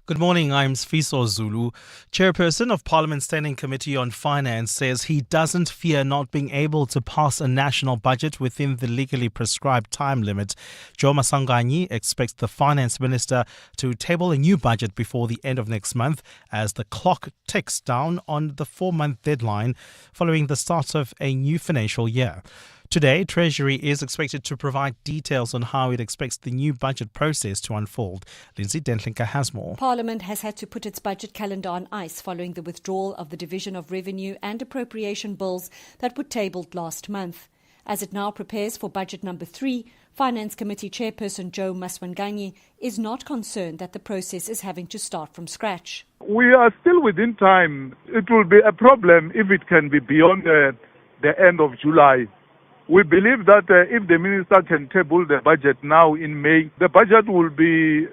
Good morning, I'm Sfiso Zulu. Chairperson of Parliament's Standing Committee on Finance says he doesn't fear not being able to pass a national budget within the legally prescribed time limit. Joe Masanganyi expects the Finance Minister to table a new budget before the end of next month as the clock ticks down on the 4-month deadline following the start of a new financial year. Today, Treasury is expected to provide details on how it expects the new budget process to unfold. Lindsay Dentlinker has more. Parliament has had to put its budget calendar on ice following the withdrawal of the Division of Revenue and Appropriation bills that were tabled last month. As it now prepares for budget number 3, Finance Committee Chairperson Joe Masanganyi is not concerned that the process is having to start from scratch. We are still within time. It will be a problem if it can be beyond the end of July. We believe that if the minister can table the budget now in May, the budget will be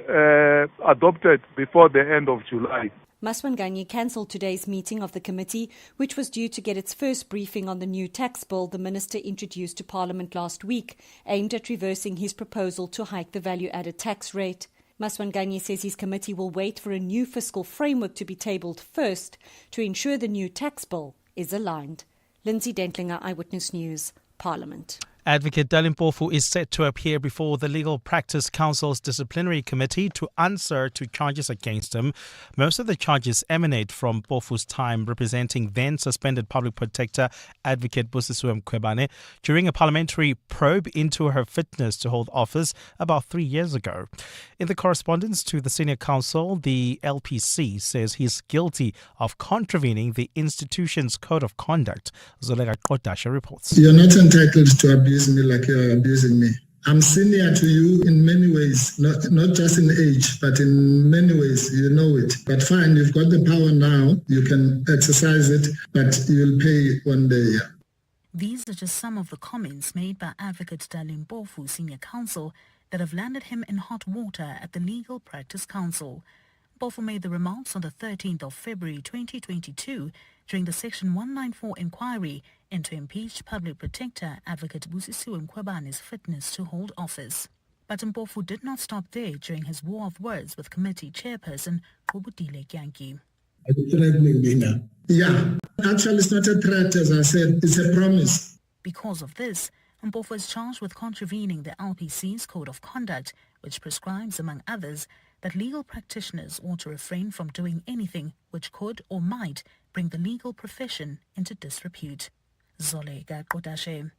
adopted before the end of July. Masanganyi cancelled today's meeting of the committee, which was due to get its first briefing on the new tax bill the minister introduced to Parliament last week, aimed at reversing his proposal to hike the value-added tax rate. Masanganyi says his committee will wait for a new fiscal framework to be tabled first to ensure the new tax bill is aligned. Lindsay Dentlinger, Eyewitness News, Parliament. Advocate Dalin Mpofu is set to appear before the Legal Practice Council's disciplinary committee to answer to charges against him. Most of the charges emanate from Mpofu's time representing then-suspended Public Protector Advocate Busisiwe Mkhwebane during a parliamentary probe into her fitness to hold office about 3 years ago. In the correspondence to the Senior Counsel, the LPC says he's guilty of contravening the institution's code of conduct. Zolega Kodasha reports. You're not entitled to abuse me like you're abusing me. I'm senior to you in many ways, not just in age, but in many ways, you know it. But fine, you've got the power now, you can exercise it, but you'll pay one day. These are just some of the comments made by Advocate Dalin Mpofu, Senior Counsel, that have landed him in hot water at the Legal Practice Council. Mpofu made the remarks on the 13th of February 2022 during the Section 194 inquiry into impeached Public Protector Advocate Busisiwe Mkhwebane's fitness to hold office. But Mpofu did not stop there during his war of words with committee chairperson Kobudile Kyanki. Are you threatening me now? Yeah, actually it's not a threat, as I said, it's a promise. Because of this, Mpofu is charged with contravening the LPC's Code of Conduct, which prescribes, among others, that legal practitioners ought to refrain from doing anything which could or might bring the legal profession into disrepute. Zolega Kodashe,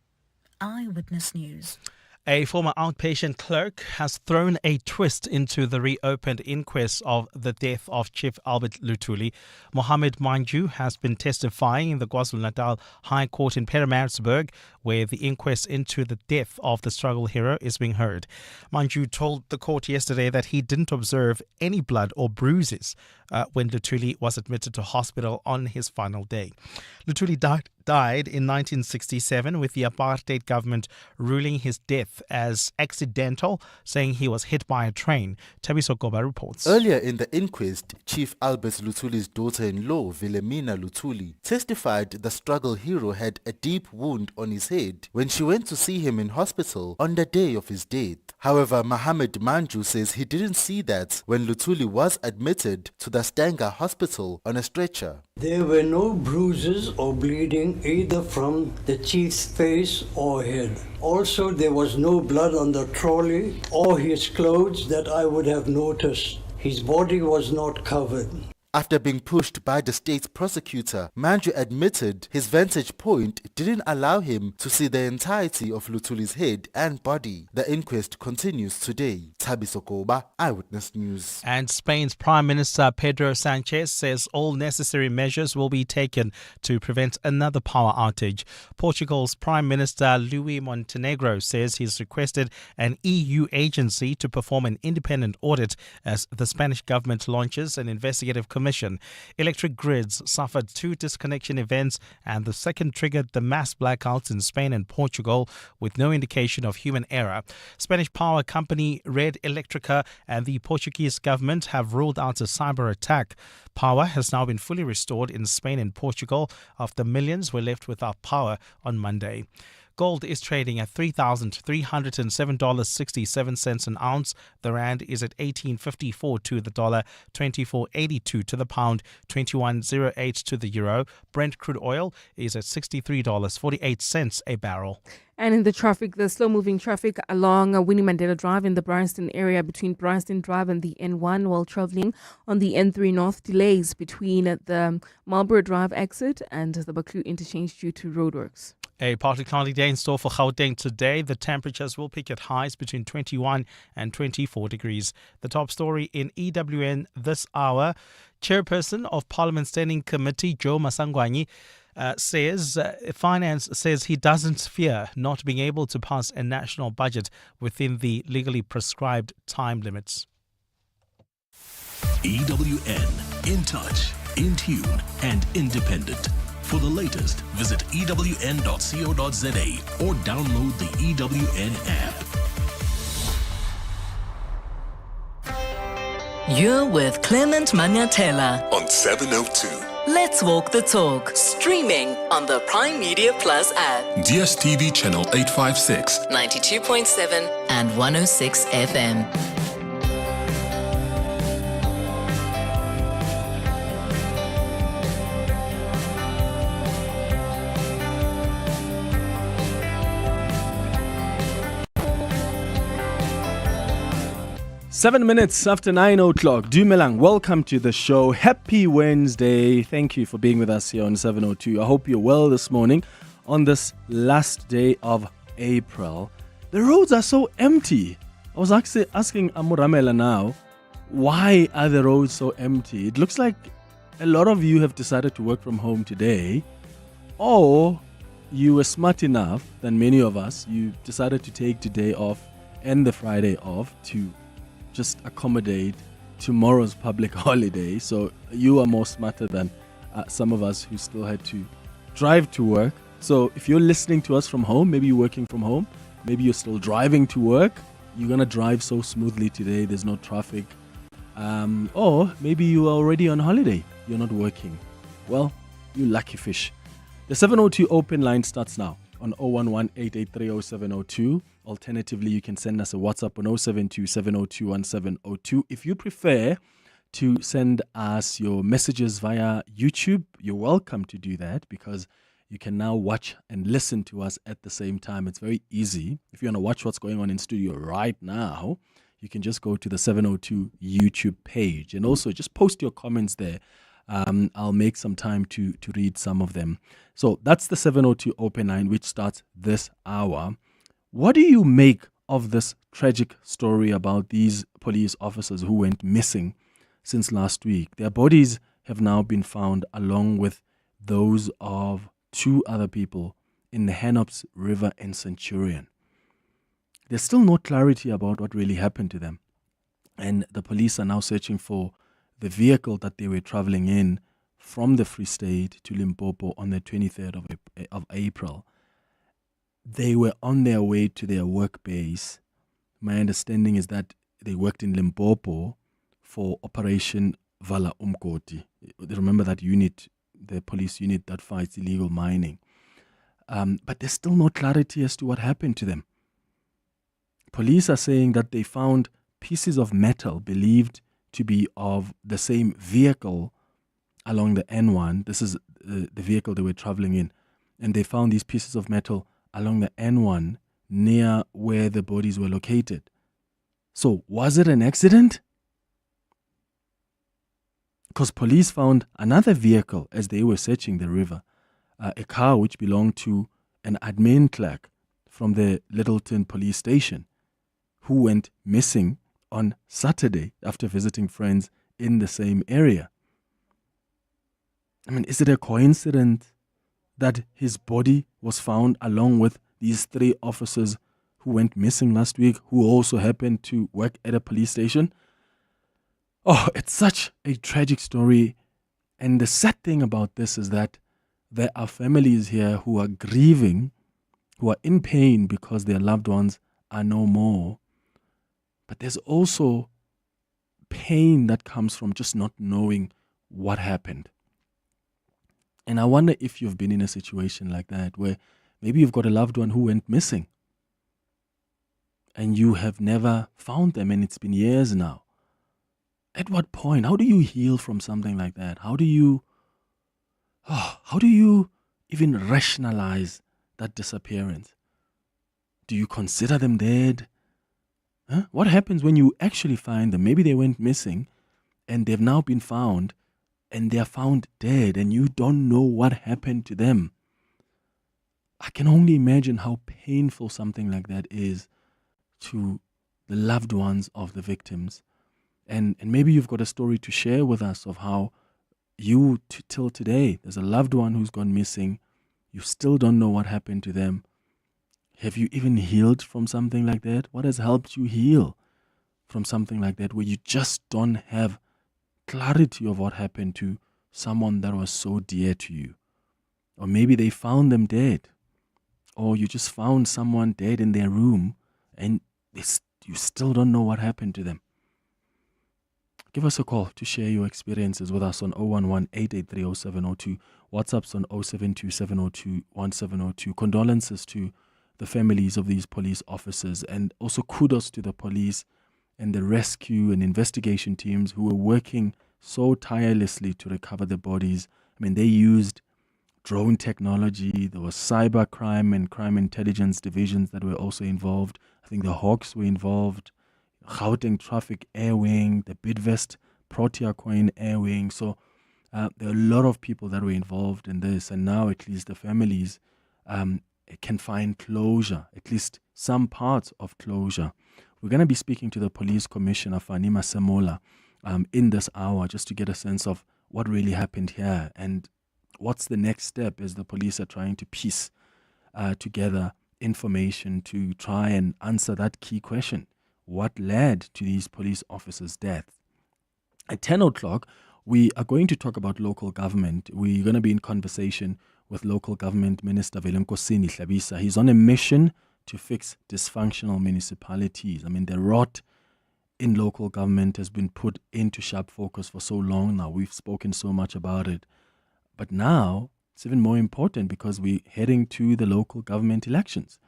Eyewitness News. A former outpatient clerk has thrown a twist into the reopened inquest of the death of Chief Albert Luthuli. Mohammed Manju has been testifying in the KwaZulu-Natal High Court in Pietermaritzburg, where the inquest into the death of the struggle hero is being heard. Manju told the court yesterday that he didn't observe any blood or bruises when Luthuli was admitted to hospital on his final day. Luthuli died in 1967 with the apartheid government ruling his death as accidental, saying he was hit by a train. Tabiso Goba reports. Earlier in the inquest, Chief Albert Luthuli's daughter-in-law, Wilhelmina Luthuli, testified the struggle hero had a deep wound on his head when she went to see him in hospital on the day of his death. However, Mohammed Manju says he didn't see that when Luthuli was admitted to the Stanger Hospital on a stretcher. There were no bruises or bleeding either from the chief's face or head. Also, there was no blood on the trolley or his clothes that I would have noticed. His body was not covered. After being pushed by the state's prosecutor, Manju admitted his vantage point didn't allow him to see the entirety of Luthuli's head and body. The inquest continues today. Tabiso Goba, Eyewitness News. And Spain's Prime Minister Pedro Sanchez says all necessary measures will be taken to prevent another power outage. Portugal's Prime Minister Luis Montenegro says he's requested an EU agency to perform an independent audit as the Spanish government launches an investigative commission. Electric grids suffered 2 disconnection events, and the second triggered the mass blackouts in Spain and Portugal with no indication of human error. Spanish power company Red Electrica and the Portuguese government have ruled out a cyber attack. Power has now been fully restored in Spain and Portugal after millions were left without power on Monday. Gold is trading at $3,307.67 an ounce. The rand is at 18.54 to the dollar, 24.82 to the pound, 21.08 to the euro. Brent crude oil is at $63.48 a barrel. And in the traffic, the slow-moving traffic along Winnie Mandela Drive in the Bryanston area between Bryanston Drive and the N1 while travelling on the N3 North. Delays between the Marlborough Drive exit and the Buccleuch interchange due to roadworks. A partly cloudy day in store for Gauteng today. The temperatures will peak at highs between 21 and 24 degrees. The top story in EWN this hour. Chairperson of Parliament Standing Committee, Joe Masangwanyi, Finance says he doesn't fear not being able to pass a national budget within the legally prescribed time limits. EWN, in touch, in tune and independent. For the latest, visit ewn.co.za or download the EWN app. You're with Clement Manyathela On 702. Let's Walk the Talk, streaming on the Prime Media Plus app, DSTV channel 856. 92.7 and 106 FM. Seven minutes after 9 o'clock. Dumelang, welcome to the show. Happy Wednesday. Thank you for being with us here on 702. I hope you're well this morning on this last day of April. The roads are so empty. I was actually asking Amuramela now, why are the roads so empty? It looks like a lot of you have decided to work from home today, or you were smart enough than many of us. You decided to take today off and the Friday off to just accommodate tomorrow's public holiday. So you are more smarter than some of us who still had to drive to work. So if you're listening to us from home, maybe you're working from home, maybe you're still driving to work, you're going to drive so smoothly today, there's no traffic. Or maybe you are already on holiday, you're not working. Well, you lucky fish. The 702 open line starts now on 011-883-0702. Alternatively, you can send us a WhatsApp on 072-702-1702. If you prefer to send us your messages via YouTube, you're welcome to do that because you can now watch and listen to us at the same time. It's very easy. If you want to watch what's going on in studio right now, you can just go to the 702 YouTube page and also just post your comments there. I'll make some time to read some of them. So that's the 702 open line, which starts this hour. What do you make of this tragic story about these police officers who went missing since last week? Their bodies have now been found along with those of two other people in the Hennops River in Centurion. There's still no clarity about what really happened to them. And the police are now searching for the vehicle that they were traveling in from the Free State to Limpopo on the 23rd of April. They were on their way to their work base. My understanding is that they worked in Limpopo for Operation Vala Umkoti. Remember that unit, the police unit that fights illegal mining. But there's still no clarity as to what happened to them. Police are saying that they found pieces of metal believed to be of the same vehicle along the N1. This is the vehicle they were traveling in. And they found these pieces of metal along the N1 near where the bodies were located. So, was it an accident? Because police found another vehicle as they were searching the river, a car which belonged to an admin clerk from the Littleton police station who went missing on Saturday after visiting friends in the same area. I mean, is it a coincidence that his body was found along with these three officers who went missing last week, who also happened to work at a police station? Oh, it's such a tragic story. And the sad thing about this is that there are families here who are grieving, who are in pain because their loved ones are no more. But there's also pain that comes from just not knowing what happened. And I wonder if you've been in a situation like that where Maybe you've got a loved one who went missing and you have never found them and it's been years now. At what point? How do you heal from something like that? How do you even rationalize that disappearance? Do you consider them dead? Huh? What happens when you actually find them? Maybe they went missing and they've now been found and they are found dead and you don't know what happened to them. I can only imagine how painful something like that is to the loved ones of the victims. And maybe you've got a story to share with us of how you, till today, there's a loved one who's gone missing. You still don't know what happened to them. Have you even healed from something like that? What has helped you heal from something like that where you just don't have clarity of what happened to someone that was so dear to you? Or maybe they found them dead. Or you just found someone dead in their room and you still don't know what happened to them. Give us a call to share your experiences with us on 011-883-0702. WhatsApp's on 072-702-1702. Condolences to the families of these police officers, and also kudos to the police and the rescue and investigation teams who were working so tirelessly to recover the bodies. I mean, they used drone technology. There was cyber crime and crime intelligence divisions that were also involved. I think the Hawks were involved. Gauteng Traffic Air Wing, the Bidvest Protea Coin Air Wing. So there are a lot of people that were involved in this, and now at least the families can find closure, at least some parts of closure. We're going to be speaking to the Police Commissioner, Fannie Masemola, in this hour, just to get a sense of what really happened here and what's the next step as the police are trying to piece together information to try and answer that key question. What led to these police officers' death? At 10 o'clock, we are going to talk about local government. We're going to be in conversation with Local Government Minister Nkosini Hlabisa. He's on a mission to fix dysfunctional municipalities. I mean, the rot in local government has been put into sharp focus for so long now. We've spoken so much about it. But now, it's even more important because we're heading to the local government elections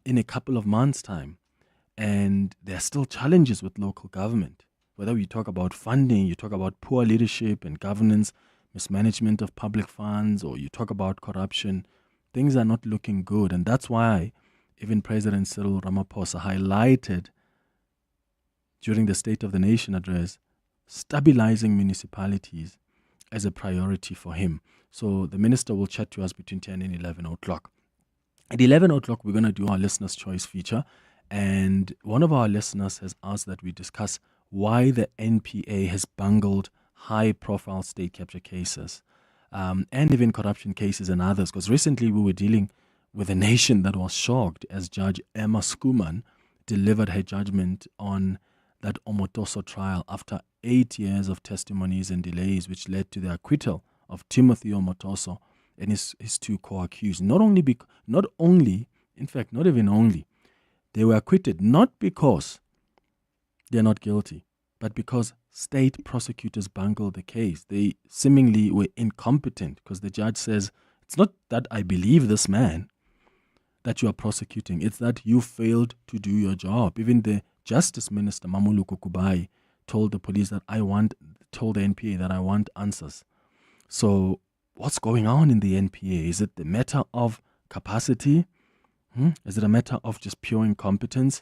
in a couple of months' time. And there are still challenges with local government. Whether you talk about funding, you talk about poor leadership and governance, mismanagement of public funds, or you talk about corruption, things are not looking good. And that's why even President Cyril Ramaphosa highlighted during the State of the Nation address stabilizing municipalities as a priority for him. So the minister will chat to us between 10 and 11 o'clock. At 11 o'clock, we're going to do our Listener's Choice feature. And one of our listeners has asked that we discuss why the NPA has bungled high-profile state capture cases and even corruption cases and others. Because recently we were dealing with a nation that was shocked as Judge Emma Skuman delivered her judgment on that Omotoso trial after 8 years of testimonies and delays, which led to the acquittal of Timothy Omotoso and his two co-accused. Not even only, they were acquitted not because they're not guilty, but because state prosecutors bungled the case. They seemingly were incompetent because the judge says, it's not that I believe this man that you are prosecuting, it's that you failed to do your job. Even the Justice Minister, Mamulu Kukubai, told the police that told the NPA that I want answers. So what's going on in the NPA? Is it the matter of capacity? Is it a matter of just pure incompetence?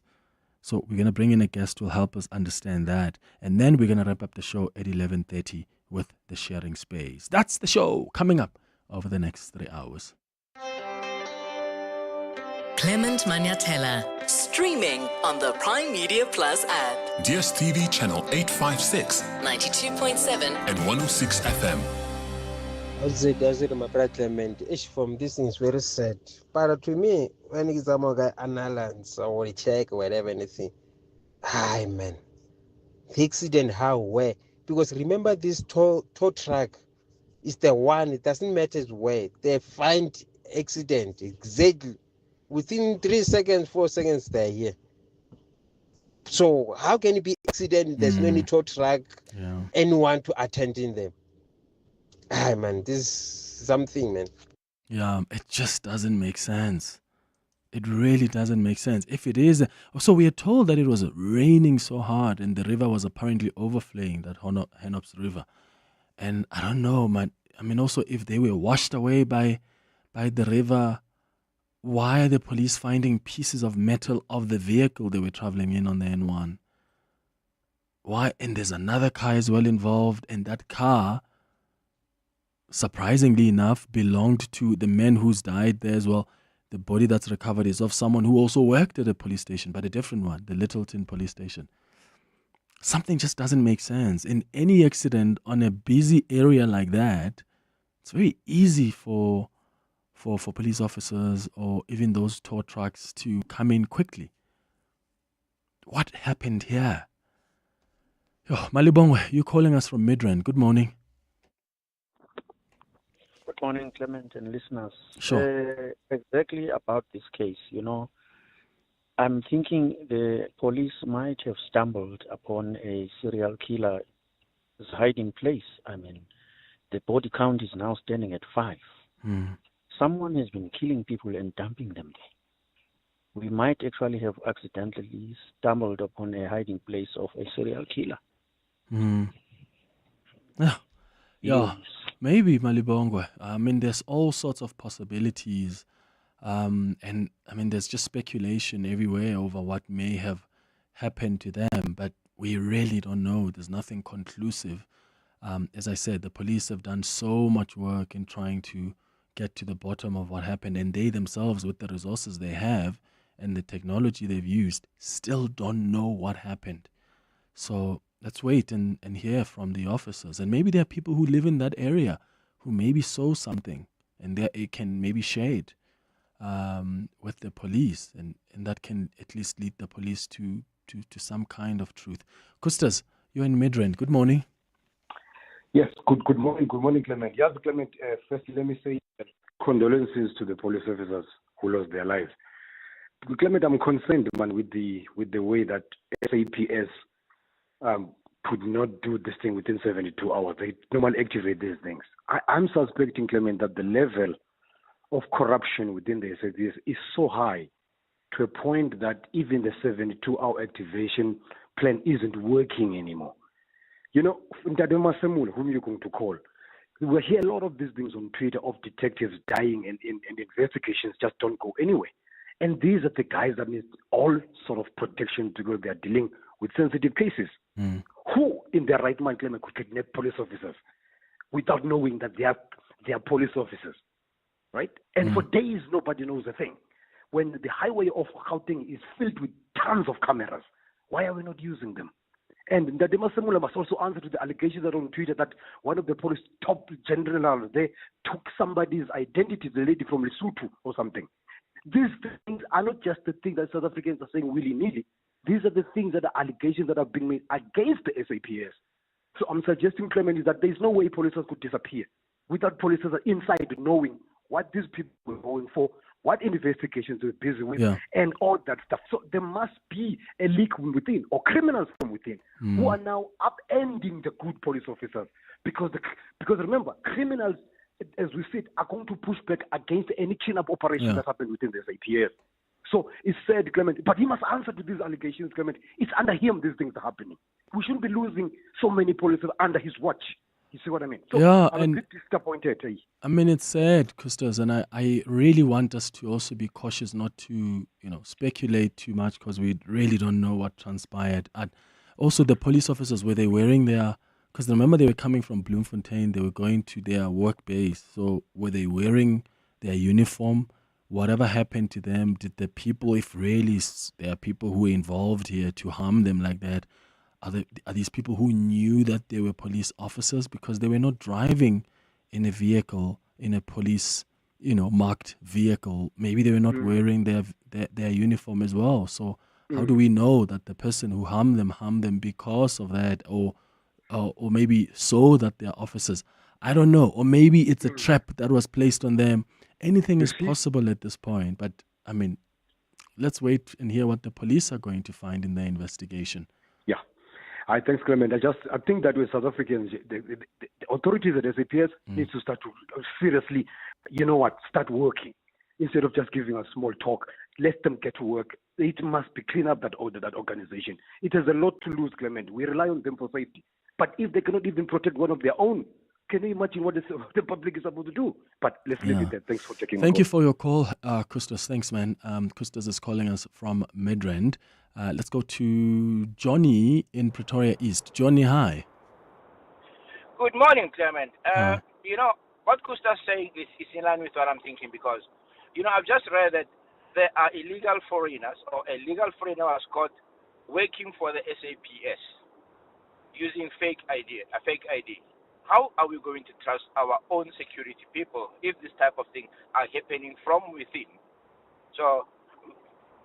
So we're going to bring in a guest who will help us understand that. And then we're going to wrap up the show at 11:30 with the sharing space. That's the show coming up over the next 3 hours. Clement Manyathela, streaming on the Prime Media Plus app. DSTV channel 856, 92.7 and 106 FM. How's it, my brother Clement? From this thing is very sad. But to me, when it's a guy analyze or check or whatever anything, hi man, the accident how where? Because remember this tow truck is the one. It doesn't matter where they find accident exactly within 3 seconds, 4 seconds they're here. So how can it be accident? There's no any tow truck, anyone to attend in them. Hi man, this is something, man. Yeah, it just doesn't make sense. It really doesn't make sense. If it is, so we are told that it was raining so hard and the river was apparently overflowing, that Hennops River. And I don't know, man. I mean, also, if they were washed away by the river, why are the police finding pieces of metal of the vehicle they were traveling in on the N1? Why? And there's another car as well involved, and that car, surprisingly enough, belonged to the man who's died there as well. The body that's recovered is of someone who also worked at a police station, but a different one, the Littleton police station. Something just doesn't make sense. In any accident on a busy area like that, it's very easy for police officers or even those tow trucks to come in quickly. What happened here? Yo, Malibongwe, you're calling us from Midrand. Good morning. Good morning, Clement and listeners. Sure. Exactly about this case, I'm thinking the police might have stumbled upon a serial killer's hiding place. I mean, the body count is now standing at 5. Someone has been killing people and dumping them there. We might actually have accidentally stumbled upon a hiding place of a serial killer. Yeah, maybe Malibongwe. I mean, there's all sorts of possibilities. And I mean, there's just speculation everywhere over what may have happened to them, but we really don't know. There's nothing conclusive. As I said, the police have done so much work in trying to get to the bottom of what happened, and they themselves, with the resources they have and the technology they've used, still don't know what happened. So let's wait and hear from the officers. And maybe there are people who live in that area who maybe saw something, and it can maybe share it with the police, and that can at least lead the police to some kind of truth. Kustas, you're in Midrand. Good morning. Yes, good morning, Clement. Yes, Clement, firstly, let me say condolences to the police officers who lost their lives. Clement, I'm concerned, man, with the way that SAPS could not do this thing within 72 hours. They normally activate these things. I'm suspecting, Clement, that the level of corruption within the SAPS is so high to a point that even the 72-hour activation plan isn't working anymore. General Masemola, whom you're going to call, we hear a lot of these things on Twitter of detectives dying and investigations just don't go anywhere. And these are the guys that need all sort of protection because they are dealing with sensitive cases. Who in their right mind, Clement, could kidnap police officers without knowing that they are police officers, right? And for days, nobody knows a thing. When the highway of Gauteng is filled with tons of cameras, why are we not using them? And General Masemola must also answer to the allegations that on Twitter that one of the police top generals there took somebody's identity, the lady from Lesotho or something. These things are not just the things that South Africans are saying willy-nilly. These are the things that are allegations that are being made against the SAPS. So I'm suggesting, Clement, is that there is no way police could disappear without police inside knowing what these people were going for, what investigations they were busy with, and all that stuff. So there must be a leak from within, or criminals from within, who are now upending the good police officers. Because remember, criminals, as we said, are going to push back against any clean-up operation that happened within the SAPS. So it's said, Clement, but he must answer to these allegations, Clement. It's under him these things are happening. We shouldn't be losing so many police under his watch. You see what I mean? So I'm a bit disappointed. I mean, it's sad, Kustas, and I really want us to also be cautious not to, speculate too much because we really don't know what transpired. And also the police officers, were they wearing because remember they were coming from Bloemfontein, they were going to their work base. So were they wearing their uniform? Whatever happened to them, did the people, if really there are people who were involved here to harm them like that, are these people who knew that they were police officers? Because they were not driving in a vehicle, in a police, marked vehicle. Maybe they were not wearing their uniform as well. So how do we know that the person who harmed them because of that, or maybe so that they're officers? I don't know. Or maybe it's a trap that was placed on them. Anything is possible at this point. But, I mean, let's wait and hear what the police are going to find in their investigation. Yeah. Thanks, Clement. I think that with South Africans, the authorities at SAPS need to start to seriously, start working instead of just giving us small talk. Let them get to work. It must be clean up that organization. It has a lot to lose, Clement. We rely on them for safety. But if they cannot even protect one of their own, can you imagine what the public is supposed to do? But let's leave it there. Thanks for checking. Thank you for your call, Kustos. Thanks, man. Kustos is calling us from Midrand. Let's go to Johnny in Pretoria East. Johnny, hi. Good morning, Clement. What Kustos is saying is in line with what I'm thinking because, I've just read that there are illegal foreigners or a legal foreigner was caught working for the SAPS using a fake ID. How are we going to trust our own security people if this type of thing are happening from within? So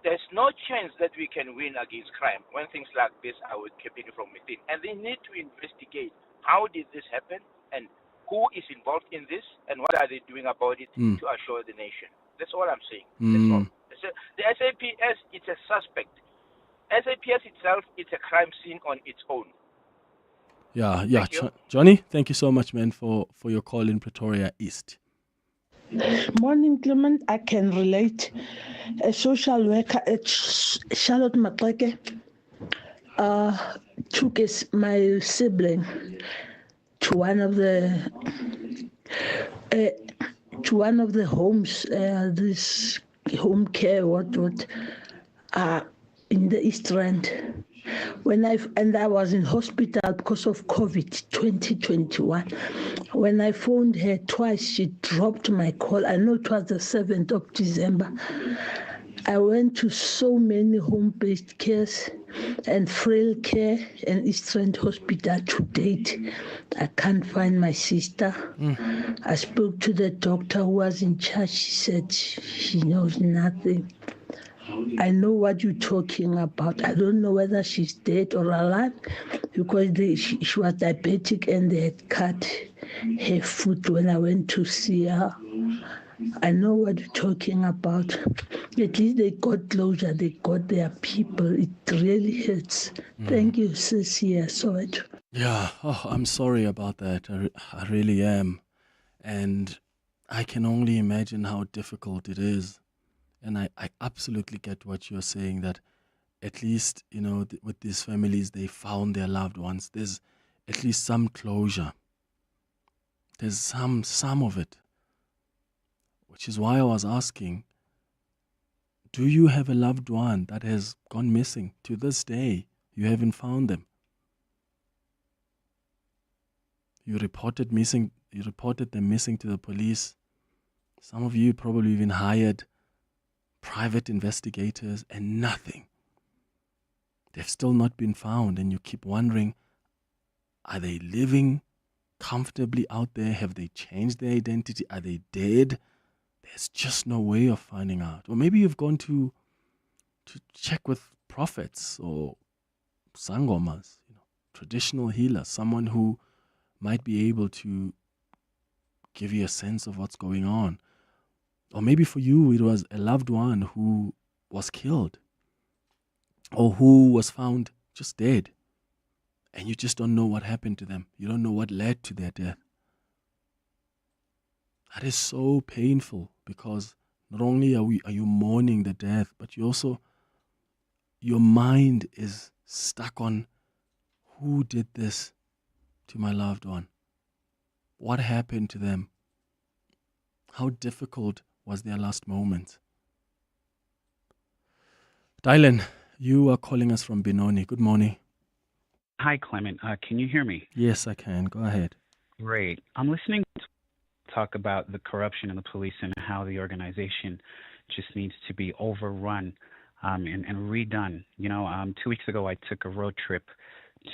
there's no chance that we can win against crime when things like this are happening from within. And they need to investigate how did this happen and who is involved in this and what are they doing about it to assure the nation. That's all I'm saying. That's all. The SAPS, it's a suspect. SAPS itself, it's a crime scene on its own. Yeah. Johnny, thank you so much, man, for your call in Pretoria East. Morning, Clement. I can relate. A social worker at Charlotte Matleke took my sibling to one of the homes, this home care, in the East Rand. I was in hospital because of COVID 2021. When I phoned her twice, she dropped my call. I know it was the 7th of December. I went to so many home-based cares and frail care and East Rand Hospital to date. I can't find my sister. I spoke to the doctor who was in charge. She said she knows nothing. I know what you're talking about. I don't know whether she's dead or alive because she was diabetic and they had cut her foot when I went to see her. I know what you're talking about. At least they got closure. They got their people. It really hurts. Thank you, Sissy. I saw it. Yeah. Oh, I'm sorry about that. I really am. And I can only imagine how difficult it is. And I absolutely get what you're saying, that at least, with these families, they found their loved ones. There's at least some closure. There's some of it. Which is why I was asking, do you have a loved one that has gone missing to this day? You haven't found them. You reported them missing to the police. Some of you probably even hired private investigators and nothing. They've still not been found, and you keep wondering, are they living comfortably out there? Have they changed their identity? Are they dead? There's just no way of finding out. Or maybe you've gone to check with prophets or sangomas, traditional healers, someone who might be able to give you a sense of what's going on. Or maybe for you, it was a loved one who was killed or who was found just dead. And you just don't know what happened to them. You don't know what led to their death. That is so painful because not only are you mourning the death, but you also, your mind is stuck on who did this to my loved one? What happened to them? How difficult was their last moment? Dylan, you are calling us from Benoni. Good morning. Hi, Clement. Can you hear me? Yes, I can. Go ahead. Great. I'm listening to talk about the corruption in the police and how the organization just needs to be overrun and redone. 2 weeks ago, I took a road trip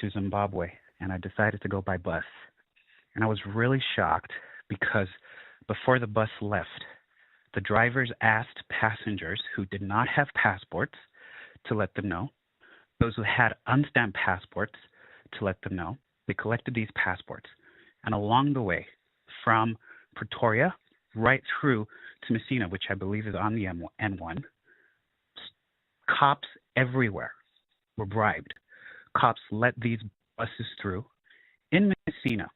to Zimbabwe, and I decided to go by bus. And I was really shocked because before the bus left, the drivers asked passengers who did not have passports to let them know. Those who had unstamped passports to let them know. They collected these passports. And along the way, from Pretoria right through to Messina, which I believe is on the N1, cops everywhere were bribed. Cops let these buses through. In Messina,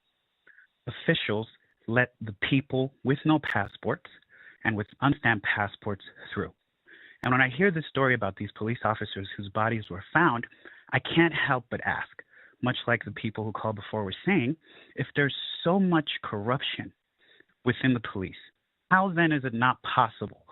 officials let the people with no passports and with unstamped passports through. And when I hear this story about these police officers whose bodies were found, I can't help but ask, much like the people who called before were saying, if there's so much corruption within the police, how then is it not possible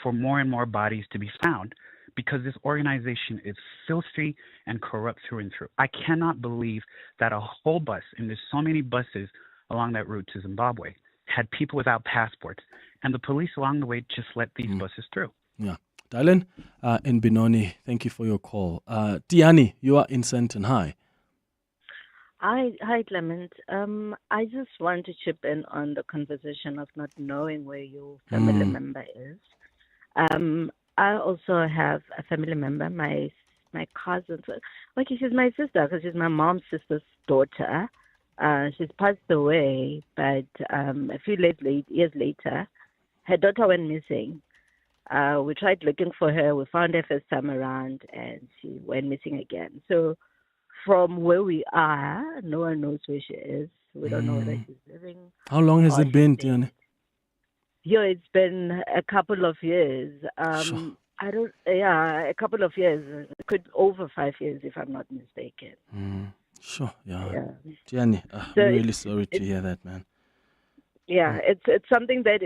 for more and more bodies to be found? Because this organization is filthy and corrupt through and through. I cannot believe that a whole bus, and there's so many buses along that route to Zimbabwe, had people without passports, and the police along the way just let these buses through. Yeah. Dylan and Benoni, thank you for your call. Tiani, you are in Senton. Hi. Hi, Clement. I just want to chip in on the conversation of not knowing where your family member is. I also have a family member, my cousin. Okay, she's my sister because she's my mom's sister's daughter. She's passed away, but a few years later, her daughter went missing. We tried looking for her. We found her first time around, and she went missing again. So from where we are, no one knows where she is. We don't know whether she's living. How long has it been, Tiani? Yeah, it's been a couple of years. Sure. A couple of years. Could over 5 years, if I'm not mistaken. Sure, yeah. Tiani, I'm really sorry to hear that, man. Yeah, it's something that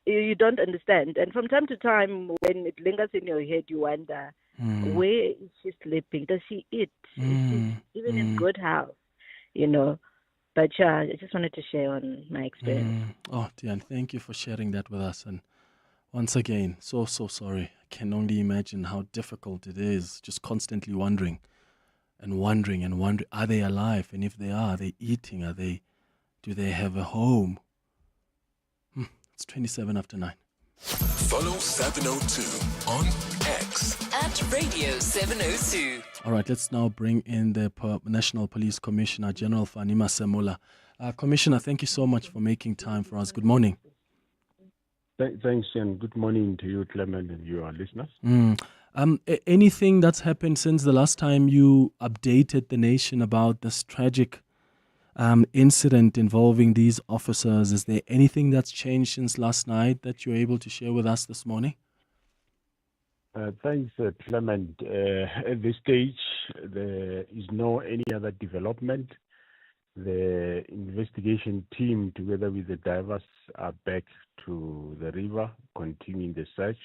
you don't understand. And from time to time, when it lingers in your head, you wonder, where is she sleeping? Does she eat? Is she even in good health? But yeah, I just wanted to share on my experience. Oh, Tiani, thank you for sharing that with us. And once again, so sorry. I can only imagine how difficult it is, just constantly wondering. Are they alive? And if they are they eating? Do they have a home? It's 27 after 9. Follow 702 on X at Radio 702. All right, let's now bring in the National Police Commissioner, General Fannie Masemola. Commissioner, thank you so much for making time for us. Good morning. Thanks, and good morning to you, Clement, and your listeners. Anything that's happened since the last time you updated the nation about this tragic incident involving these officers? Is there anything that's changed since last night that you're able to share with us this morning? Thanks, Clement. At this stage, there is no any other development. The investigation team, together with the divers, are back to the river, continuing the search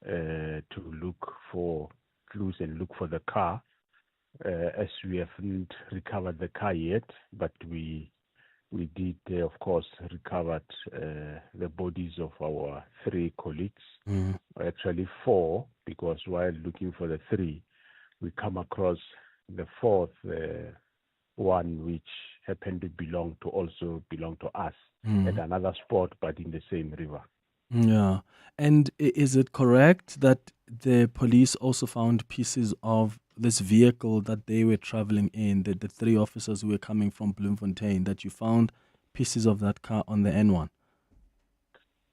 to look for clues and look for the car. As we haven't recovered the car yet, but we did, of course, recovered the bodies of our 3 colleagues, actually 4, because while looking for the 3, we come across the 4th one, which happened to belong to us at another spot, but in the same river. Yeah. And is it correct that the police also found pieces of this vehicle that they were traveling in, the 3 officers who were coming from Bloemfontein, that you found pieces of that car on the N1?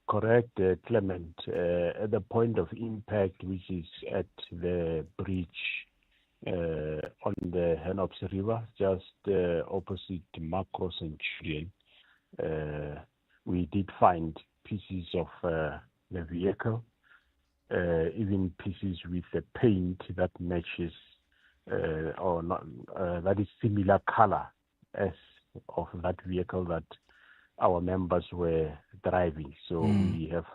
Correct, Clement. At the point of impact, which is at the bridge on the Hennops River, just opposite Macro Centurion, we did find pieces of the vehicle, even pieces with the paint that matches or not, that is similar color as of that vehicle that our members were driving. So we have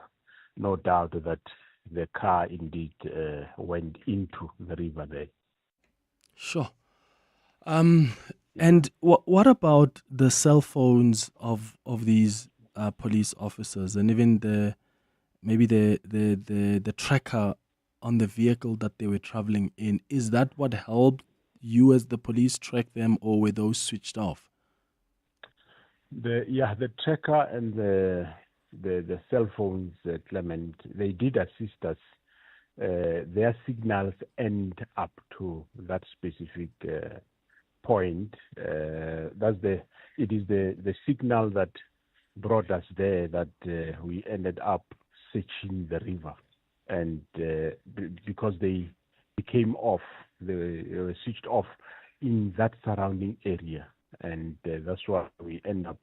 no doubt that the car indeed went into the river there. Sure. And what about the cell phones of these police officers, and even the tracker on the vehicle that they were traveling in? Is that what helped you as the police track them, or were those switched off? The tracker and the cell phones, Clement, they did assist us. Their signals end up to that specific point. It is the signal that brought us there that we ended up searching the river, and because they came off, they were switched off, in that surrounding area. And that's why we end up,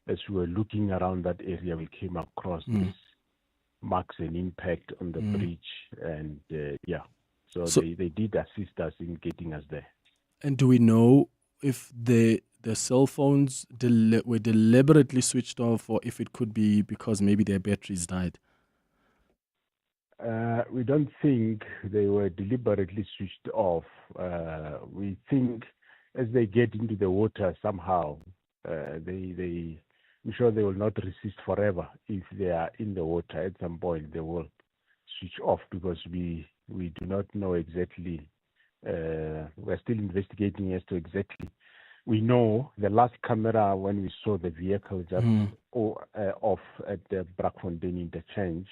as we were looking around that area, we came across this marks an impact on the bridge. And so they did assist us in getting us there. And do we know if the cell phones were deliberately switched off, or if it could be because maybe their batteries died? We don't think they were deliberately switched off. We think as they get into the water somehow, I'm sure they will not resist forever. If they are in the water, at some point they will switch off, because we do not know exactly. We're still investigating as to exactly. We know the last camera when we saw the vehicle just off at the Brakfontein interchange,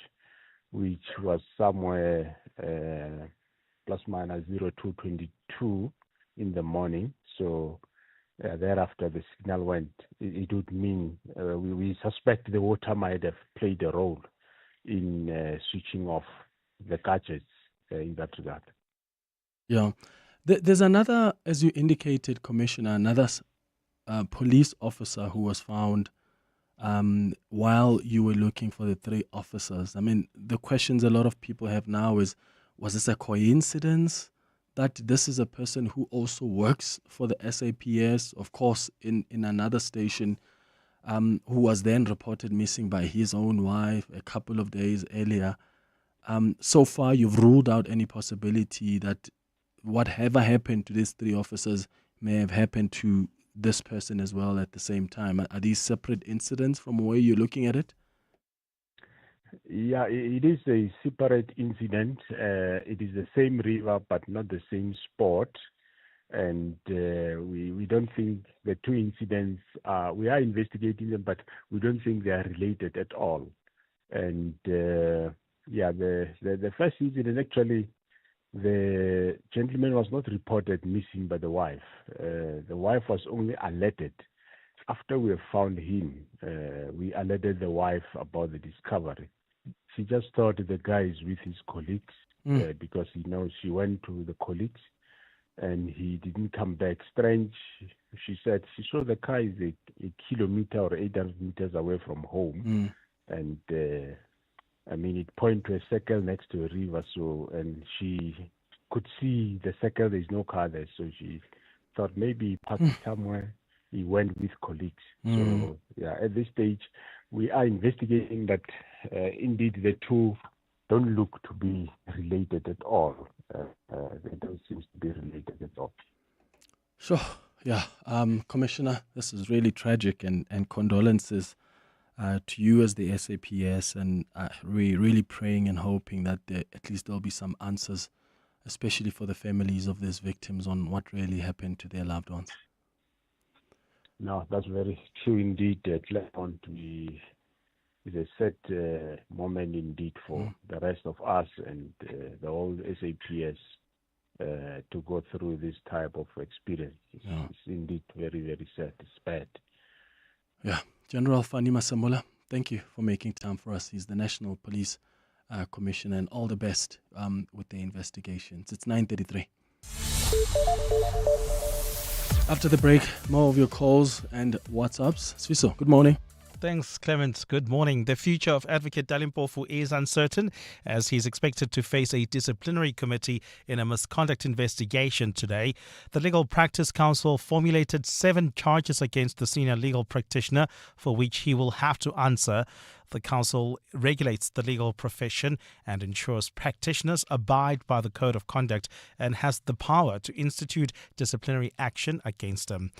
which was somewhere plus minus 0222 in the morning. So thereafter the signal went. It would mean we suspect the water might have played a role in switching off the gadgets in that regard. Yeah. There's another, as you indicated, Commissioner, another police officer who was found while you were looking for the three officers. I mean, the questions a lot of people have now is, was this a coincidence that this is a person who also works for the SAPS, of course, in another station, who was then reported missing by his own wife a couple of days earlier? So far, you've ruled out any possibility that whatever happened to these three officers may have happened to this person as well at the same time. Are these separate incidents from where you're looking at it? Yeah, it is a separate incident. It is the same river, but not the same spot. And we don't think the two incidents we are investigating them, but we don't think they are related at all. And the first incident, actually, the gentleman was not reported missing by the wife. The wife was only alerted. After we have found him, we alerted the wife about the discovery. She just thought the guy is with his colleagues because, she went to the colleagues and he didn't come back. Strange, she said she saw the car is a kilometer or 800 meters away from home. And it pointed to a circle next to a river, and she could see the circle, there's no car there, so she thought maybe he parked somewhere, he went with colleagues. So, at this stage, we are investigating that indeed the two don't look to be related at all. They don't seem to be related at all. Sure, yeah. Commissioner, this is really tragic, and condolences to you as the SAPS, and we're really praying and hoping that at least there'll be some answers, especially for the families of these victims, on what really happened to their loved ones. No, that's very true indeed. Clement is a sad moment indeed for the rest of us and the whole SAPS to go through this type of experience. It's indeed very, very sad. It's bad. Yeah. General Fannie Masemola, thank you for making time for us. He's the National Police Commissioner, and all the best with the investigations. It's 9:33. After the break, more of your calls and WhatsApps. Sviso, good morning. Thanks, Clement. Good morning. The future of Advocate Dalimpofu is uncertain, as he's expected to face a disciplinary committee in a misconduct investigation today. The Legal Practice Council formulated 7 charges against the senior legal practitioner, for which he will have to answer. The council regulates the legal profession and ensures practitioners abide by the code of conduct and has the power to institute disciplinary action against them.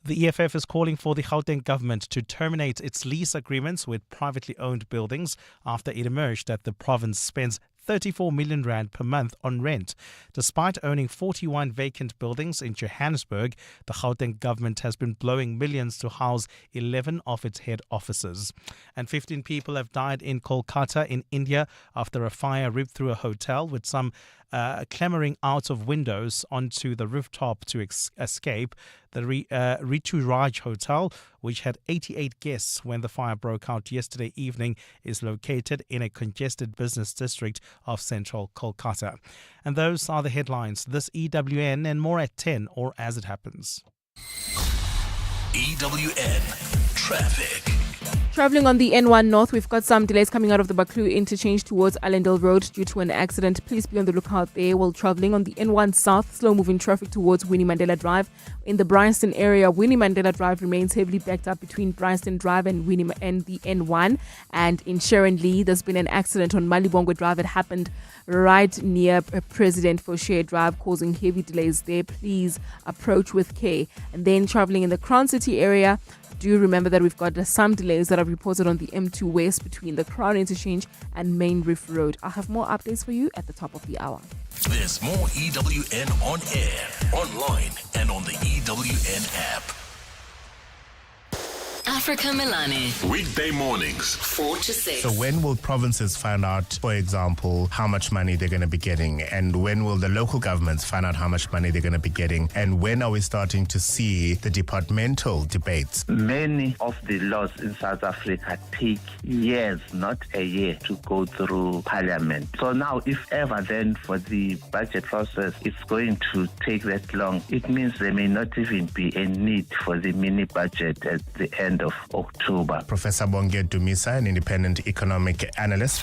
The EFF is calling for the Gauteng government to terminate its lease agreements with privately owned buildings after it emerged that the province spends 34 million rand per month on rent. Despite owning 41 vacant buildings in Johannesburg, the Gauteng government has been blowing millions to house 11 of its head offices. And 15 people have died in Kolkata in India after a fire ripped through a hotel with some clambering out of windows onto the rooftop to escape. The Ritu Raj Hotel, which had 88 guests when the fire broke out yesterday evening, is located in a congested business district of central Kolkata. And those are the headlines. This EWN and more at 10 or as it happens. EWN Traffic. Traveling on the N1 North, we've got some delays coming out of the Baklu interchange towards Allendale Road due to an accident. Please be on the lookout there. While traveling on the N1 South, slow-moving traffic towards Winnie Mandela Drive. In the Bryanston area, Winnie Mandela Drive remains heavily backed up between Bryanston Drive and the N1. And in Sharon Lee, there's been an accident on Malibongwe Drive. It happened right near President Foshe Drive, causing heavy delays there. Please approach with care. And then traveling in the Crown City area, do remember that we've got some delays that are reported on the M2 West between the Crown Interchange and Main Reef Road. I'll have more updates for you at the top of the hour. There's more EWN on air, online, and on the EWN app. Africa Milani. Weekday mornings, 4 to 6. So when will provinces find out, for example, how much money they're going to be getting? And when will the local governments find out how much money they're going to be getting? And when are we starting to see the departmental debates? Many of the laws in South Africa take years, not a year, to go through Parliament. So now, if ever then for the budget process it's going to take that long, it means there may not even be a need for the mini budget at the end of October. Professor Bonge Dumisa, an independent economic analyst.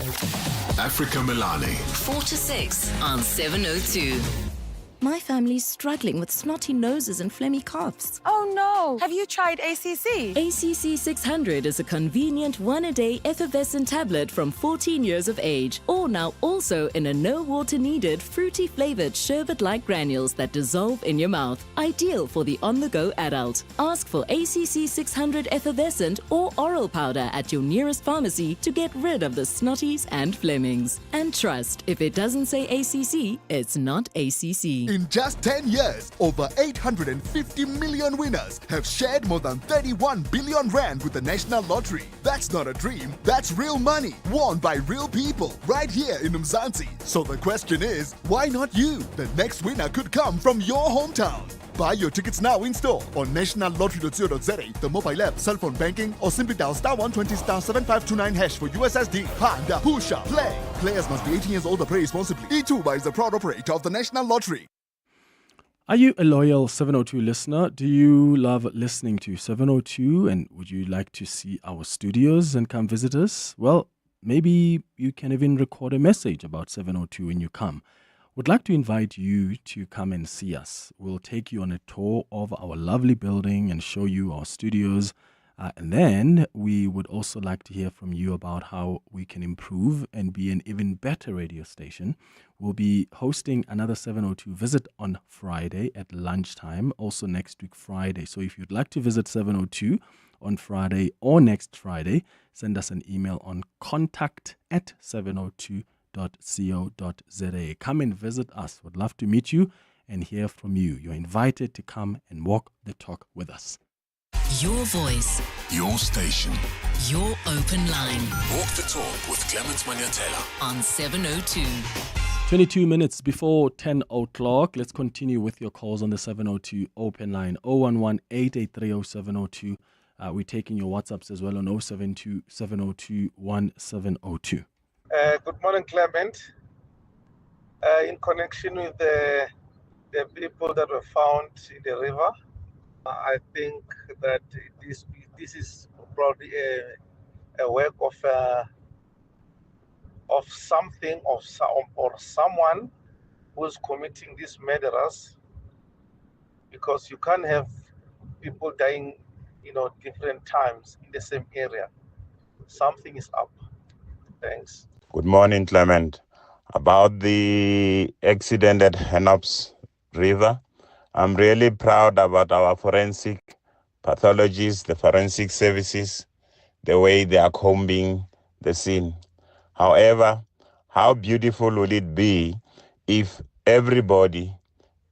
Africa Milani. 4 to 6 on 702. My family's struggling with snotty noses and phlegmy coughs. Oh no! Have you tried ACC? ACC 600 is a convenient one-a-day effervescent tablet from 14 years of age. Or now also in a no-water-needed, fruity-flavored sherbet-like granules that dissolve in your mouth. Ideal for the on-the-go adult. Ask for ACC 600 effervescent or oral powder at your nearest pharmacy to get rid of the snotties and flemmings. And trust, if it doesn't say ACC, it's not ACC. In just 10 years, over 850 million winners have shared more than 31 billion rand with the National Lottery. That's not a dream, that's real money, won by real people, right here in Mzansi. So the question is, why not you? The next winner could come from your hometown. Buy your tickets now in store on nationallottery.co.za, the mobile app, cell phone banking, or simply dial *120 *7529# for USSD. Panda, Pusha, play. Players must be 18 years old or play responsibly. E2 is the proud operator of the National Lottery. Are you a loyal 702 listener? Do you love listening to 702 and would you like to see our studios and come visit us? Well, maybe you can even record a message about 702 when you come. Would like to invite you to come and see us. We'll take you on a tour of our lovely building and show you our studios. And then we would also like to hear from you about how we can improve and be an even better radio station. We'll be hosting another 702 visit on Friday at lunchtime, also next week Friday. So if you'd like to visit 702 on Friday or next Friday, send us an email on contact@702.co.za. Come and visit us. Would love to meet you and hear from you. You're invited to come and walk the talk with us. Your voice. Your station. Your open line. Walk the talk with Clement Manyathela on 702. 22 minutes before 10 o'clock. Let's continue with your calls on the 702 open line 011-883-0702. We're taking your WhatsApps as well on 072-702-1702. Good morning, Clement. In connection with the people that were found in the river, I think that this is probably a work of something or someone who's committing these murderers, because you can't have people dying, different times in the same area. Something is up. Thanks. Good morning, Clement. About the accident at Hennops River, I'm really proud about our forensic pathologists, the forensic services, the way they are combing the scene. However, how beautiful would it be if everybody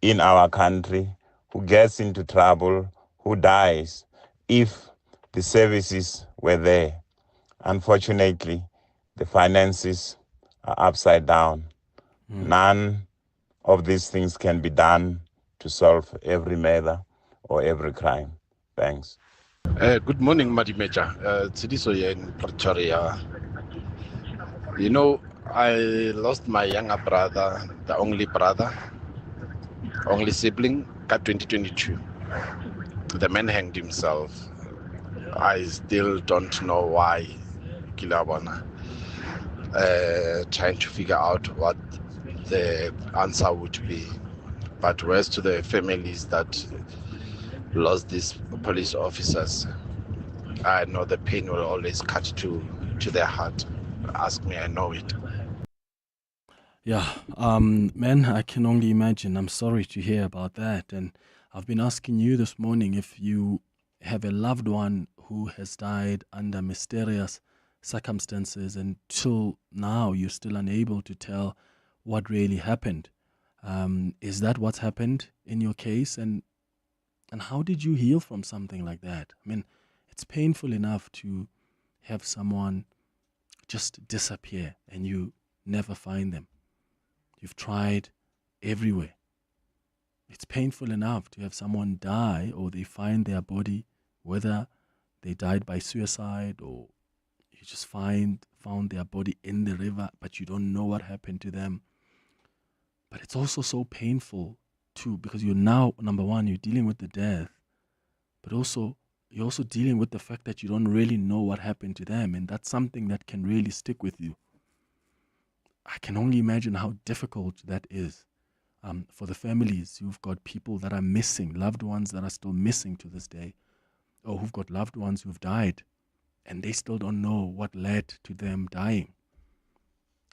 in our country who gets into trouble, who dies, if the services were there? Unfortunately, the finances are upside down. None of these things can be done to solve every murder or every crime. Thanks. Good morning, Madimeja. Tsidiso here in Pretoria. You know, I lost my younger brother, the only brother, only sibling, at 2022. The man hanged himself. I still don't know why, Kilabona. Trying to figure out what the answer would be. But whereas to the families that lost these police officers, I know the pain will always cut to their heart. Ask me, I know it. Yeah, man, I can only imagine. I'm sorry to hear about that. And I've been asking you this morning if you have a loved one who has died under mysterious circumstances, and till now you're still unable to tell what really happened. Is that what's happened in your case? And how did you heal from something like that? I mean, it's painful enough to have someone just disappear and you never find them. You've tried everywhere. It's painful enough to have someone die or they find their body, whether they died by suicide or you just found their body in the river, but you don't know what happened to them. But it's also so painful too, because you're now, number one, you're dealing with the death, but also you're also dealing with the fact that you don't really know what happened to them, and that's something that can really stick with you. I can only imagine how difficult that is for the families who've got people that are missing, loved ones that are still missing to this day, or who've got loved ones who've died, and they still don't know what led to them dying.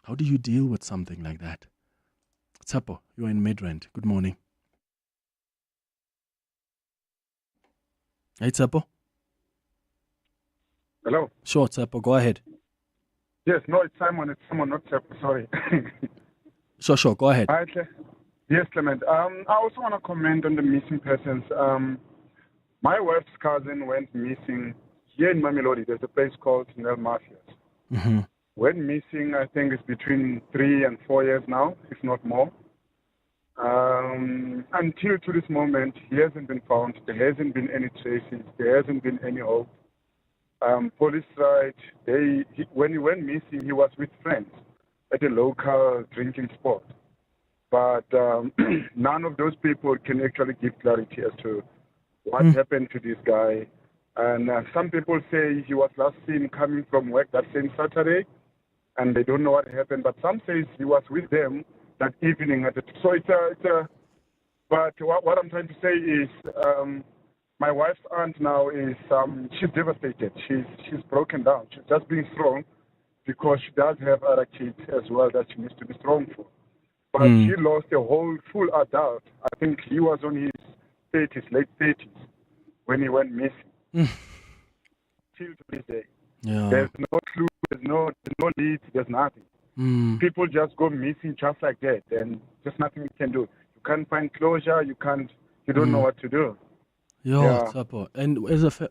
How do you deal with something like that? Tsepo, you're in Midrand. Good morning. Hey, Tsepo. Hello. Sure, Tsepo, go ahead. Yes, no, it's Simon. It's someone, not Tsepo. Sorry. Sure, go ahead. Hi, yes, Clement. I also want to comment on the missing persons. My wife's cousin went missing here in Mamelodi. There's a place called Nel Mafias. Mm-hmm. Went missing, I think it's between 3 and 4 years now, if not more. Until to this moment, he hasn't been found. There hasn't been any traces. There hasn't been any hope. Police side, when he went missing, he was with friends at a local drinking spot. But none of those people can actually give clarity as to what happened to this guy. And some people say he was last seen coming from work that same Saturday, and they don't know what happened. But some say he was with them that evening. So but what I'm trying to say is, my wife's aunt now is she's devastated. She's broken down. She's just being strong because she does have other kids as well that she needs to be strong for. But she lost a whole full adult. I think he was on his 30s, late 30s, when he went missing. Till to this day. Yeah. There's no clue, there's no lead, there's nothing. People just go missing just like that, and just nothing you can do. You can't find closure, you don't know what to do. Tsepo. And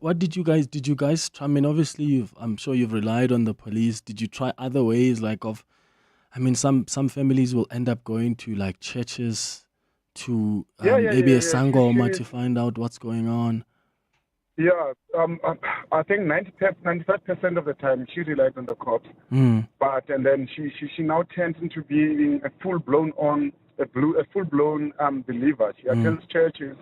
what did you guys try? I mean, obviously, I'm sure you've relied on the police. Did you try other ways, some families will end up going to like churches to maybe a sangoma to find out what's going on. Yeah, I think 95% of the time she relied on the cops, and then she now turns into being a full-blown believer. She attends churches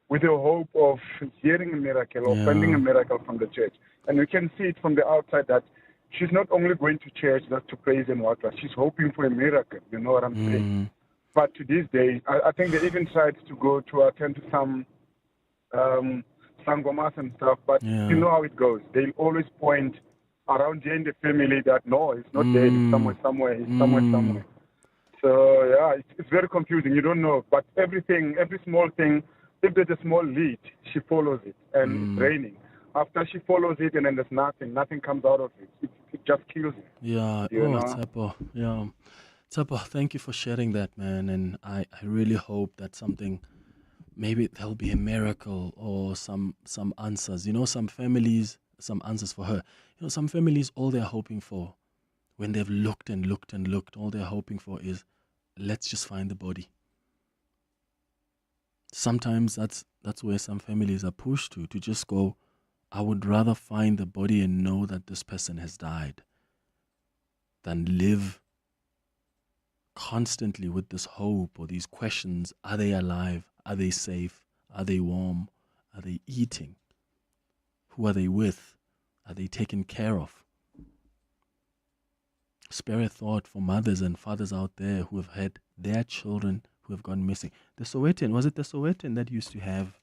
with the hope of hearing a miracle or finding a miracle from the church, and we can see it from the outside that she's not only going to church just to praise and whatnot. She's hoping for a miracle. You know what I'm saying? But to this day, I think they even tried to go to attend to some sangomas and stuff, but you know how it goes. They'll always point around here in the family that no, it's not there, it's somewhere, it's somewhere. So it's very confusing. You don't know, but every small thing, if there's a small lead, she follows it, and it's raining. After she follows it, and then there's nothing comes out of it. It just kills her. Yeah. Tsepo. Yeah. Tsepo, thank you for sharing that, man. And I really hope that maybe there'll be a miracle or some answers. Some families, some answers for her. Some families, all they're hoping for, when they've looked and looked and looked, all they're hoping for is, let's just find the body. sometimes that's where some families are pushed to just go, I would rather find the body and know that this person has died than live constantly with this hope or these questions. Are they alive? Are they safe? Are they warm? Are they eating? Who are they with? Are they taken care of? Spare a thought for mothers and fathers out there who have had their children who have gone missing. The Sowetan, was it the Sowetan that used to have,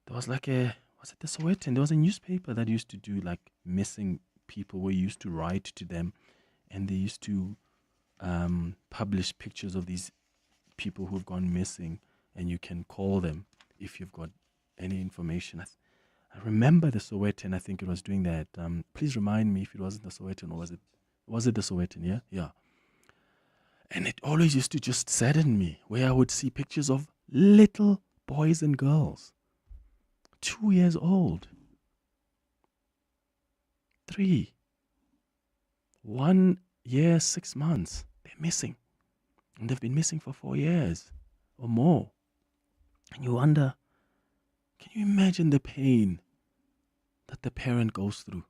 there was like was it the Sowetan? There was a newspaper that used to do like missing people where you used to write to them and they used to publish pictures of these people who have gone missing and you can call them if you've got any information. I remember the Sowetan, I think it was doing that. Please remind me if it wasn't the Sowetan or was it the Sowetan, yeah? Yeah. And it always used to just sadden me where I would see pictures of little boys and girls, 2 years old, 3, 1 year, 6 months. They're missing. And they've been missing for 4 years or more. And you wonder, can you imagine the pain that the parent goes through?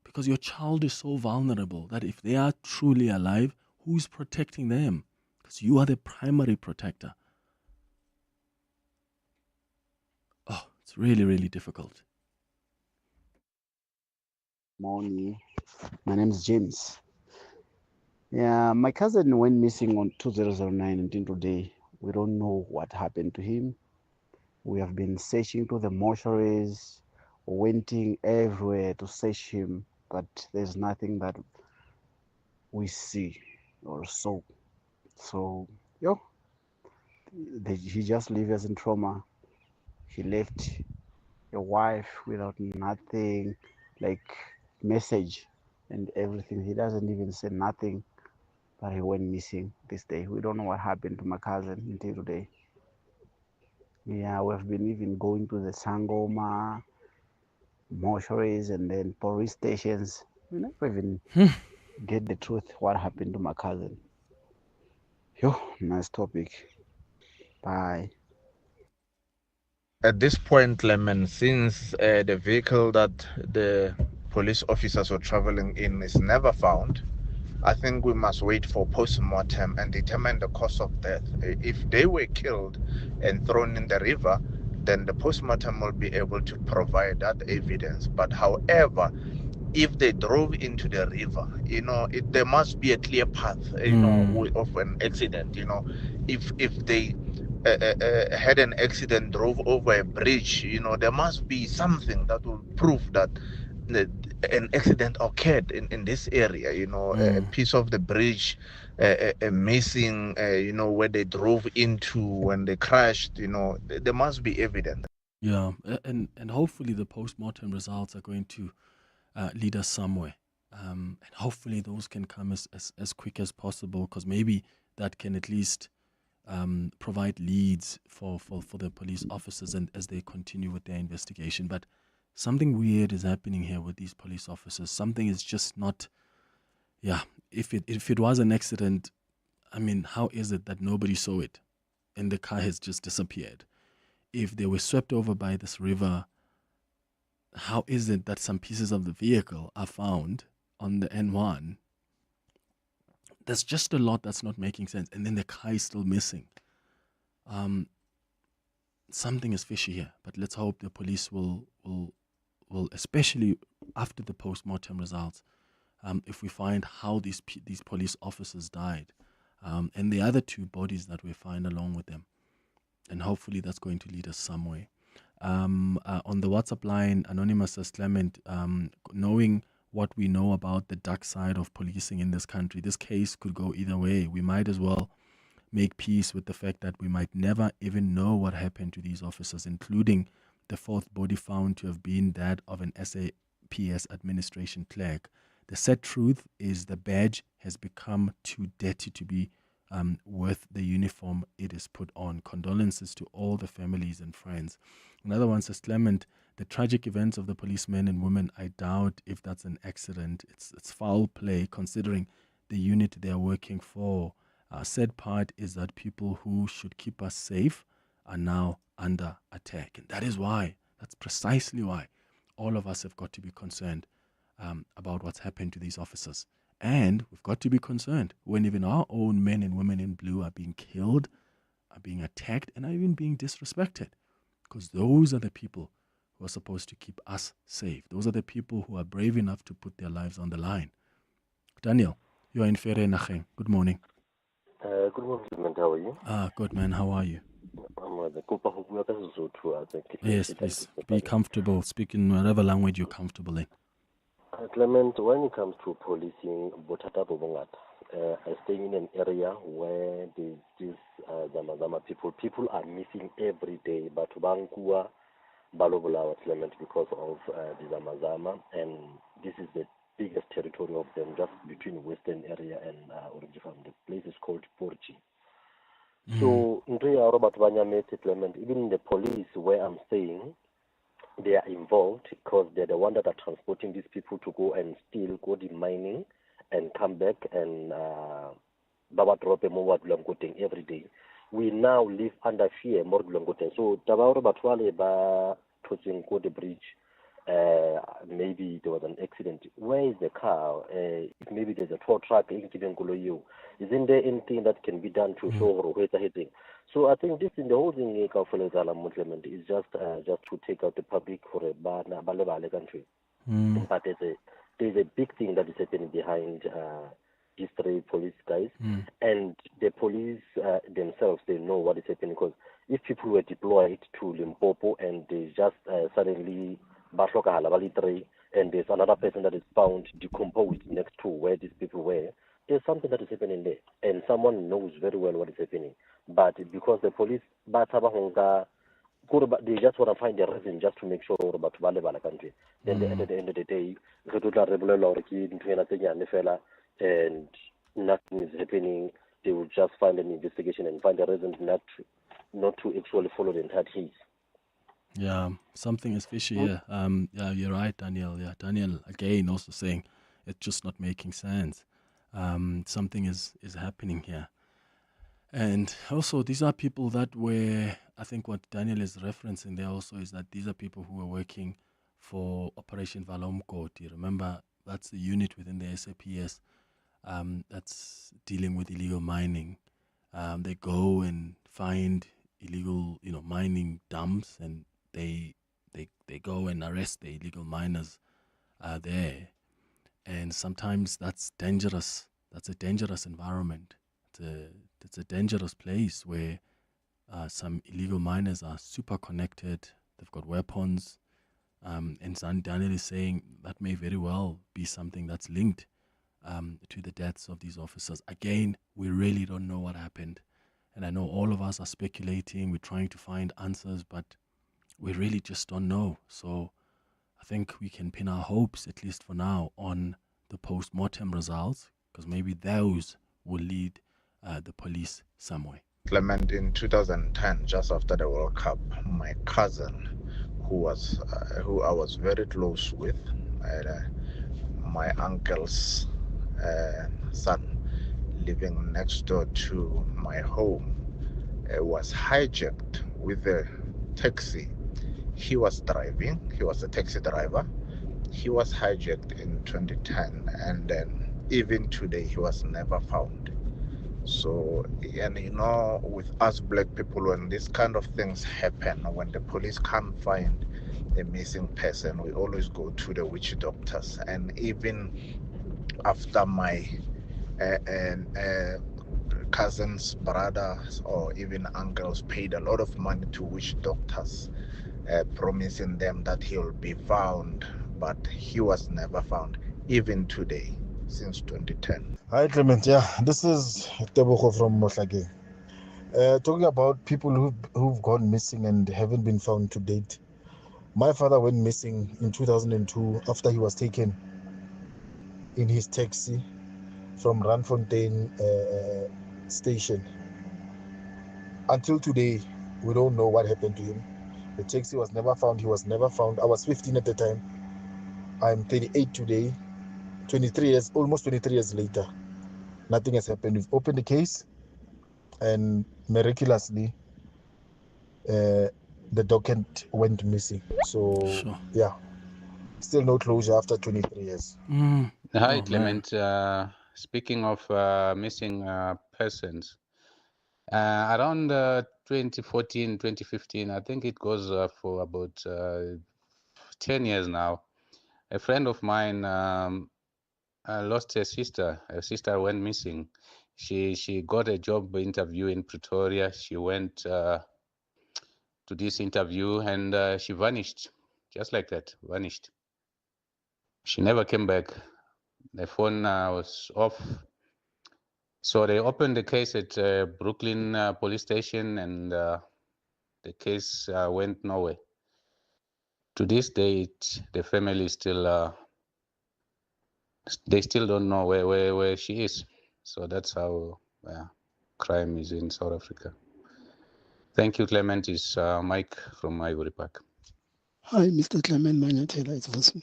Because your child is so vulnerable that if they are truly alive, who's protecting them? Because you are the primary protector. Oh, it's really, really difficult. Morning. My name is James. Yeah, my cousin went missing on 2009 until today. We don't know what happened to him. We have been searching to the mortuaries, waiting everywhere to search him, but there's nothing that we see or saw. So, he just leaves us in trauma. He left a wife without nothing, like message and everything. He doesn't even say nothing, but he went missing this day. We don't know what happened to my cousin until today. Yeah, we've been even going to the Sangoma mortuaries and then police stations. We never even get the truth what happened to my cousin. Nice topic. Bye. At this point, Clement, since the vehicle that the police officers were traveling in is never found, I think we must wait for post-mortem and determine the cause of death. If they were killed and thrown in the river, then the post-mortem will be able to provide that evidence. But however, if they drove into the river, there must be a clear path, of an accident. If they had an accident, drove over a bridge, there must be something that will prove that an accident occurred in this area, a piece of the bridge missing, where they drove into when they crashed, there must be evidence. Yeah, and hopefully the post-mortem results are going to lead us somewhere. And hopefully those can come as quick as possible, because maybe that can at least provide leads for the police officers and as they continue with their investigation. But something weird is happening here with these police officers. Something is just not, if it was an accident, I mean, how is it that nobody saw it and the car has just disappeared? If they were swept over by this river, how is it that some pieces of the vehicle are found on the N1? There's just a lot that's not making sense. And then the car is still missing. Something is fishy here, but let's hope the police will especially after the post-mortem results, if we find how these police officers died, and the other 2 bodies that we find along with them. And hopefully that's going to lead us some way. On the WhatsApp line, Anonymous says, Clement, knowing what we know about the dark side of policing in this country, this case could go either way. We might as well make peace with the fact that we might never even know what happened to these officers, including the 4th body found to have been that of an SAPS administration clerk. The sad truth is the badge has become too dirty to be worth the uniform it is put on. Condolences to all the families and friends. Another one says, Clement, the tragic events of the policemen and women, I doubt if that's an accident. It's foul play considering the unit they're working for. Sad part is that people who should keep us safe are now under attack. And that is why, that's precisely why all of us have got to be concerned about what's happened to these officers. And we've got to be concerned when even our own men and women in blue are being killed, are being attacked, and are even being disrespected. Because those are the people who are supposed to keep us safe. Those are the people who are brave enough to put their lives on the line. Daniel, you are in Ferrenacheng. Good morning. Good morning, Clement. How are you? Good man. How are you? I'm Yes, please. Be comfortable. Speak in whatever language you're comfortable in. Clement, when it comes to policing, I stay in an area where there's this Zamazama people are missing every day, but Bangkua Balobulawa Clement because of the Zamazama, and this is the biggest territory of them, just between western area and Origifam. The place is called Porchi. So, Clement, even the police where I'm staying, they are involved because they're the one that are transporting these people to go and steal, go to mining, and come back and Baba drop a more every day. We now live under fear more Glangoten. So Tabauro Batwale ba touching the bridge. Maybe there was an accident. Where is the car? Maybe there's a tow truck incident. Isn't there anything that can be done to show where it's hitting? So I think this in the whole thing is just to take out the public for a bad country. But there's a big thing that is happening behind these three police guys, and the police themselves, they know what is happening, because if people were deployed to Limpopo and they just suddenly and there's another person that is found decomposed next to where these people were, there's something that is happening there, and someone knows very well what is happening. But because the police, they just want to find a reason just to make sure about the country. Then at the end of the day, and nothing is happening. They will just find an investigation and find a reason not to actually follow the entire case. Yeah, something is fishy here. Yeah, you're right, Daniel. Yeah, Daniel again also saying it's just not making sense. Something is happening here. And also, these are people that were, I think what Daniel is referencing there also is that these are people who were working for Operation Valomkoti. Remember, that's the unit within the SAPS that's dealing with illegal mining. They go and find illegal, mining dumps, and they go and arrest the illegal miners there. And sometimes that's dangerous. That's a dangerous environment. It's a dangerous place where some illegal miners are super connected. They've got weapons. And Daniel is saying that may very well be something that's linked to the deaths of these officers. Again, we really don't know what happened. And I know all of us are speculating. We're trying to find answers, but we really just don't know. So I think we can pin our hopes, at least for now, on the post-mortem results, because maybe those will lead the police somewhere. Clement, in 2010, just after the World Cup, my cousin, who I was very close with, my uncle's son, living next door to my home, was hijacked with a taxi. He was driving. He was a taxi driver. He was hijacked in 2010, and then even today he was never found. So, and with us black people, when these kind of things happen, when the police can't find a missing person, we always go to the witch doctors. And even after my cousins, brothers, or even uncles paid a lot of money to witch doctors, promising them that he'll be found, but he was never found, even today, since 2010. Hi, Clement. Yeah, this is Tebogo from Mohlake. Talking about people who've gone missing and haven't been found to date. My father went missing in 2002 after he was taken in his taxi from Randfontein station. Until today, we don't know what happened to him. The taxi was never found. He was never found. I was 15 at the time. I'm 38 today. 23 years, almost 23 years later. Nothing has happened. We've opened the case. and miraculously, the document went missing. So yeah, still no closure after 23 years. Hi, Clement. Speaking of missing persons, around 2014, 2015, I think it goes for about 10 years now. A friend of mine lost her sister. Her sister went missing. She got a job interview in Pretoria. She went to this interview and she vanished, just like that, vanished. She never came back. The phone was off. So they opened the case at Brooklyn police station, and the case went nowhere. To this date, the family still they still don't know where she is. So that's how crime is in South Africa. Thank you, Clement. It's Mike from Ivory Park. Hi, Mr. Clement Manyathela. It's Vosi.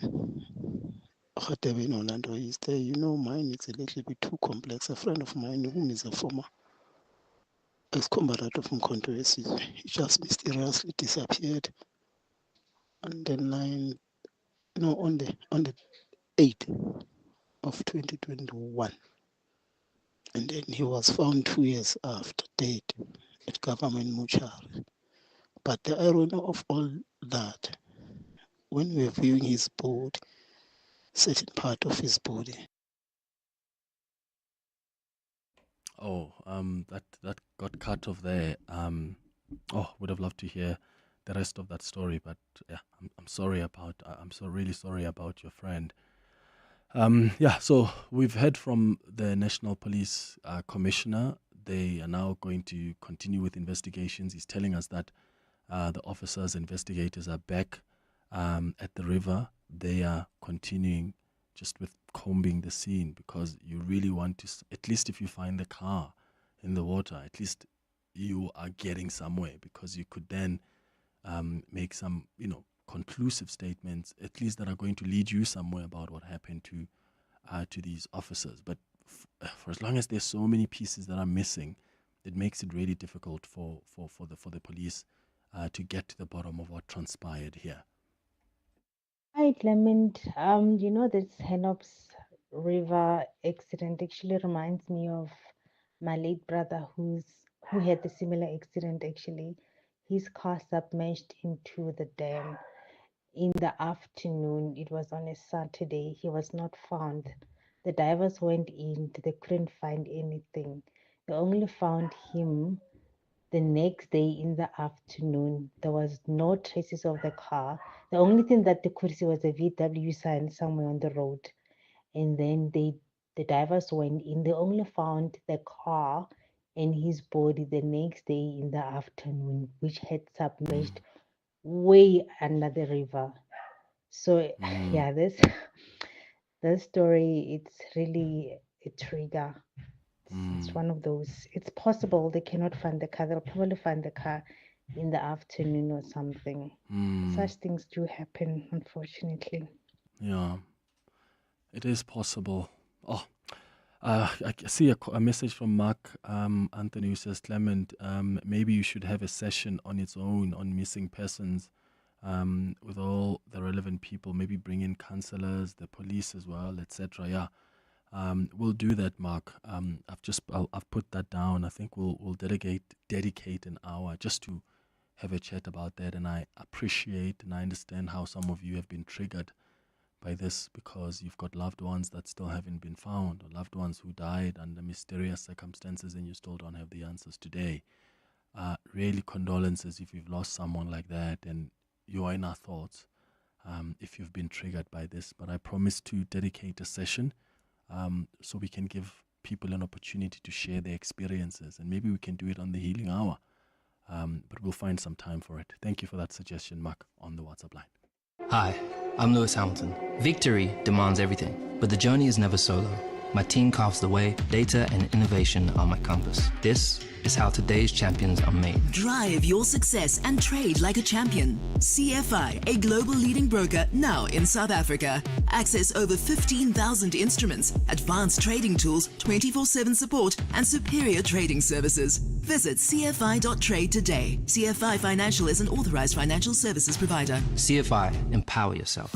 In Orlando is there. You know, mine is a little bit too complex. A friend of mine, whom is a former ex-combatant from Controversy, he just mysteriously disappeared. And then on the 8th of 2021. And then he was found 2 years after date at government mortuary. But the irony of all that, when we were viewing his body, certain part of his body. Oh, that got cut off there. Would have loved to hear the rest of that story, but yeah, I'm really sorry about your friend. So we've heard from the National Police Commissioner. They are now going to continue with investigations. He's telling us that the officers, investigators are back at the river. They are continuing just with combing the scene, because you really want to, at least if you find the car in the water, at least you are getting somewhere, because you could then make some, conclusive statements, at least that are going to lead you somewhere about what happened to these officers. But for as long as there's so many pieces that are missing, it makes it really difficult for the police to get to the bottom of what transpired here. Hi, Clement. This Hennops River accident actually reminds me of my late brother who had the similar accident. Actually, his car submerged into the dam in the afternoon. It was on a Saturday. He was not found. The divers went in. They couldn't find anything. They only found him the next day in the afternoon. There was no traces of the car. The only thing that they could see was a VW sign somewhere on the road. And then the divers went in. They only found the car and his body the next day in the afternoon, which had submerged way under the river. So yeah, this story, it's really a trigger. It's one of those. It's possible they cannot find the car. They'll probably find the car in the afternoon or something. Such things do happen, unfortunately. Yeah, it is possible. I see a message from Mark Anthony, who says, Clement, maybe you should have a session on its own on missing persons with all the relevant people. Maybe bring in counselors, the police as well, etc. Yeah. We'll do that, Mark. I've put that down. I think we'll dedicate an hour just to have a chat about that. And I appreciate and I understand how some of you have been triggered by this, because you've got loved ones that still haven't been found, or loved ones who died under mysterious circumstances, and you still don't have the answers today. Really, condolences if you've lost someone like that, and you are in our thoughts if you've been triggered by this. But I promise to dedicate a session so we can give people an opportunity to share their experiences, and maybe we can do it on the Healing Hour. But we'll find some time for it. Thank you for that suggestion, Mark, on the WhatsApp line. Hi, I'm Lewis Hamilton. Victory demands everything, but the journey is never solo. My team carves the way, data and innovation are my compass. This is how today's champions are made. Drive your success and trade like a champion. CFI, a global leading broker now in South Africa. Access over 15,000 instruments, advanced trading tools, 24/7 support, and superior trading services. Visit cfi.trade today. CFI Financial is an authorized financial services provider. CFI, empower yourself.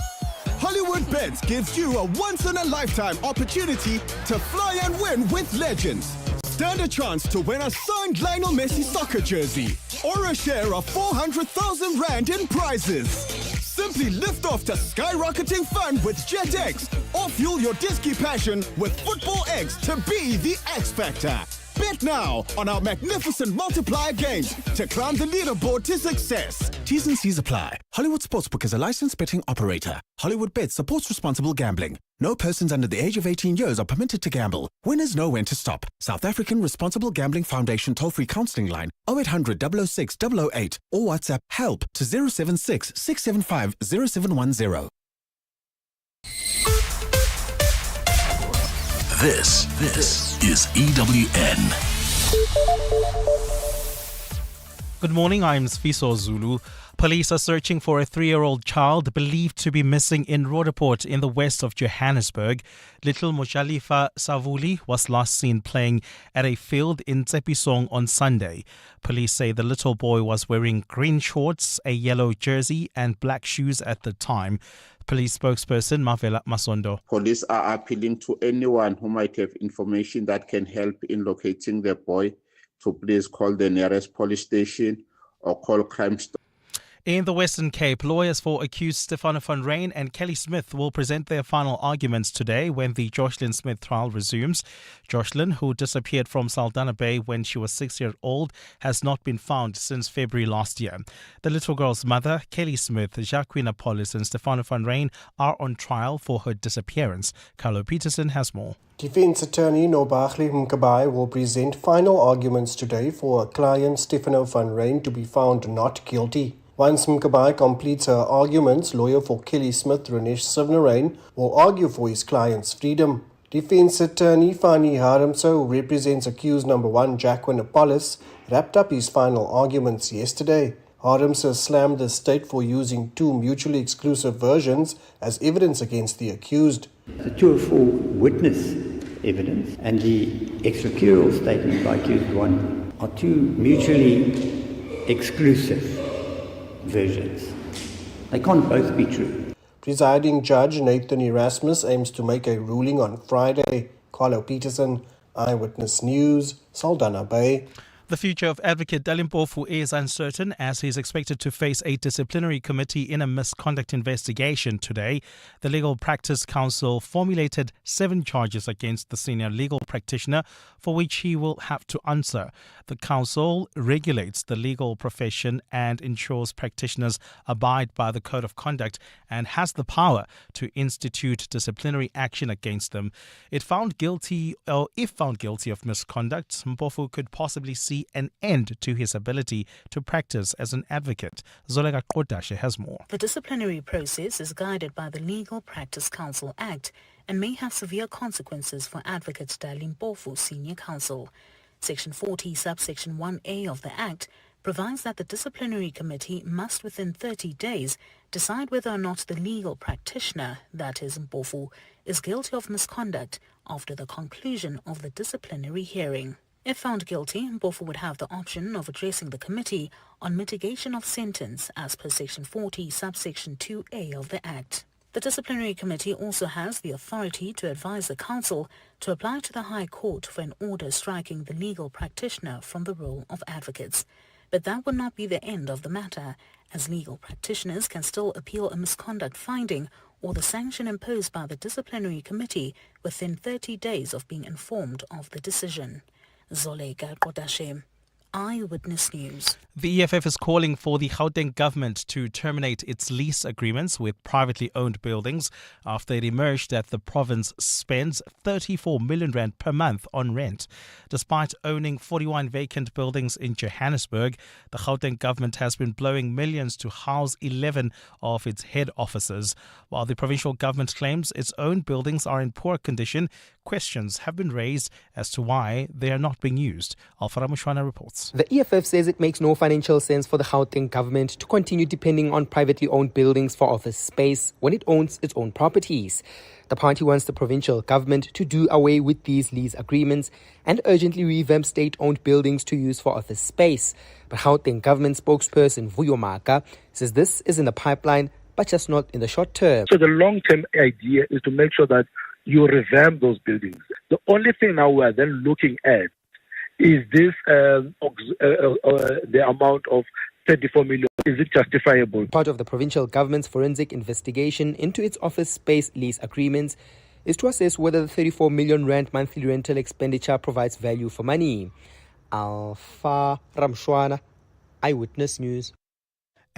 Hollywood Bets gives you a once-in-a-lifetime opportunity to fly and win with legends. Stand a chance to win a signed Lionel Messi soccer jersey or a share of 400,000 Rand in prizes. Simply lift off to skyrocketing fun with JetX or fuel your Disney passion with Football X to be the X Factor. Bet now on our magnificent multiplier games to climb the leaderboard to success. T's and C's apply. Hollywood Sportsbook is a licensed betting operator. Hollywood Bet supports responsible gambling. No persons under the age of 18 years are permitted to gamble. Winners know when to stop. South African Responsible Gambling Foundation toll-free counselling line 0800 006 008 or WhatsApp help to 076 675 0710. This is EWN. Good morning, I'm Sfiso Zulu. Police are searching for a 3-year-old child believed to be missing in Roodepoort in the west of Johannesburg. Little Mojalifa Savuli was last seen playing at a field in Tsepisong on Sunday. Police say the little boy was wearing green shorts, a yellow jersey and black shoes at the time. Police spokesperson Mavela Masondo. Police are appealing to anyone who might have information that can help in locating the boy to please call the nearest police station or call Crime Stop. In the Western Cape, lawyers for accused Stefano van Ryn and Kelly Smith will present their final arguments today when the Jocelyn Smith trial resumes. Jocelyn, who disappeared from Saldanha Bay when she was 6 years old, has not been found since February last year. The little girl's mother, Kelly Smith, Jacqueline Apollos and Stefano van Ryn are on trial for her disappearance. Carlo Peterson has more. Defense attorney Nobagli Mkabai will present final arguments today for her client Stefano van Ryn to be found not guilty. Once Mkabai completes her arguments, lawyer for Kelly Smith, Ranesh Sivnarain, will argue for his client's freedom. Defense attorney Fani Haramsa, who represents accused number 1 Jacqueline Apollos, wrapped up his final arguments yesterday. Haramsa slammed the state for using 2 mutually exclusive versions as evidence against the accused. The 204 witness evidence and the extracurrial statement by accused 1 are 2 mutually exclusive versions. They can't both be true. Presiding Judge Nathan Erasmus aims to make a ruling on Friday. Carlo Peterson, Eyewitness News, Saldanha Bay. The future of advocate Dalimpofu is uncertain as he is expected to face a disciplinary committee in a misconduct investigation today. The Legal Practice Council formulated 7 charges against the senior legal practitioner for which he will have to answer. The council regulates the legal profession and ensures practitioners abide by the code of conduct and has the power to institute disciplinary action against them. If found guilty of misconduct, Mpofu could possibly see an end to his ability to practice as an advocate. Zolega Kodashe has more. The disciplinary process is guided by the Legal Practice Council Act and may have severe consequences for advocate Dalimpofu Senior Counsel. Section 40, subsection 1A of the Act provides that the disciplinary committee must within 30 days decide whether or not the legal practitioner, that is Mpofu, is guilty of misconduct after the conclusion of the disciplinary hearing. If found guilty, Mpofu would have the option of addressing the committee on mitigation of sentence as per Section 40, subsection 2A of the Act. The disciplinary committee also has the authority to advise the council to apply to the High Court for an order striking the legal practitioner from the role of advocates. But that would not be the end of the matter, as legal practitioners can still appeal a misconduct finding or the sanction imposed by the disciplinary committee within 30 days of being informed of the decision. Zolega Kodashe, Eyewitness News. The EFF is calling for the Gauteng government to terminate its lease agreements with privately owned buildings after it emerged that the province spends 34 million rand per month on rent. Despite owning 41 vacant buildings in Johannesburg, the Gauteng government has been blowing millions to house 11 of its head offices. While the provincial government claims its own buildings are in poor condition, questions have been raised as to why they are not being used. Alfara Mushwana reports. The EFF says it makes no financial sense for the Gauteng government to continue depending on privately owned buildings for office space when it owns its own properties. The party wants the provincial government to do away with these lease agreements and urgently revamp state-owned buildings to use for office space. But Gauteng government spokesperson Vuyo Maka says this is in the pipeline, but just not in the short term. So the long-term idea is to make sure that you revamp those buildings. The only thing now we are then looking at is this the amount of 34 million. Is it justifiable? Part of the provincial government's forensic investigation into its office space lease agreements is to assess whether the 34 million rand monthly rental expenditure provides value for money. Alpha Ramshwana, Eyewitness News.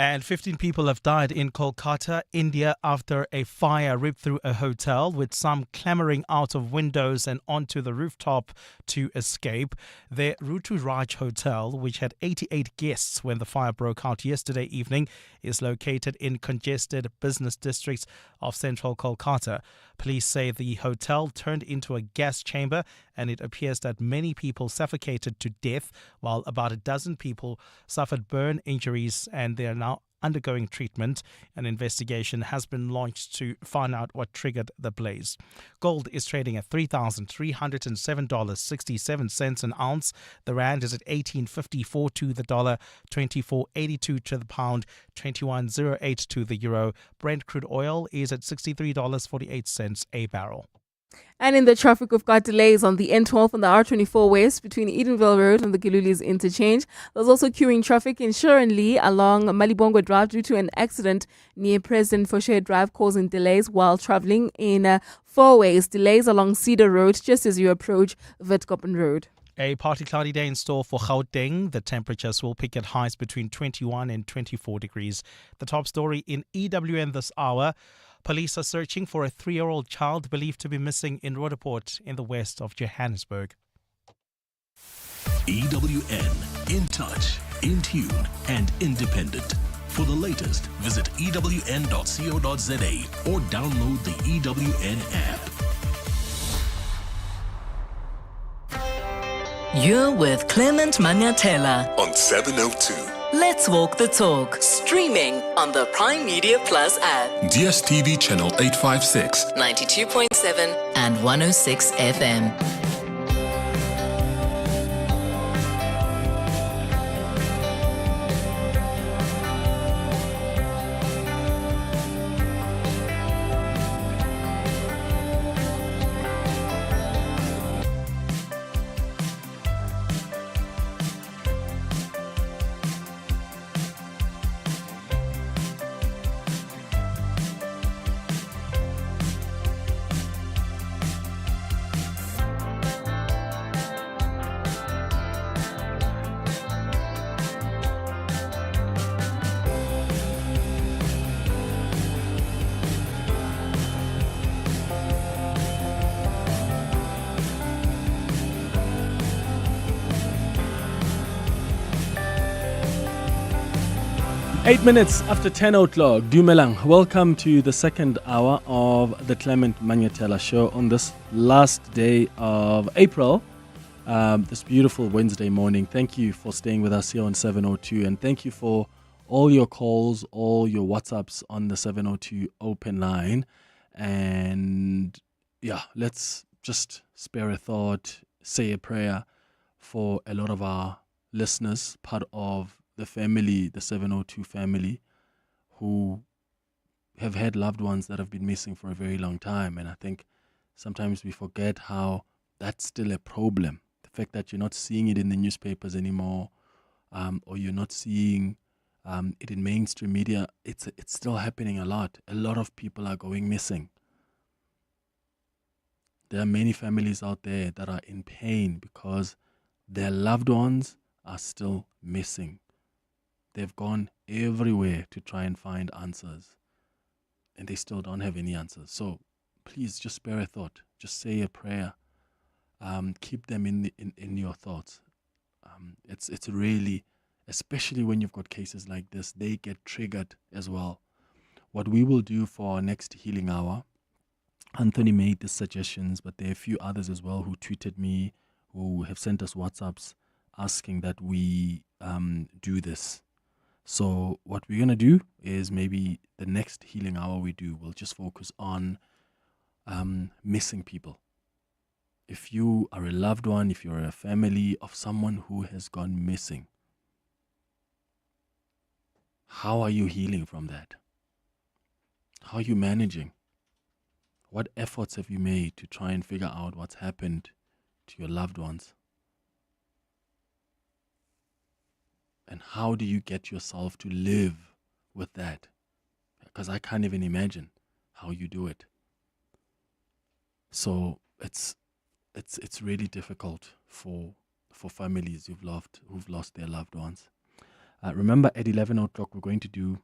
And 15 people have died in Kolkata, India, after a fire ripped through a hotel, with some clambering out of windows and onto the rooftop to escape. The Rutu Raj Hotel, which had 88 guests when the fire broke out yesterday evening, is located in congested business districts of central Kolkata. Police say the hotel turned into a gas chamber, and it appears that many people suffocated to death, while about a dozen people suffered burn injuries, and they are now undergoing treatment. An investigation has been launched to find out what triggered the blaze. Gold is trading at $3,307.67 an ounce. The rand is at 18.54 to the dollar, 24.82 to the pound, 21.08 to the euro. Brent crude oil is at $63.48 a barrel. And in the traffic, we've got delays on the N12 and the R24 West between Edenville Road and the Giluli's interchange. There's also queuing traffic in Shurenli along Malibongo Drive due to an accident near President Foshe Drive, causing delays while traveling in four ways. Delays along Cedar Road just as you approach Witkoppen Road. A partly cloudy day in store for Gauteng. The temperatures will peak at highs between 21 and 24 degrees. The top story in EWN this hour. Police are searching for a 3-year-old child believed to be missing in Roodepoort in the west of Johannesburg. EWN, in touch, in tune, and independent. For the latest, visit ewn.co.za or download the EWN app. You're with Clement Manyathela On 702. Let's Walk the Talk, streaming on the Prime Media Plus app. DSTV channel 856. 92.7 and 106 FM. Eight minutes after 10 o'clock, Dumelang, welcome to the second hour of the Clement Manyathela Show on this last day of April, this beautiful Wednesday morning. Thank you for staying with us here on 702, and thank you for all your calls, all your WhatsApps on the 702 open line. And yeah, let's just spare a thought, say a prayer for a lot of our listeners, part of the family, the 702 family, who have had loved ones that have been missing for a very long time. And I think sometimes we forget how that's still a problem. The fact that you're not seeing it in the newspapers anymore, or you're not seeing it in mainstream media, it's still happening a lot. A lot of people are going missing. There are many families out there that are in pain because their loved ones are still missing. They've gone everywhere to try and find answers, and they still don't have any answers. So please just spare a thought. Just say a prayer. Keep them in your thoughts. It's really, especially when you've got cases like this, they get triggered as well. What we will do for our next healing hour Anthony made the suggestions, but there are a few others as well who tweeted me, who have sent us WhatsApps asking that we do this. So what we're going to do is maybe the next healing hour we do, we'll just focus on missing people. If you are a loved one, if you're a family of someone who has gone missing, how are you healing from that? How are you managing? What efforts have you made to try and figure out what's happened to your loved ones? And how do you get yourself to live with that? Because I can't even imagine how you do it. So it's really difficult for families who've lost their loved ones. Remember, at 11 o'clock, we're going to do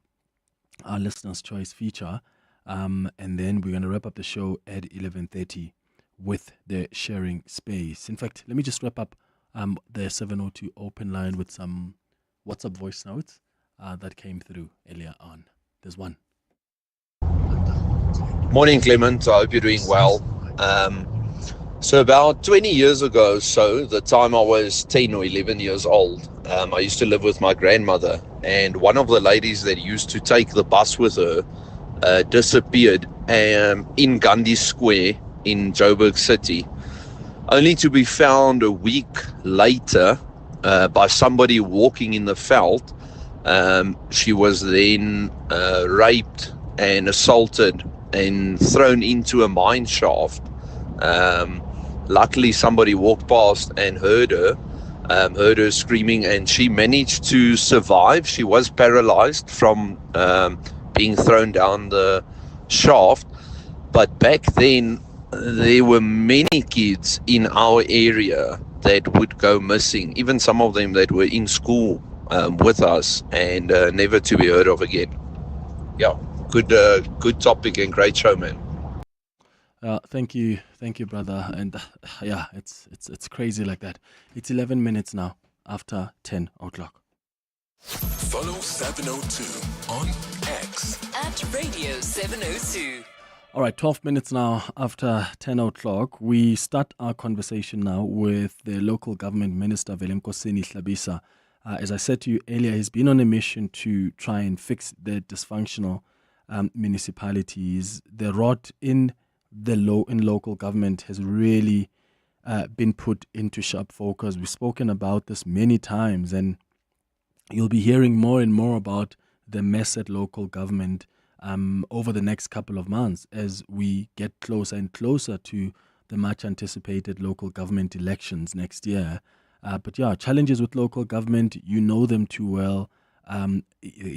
our Listener's Choice feature. And then we're going to wrap up the show at 11:30 with the sharing space. In fact, let me just wrap up the 702 open line with some WhatsApp voice notes that came through earlier on. There's one. Morning, Clement. I hope you're doing well. So about 20 years ago, the time I was 10 or 11 years old, I used to live with my grandmother, and one of the ladies that used to take the bus with her disappeared in Gandhi Square in Joburg City, only to be found a week later by somebody walking in the veld. She was then raped and assaulted and thrown into a mine shaft. Luckily, somebody walked past and heard her screaming, and she managed to survive. She was paralyzed from being thrown down the shaft. But back then, there were many kids in our area that would go missing, even some of them that were in school with us and never to be heard of again. Yeah, good topic and great show, man. Thank you, brother. And yeah, it's crazy like that. It's 11 minutes now after 10 o'clock. Follow 702 on X at Radio 702. All right, 12 minutes now after 10 o'clock. We start our conversation now with the local government minister, Nkosini Hlabisa. As I said to you earlier, he's been on a mission to try and fix the dysfunctional municipalities. The rot in local government has really been put into sharp focus. We've spoken about this many times, and you'll be hearing more and more about the mess at local government over the next couple of months as we get closer and closer to the much anticipated local government elections next year. But yeah, challenges with local government, you know them too well. The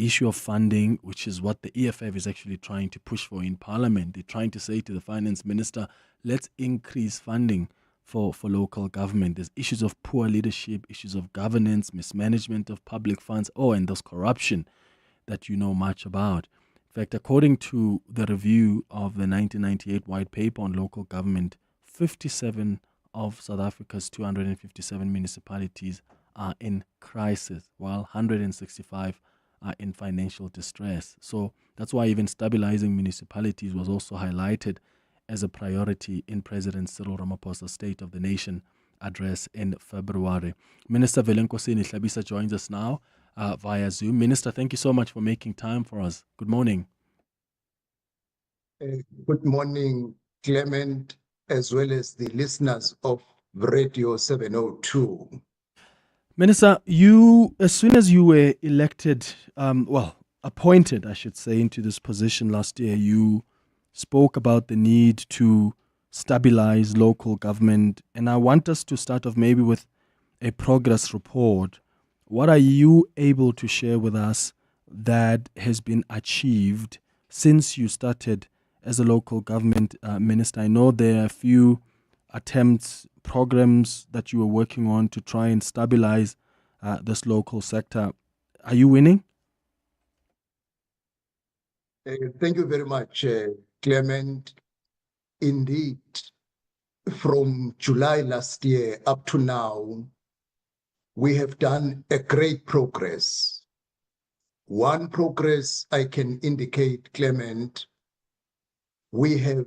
issue of funding, which is what the EFF is actually trying to push for in Parliament. They're trying to say to the finance minister, let's increase funding for local government. There's issues of poor leadership, issues of governance, mismanagement of public funds, and there's corruption that you know much about. In fact, according to the review of the 1998 White Paper on Local Government, 57 of South Africa's 257 municipalities are in crisis, while 165 are in financial distress. So that's why even stabilizing municipalities was also highlighted as a priority in President Cyril Ramaphosa's State of the Nation address in February. Minister Nkosini Hlabisa joins us now via Zoom. Minister, thank you so much for making time for us. Good morning. Good morning, Clement, as well as the listeners of Radio 702. Minister, you, as soon as you were elected, appointed, I should say, into this position last year, you spoke about the need to stabilize local government. And I want us to start off maybe with a progress report. What are you able to share with us that has been achieved since you started as a local government minister? I know there are a few attempts, programs that you were working on to try and stabilize this local sector. Are you winning? Thank you very much, Clement. Indeed, from July last year up to now, we have done a great progress. One progress I can indicate, Clement, we have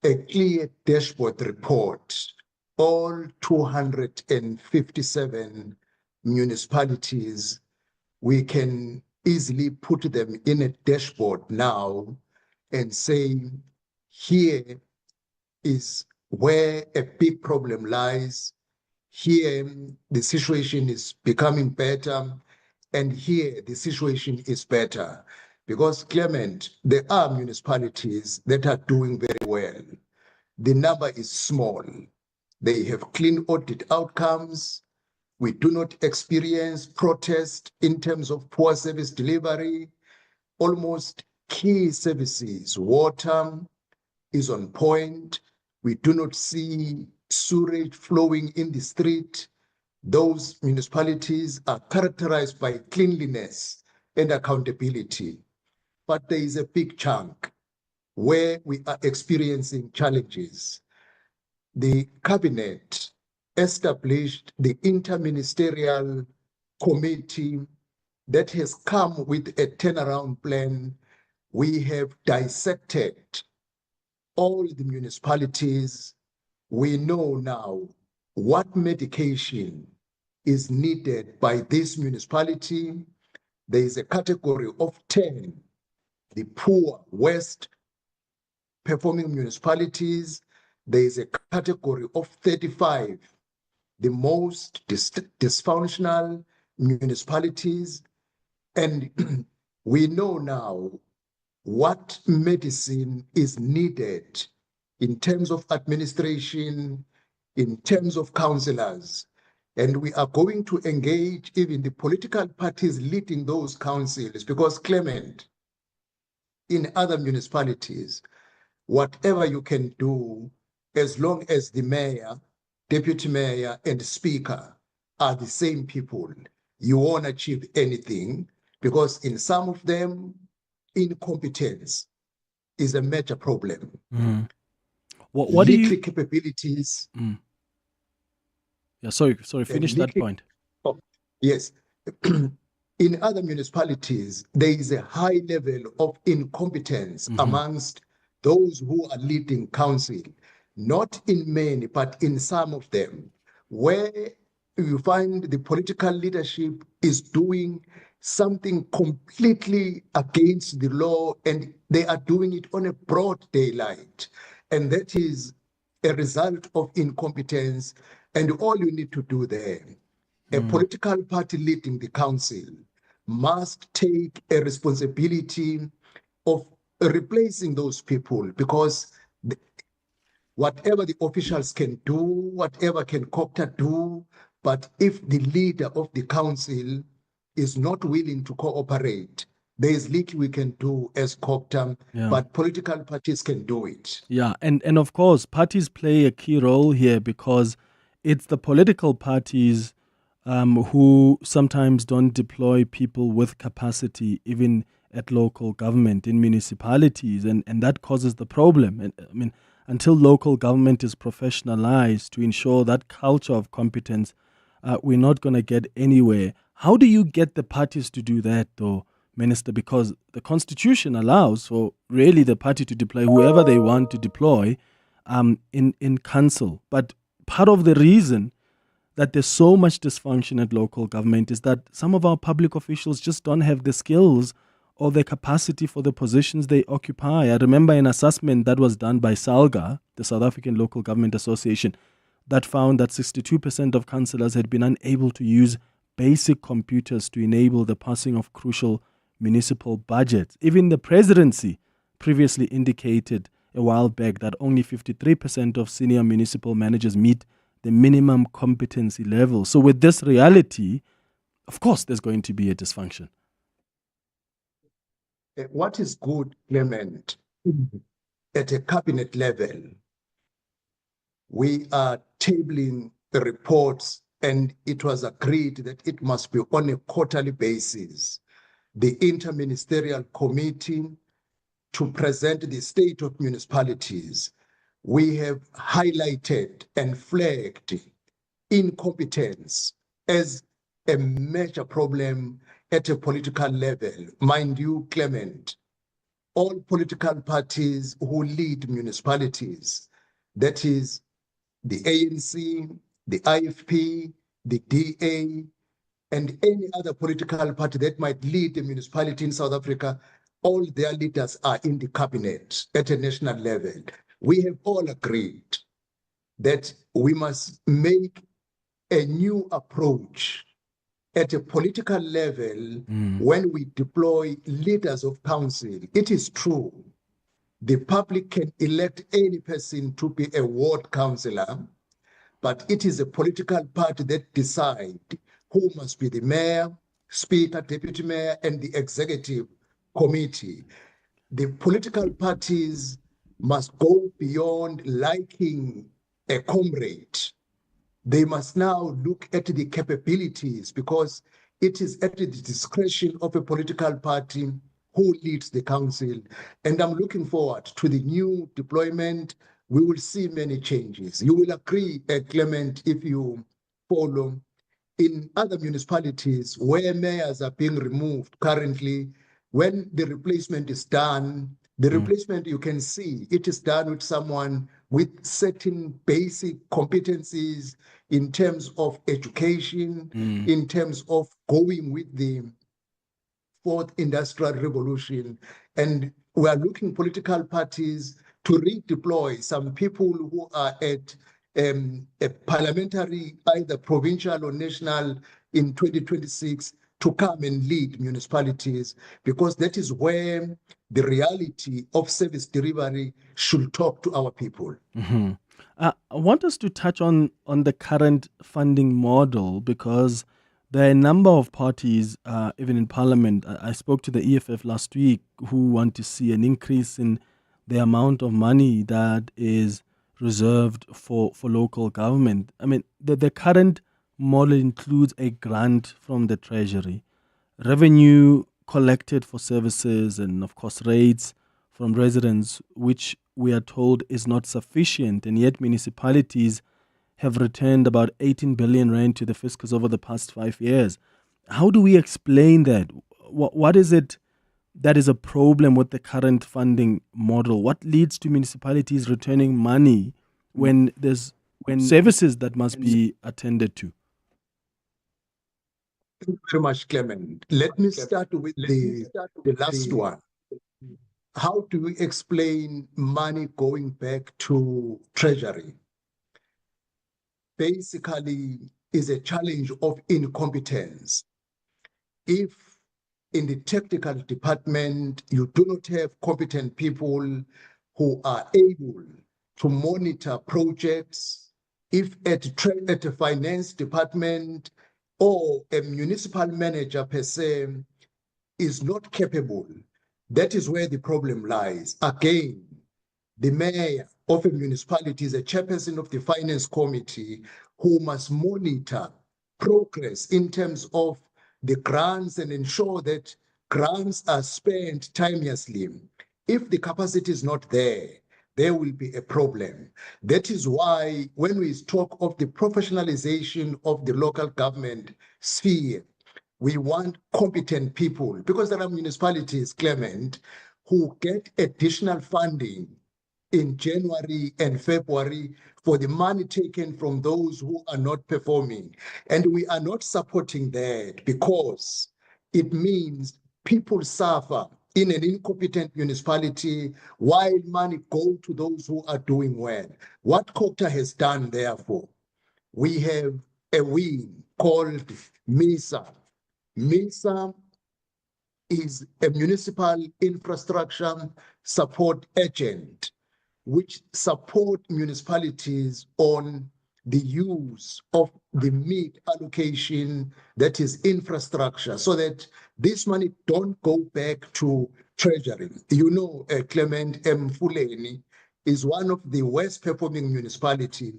a clear dashboard report. All 257 municipalities, we can easily put them in a dashboard now and say, here is where a big problem lies. Here, the situation is becoming better, and here the situation is better. Because, Clement, there are municipalities that are doing very well. The number is small. They have clean audit outcomes. We do not experience protest in terms of poor service delivery. Almost key services, water is on point. We do not see sewage flowing in the street. Those municipalities are characterized by cleanliness and accountability. But there is a big chunk where we are experiencing challenges. The cabinet established the interministerial committee that has come with a turnaround plan. We have dissected all the municipalities. We know now what medication is needed by this municipality. There is a category of 10, the poor, worst performing municipalities. There is a category of 35, the most dysfunctional municipalities. And we know now what medicine is needed in terms of administration, in terms of councillors. And we are going to engage even the political parties leading those councils, because, Clement, in other municipalities, whatever you can do, as long as the mayor, deputy mayor, and speaker are the same people, you won't achieve anything, because in some of them, incompetence is a major problem. Mm. What do you capabilities? Mm. Yeah, sorry, finish that point. Oh, yes. In other municipalities, there is a high level of incompetence amongst those who are leading council, not in many, but in some of them, where you find the political leadership is doing something completely against the law, and they are doing it on a broad daylight. And that is a result of incompetence. And all you need to do there, a political party leading the council must take a responsibility of replacing those people, because whatever the officials can do, whatever can COPTA do, but if the leader of the council is not willing to cooperate, there is little we can do as COPTA, but political parties can do it. Yeah, and of course, parties play a key role here, because it's the political parties who sometimes don't deploy people with capacity, even at local government, in municipalities, and that causes the problem. And I mean, until local government is professionalized to ensure that culture of competence, we're not going to get anywhere. How do you get the parties to do that, though, Minister? Because the Constitution allows for really the party to deploy whoever they want to deploy in council. But part of the reason that there's so much dysfunction at local government is that some of our public officials just don't have the skills or the capacity for the positions they occupy. I remember an assessment that was done by SALGA, the South African Local Government Association, that found that 62% of councillors had been unable to use basic computers to enable the passing of crucial municipal budgets. Even the presidency previously indicated a while back that only 53% of senior municipal managers meet the minimum competency level. So with this reality, of course, there's going to be a dysfunction. What is good, Clement, at a cabinet level, we are tabling the reports, and it was agreed that it must be on a quarterly basis. The interministerial committee to present the state of municipalities. We have highlighted and flagged incompetence as a major problem at a political level. Mind you, Clement, all political parties who lead municipalities, that is the ANC, the IFP, the DA, and any other political party that might lead a municipality in South Africa, all their leaders are in the cabinet at a national level. We have all agreed that we must make a new approach at a political level when we deploy leaders of council. It is true, the public can elect any person to be a ward councillor, but it is a political party that decides who must be the mayor, speaker, deputy mayor, and the executive committee. The political parties must go beyond liking a comrade. They must now look at the capabilities, because it is at the discretion of a political party who leads the council. And I'm looking forward to the new deployment. We will see many changes. You will agree, Clement, if you follow, in other municipalities where mayors are being removed currently, when the replacement is done, the replacement, you can see, it is done with someone with certain basic competencies in terms of education, in terms of going with the fourth industrial revolution. And we are looking political parties to redeploy some people who are at a parliamentary, either provincial or national, in 2026 to come and lead municipalities, because that is where the reality of service delivery should talk to our people. I want us to touch on the current funding model, because there are a number of parties, even in Parliament. I spoke to the EFF last week, who want to see an increase in the amount of money that is reserved for local government. I mean, the current model includes a grant from the Treasury, revenue collected for services, and of course rates from residents, which we are told is not sufficient, and yet municipalities have returned about 18 billion rand to the fiscus over the past 5 years. How do we explain that? What is it that is a problem with the current funding model? What leads to municipalities returning money when there's services that must be attended to? Thank you very much, Clement. Let me start with the last one. How do we explain money going back to Treasury? Basically, is a challenge of incompetence. If in the technical department you do not have competent people who are able to monitor projects, if at the finance department or a municipal manager per se is not capable, that is where the problem lies. Again, the mayor of a municipality is a chairperson of the finance committee who must monitor progress in terms of the grants and ensure that grants are spent timeously. If the capacity is not there, there will be a problem. That is why when we talk of the professionalization of the local government sphere, we want competent people, because there are municipalities, Clement, who get additional funding in January and February for the money taken from those who are not performing. And we are not supporting that, because it means people suffer in an incompetent municipality while money goes to those who are doing well. What COGTA has done, therefore, we have a wing called MISA. MISA is a municipal infrastructure support agent which support municipalities on the use of the MIG allocation, that is infrastructure, so that this money don't go back to Treasury. You know, Clement Mfuleni is one of the worst performing municipality,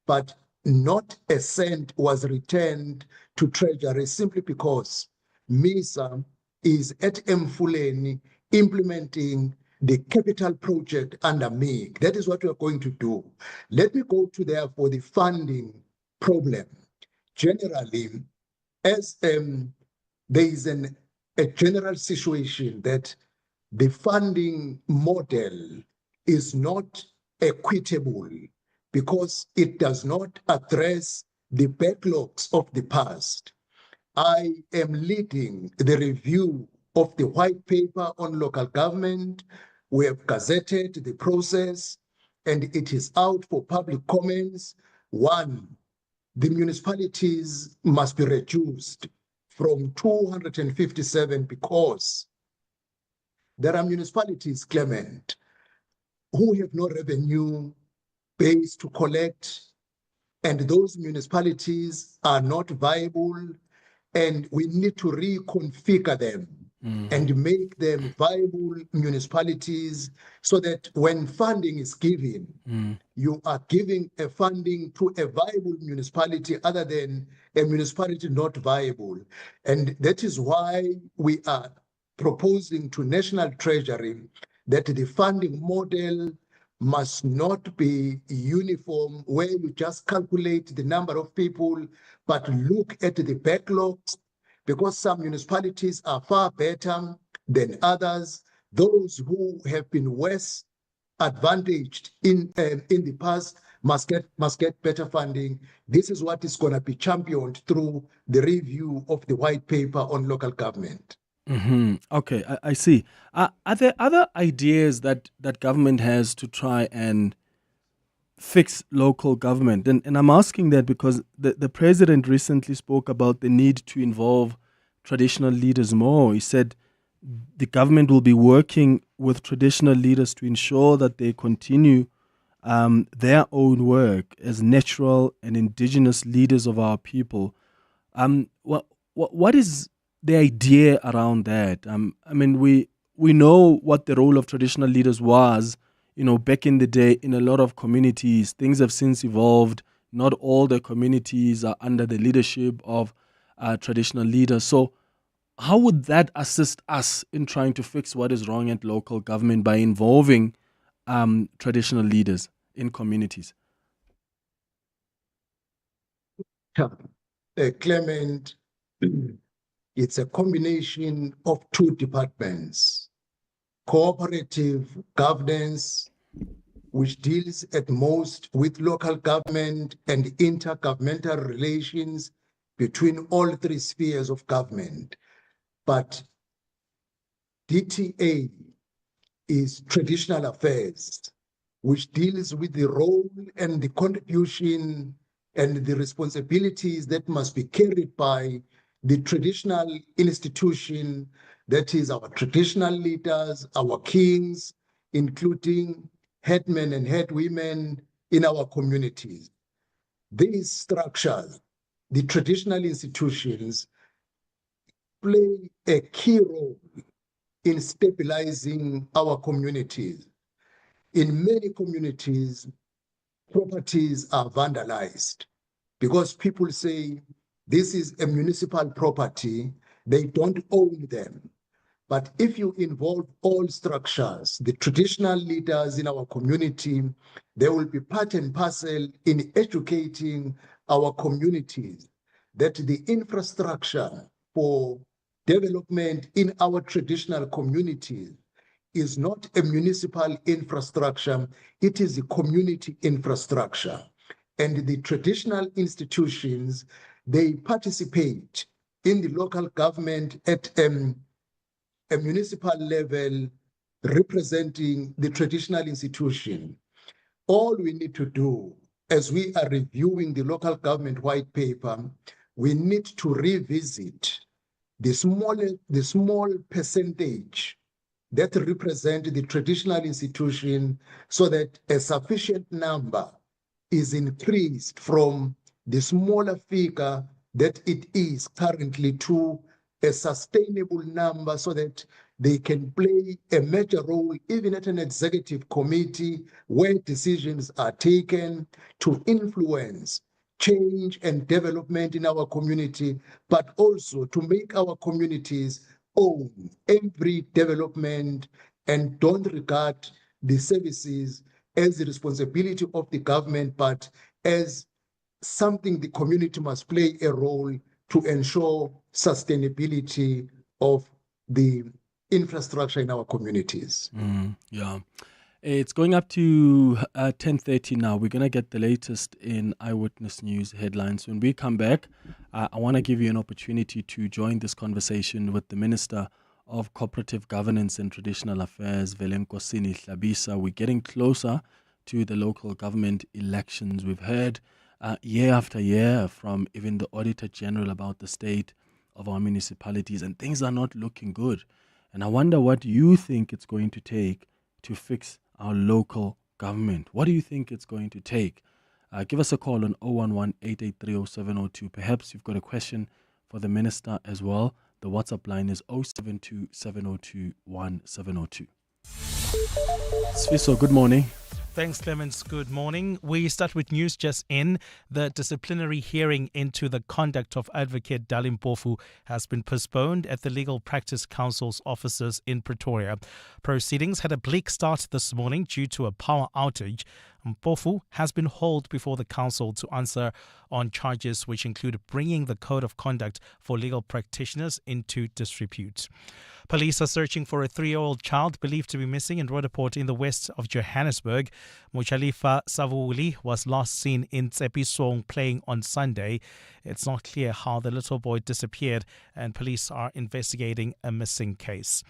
but not a cent was returned to Treasury simply because MISA is at Mfuleni implementing the capital project under MIG. That is what we are going to do. Let me go to therefore the funding problem. Generally, as there is a general situation that the funding model is not equitable because it does not address the backlogs of the past. I am leading the review of the white paper on local government. We have gazetted the process and it is out for public comments. One, the municipalities must be reduced from 257 because there are municipalities, Clement, who have no revenue base to collect, and those municipalities are not viable, and we need to reconfigure them and make them viable municipalities so that when funding is given, you are giving a funding to a viable municipality other than a municipality not viable. And that is why we are proposing to National Treasury that the funding model must not be uniform, where you just calculate the number of people, but look at the backlogs, because some municipalities are far better than others. Those who have been worse advantaged in the past must get better funding. This is what is going to be championed through the review of the white paper on local government. Okay, I see. Are there other ideas that government has to try and fix local government? And I'm asking that because the president recently spoke about the need to involve traditional leaders more. He said the government will be working with traditional leaders to ensure that they continue their own work as natural and indigenous leaders of our people. What is the idea around that? I mean, we know what the role of traditional leaders was, back in the day in a lot of communities. Things have since evolved. Not all the communities are under the leadership of traditional leaders. So how would that assist us in trying to fix what is wrong at local government by involving traditional leaders in communities? Clement, it's a combination of two departments: cooperative governance, which deals at most with local government and intergovernmental relations between all three spheres of government. But DTA is traditional affairs, which deals with the role and the contribution and the responsibilities that must be carried by the traditional institution, that is our traditional leaders, our kings, including headmen and headwomen in our communities. These structures, the traditional institutions, play a key role in stabilizing our communities. In many communities, properties are vandalized because people say this is a municipal property, they don't own them. But if you involve all structures, the traditional leaders in our community, they will be part and parcel in educating our communities that the infrastructure for development in our traditional communities is not a municipal infrastructure, it is a community infrastructure. And the traditional institutions, they participate in the local government at a municipal level, representing the traditional institution. All we need to do, as we are reviewing the local government white paper, we need to revisit the small percentage that represent the traditional institution so that a sufficient number is increased from the smaller figure that it is currently to a sustainable number so that they can play a major role even at an executive committee where decisions are taken to influence change and development in our community, but also to make our communities own every development and don't regard the services as the responsibility of the government, but as something the community must play a role to ensure sustainability of the infrastructure in our communities. Yeah. It's going up to 10:30 now. We're going to get the latest in Eyewitness News headlines. When we come back, I want to give you an opportunity to join this conversation with the Minister of Cooperative Governance and Traditional Affairs, Velenkosini Hlabisa. We're getting closer to the local government elections. We've heard year after year from even the Auditor General about the state of our municipalities, and things are not looking good. And I wonder what you think it's going to take to fix our local government. What do you think it's going to take? Give us a call on 011-883-0702. Perhaps you've got a question for the minister as well. The WhatsApp line is 072-702-1702. Sfiso, good morning. Thanks, Clements. Good morning. We start with news just in. The disciplinary hearing into the conduct of Advocate Dalim Mpofu has been postponed at the Legal Practice Council's offices in Pretoria. Proceedings had a bleak start this morning due to a power outage. Mpofu has been hauled before the council to answer on charges which include bringing the code of conduct for legal practitioners into disrepute. Police are searching for a 3-year-old child believed to be missing in Roodepoort in the west of Johannesburg. Muchalifa Savuli was last seen in Tsepisong playing on Sunday. It's not clear how the little boy disappeared, and police are investigating a missing case.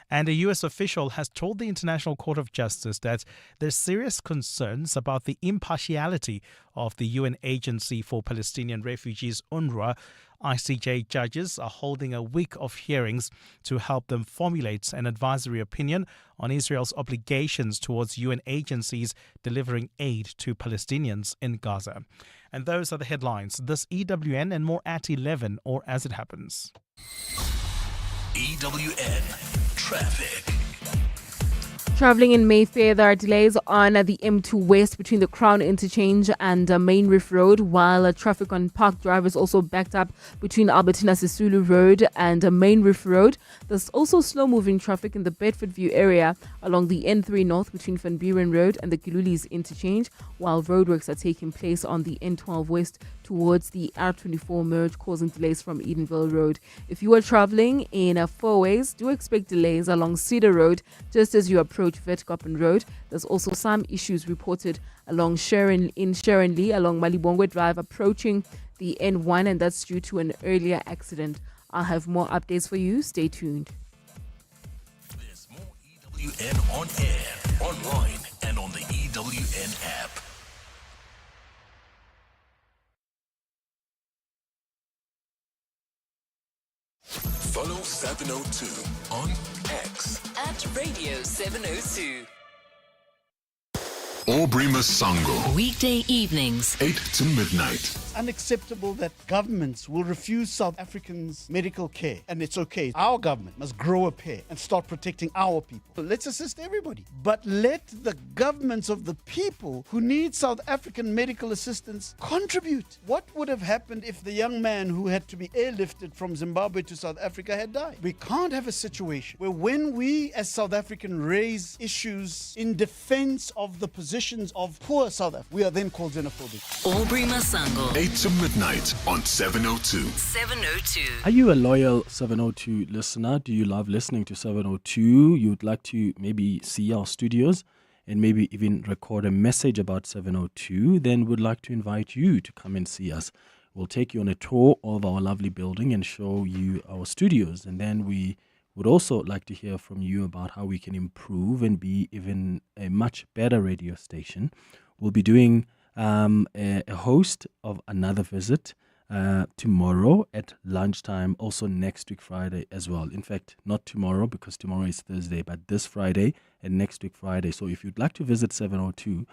And a U.S. official has told the International Court of Justice that there's serious concerns about the impartiality of the UN Agency for Palestinian Refugees, UNRWA. ICJ judges are holding a week of hearings to help them formulate an advisory opinion on Israel's obligations towards UN agencies delivering aid to Palestinians in Gaza. And those are the headlines. This EWN and more at 11 or as it happens. EWN Traffic. Travelling in Mayfair, there are delays on the M2 West between the Crown Interchange and Main Reef Road, while traffic on Park Drive is also backed up between Albertina Sisulu Road and Main Reef Road. There's also slow-moving traffic in the Bedfordview area along the N3 North between Van Buren Road and the Gilulis Interchange, while roadworks are taking place on the N12 West towards the R24 merge, causing delays from Edenville Road. If you are travelling in four-ways, do expect delays along Cedar Road just as you approach Vetkoppen Road. There's also some issues reported along Sharonlee, along Malibongwe Drive, approaching the N1, and that's due to an earlier accident. I'll have more updates for you. Stay tuned. There's more EWN on air, online, and on the EWN app. Follow 702 on X At Radio 702. Aubrey Masango. Weekday evenings, 8 to midnight. It's unacceptable that governments will refuse South Africans medical care, and it's okay. Our government must grow a pair and start protecting our people. Let's assist everybody, but let the governments of the people who need South African medical assistance contribute. What would have happened if the young man who had to be airlifted from Zimbabwe to South Africa had died? We can't have a situation where when we as South Africans raise issues in defense of the positions of poor South Africa, we are then called xenophobic. Aubrey Masango. 8 to midnight on 702. 702. Are you a loyal 702 listener? Do you love listening to 702? You'd like to maybe see our studios and maybe even record a message about 702? Then we'd like to invite you to come and see us. We'll take you on a tour of our lovely building and show you our studios. And then we would also like to hear from you about how we can improve and be even a much better radio station. We'll be doing a host of another visit tomorrow at lunchtime, also next week Friday as well. In fact, not tomorrow because tomorrow is Thursday, but this Friday and next week Friday. So if you'd like to visit 702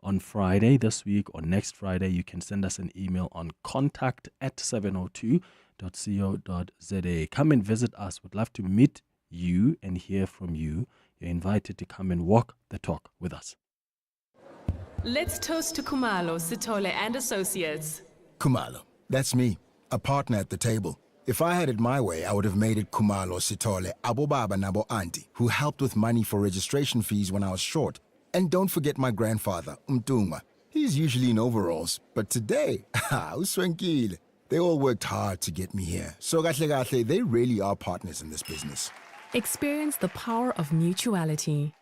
on Friday this week or next Friday, you can send us an email on contact@702.co.za. Come and visit us. We'd love to meet you and hear from you. You're invited to come and walk the talk with us. Let's toast to Kumalo, Sitole and Associates. Kumalo, that's me, a partner at the table. If I had it my way, I would have made it Kumalo, Sitole, Abobaba Nabo Auntie, who helped with money for registration fees when I was short. And don't forget my grandfather, Umtungwa. He's usually in overalls, but today, they all worked hard to get me here. So, they really are partners in this business. Experience the power of mutuality.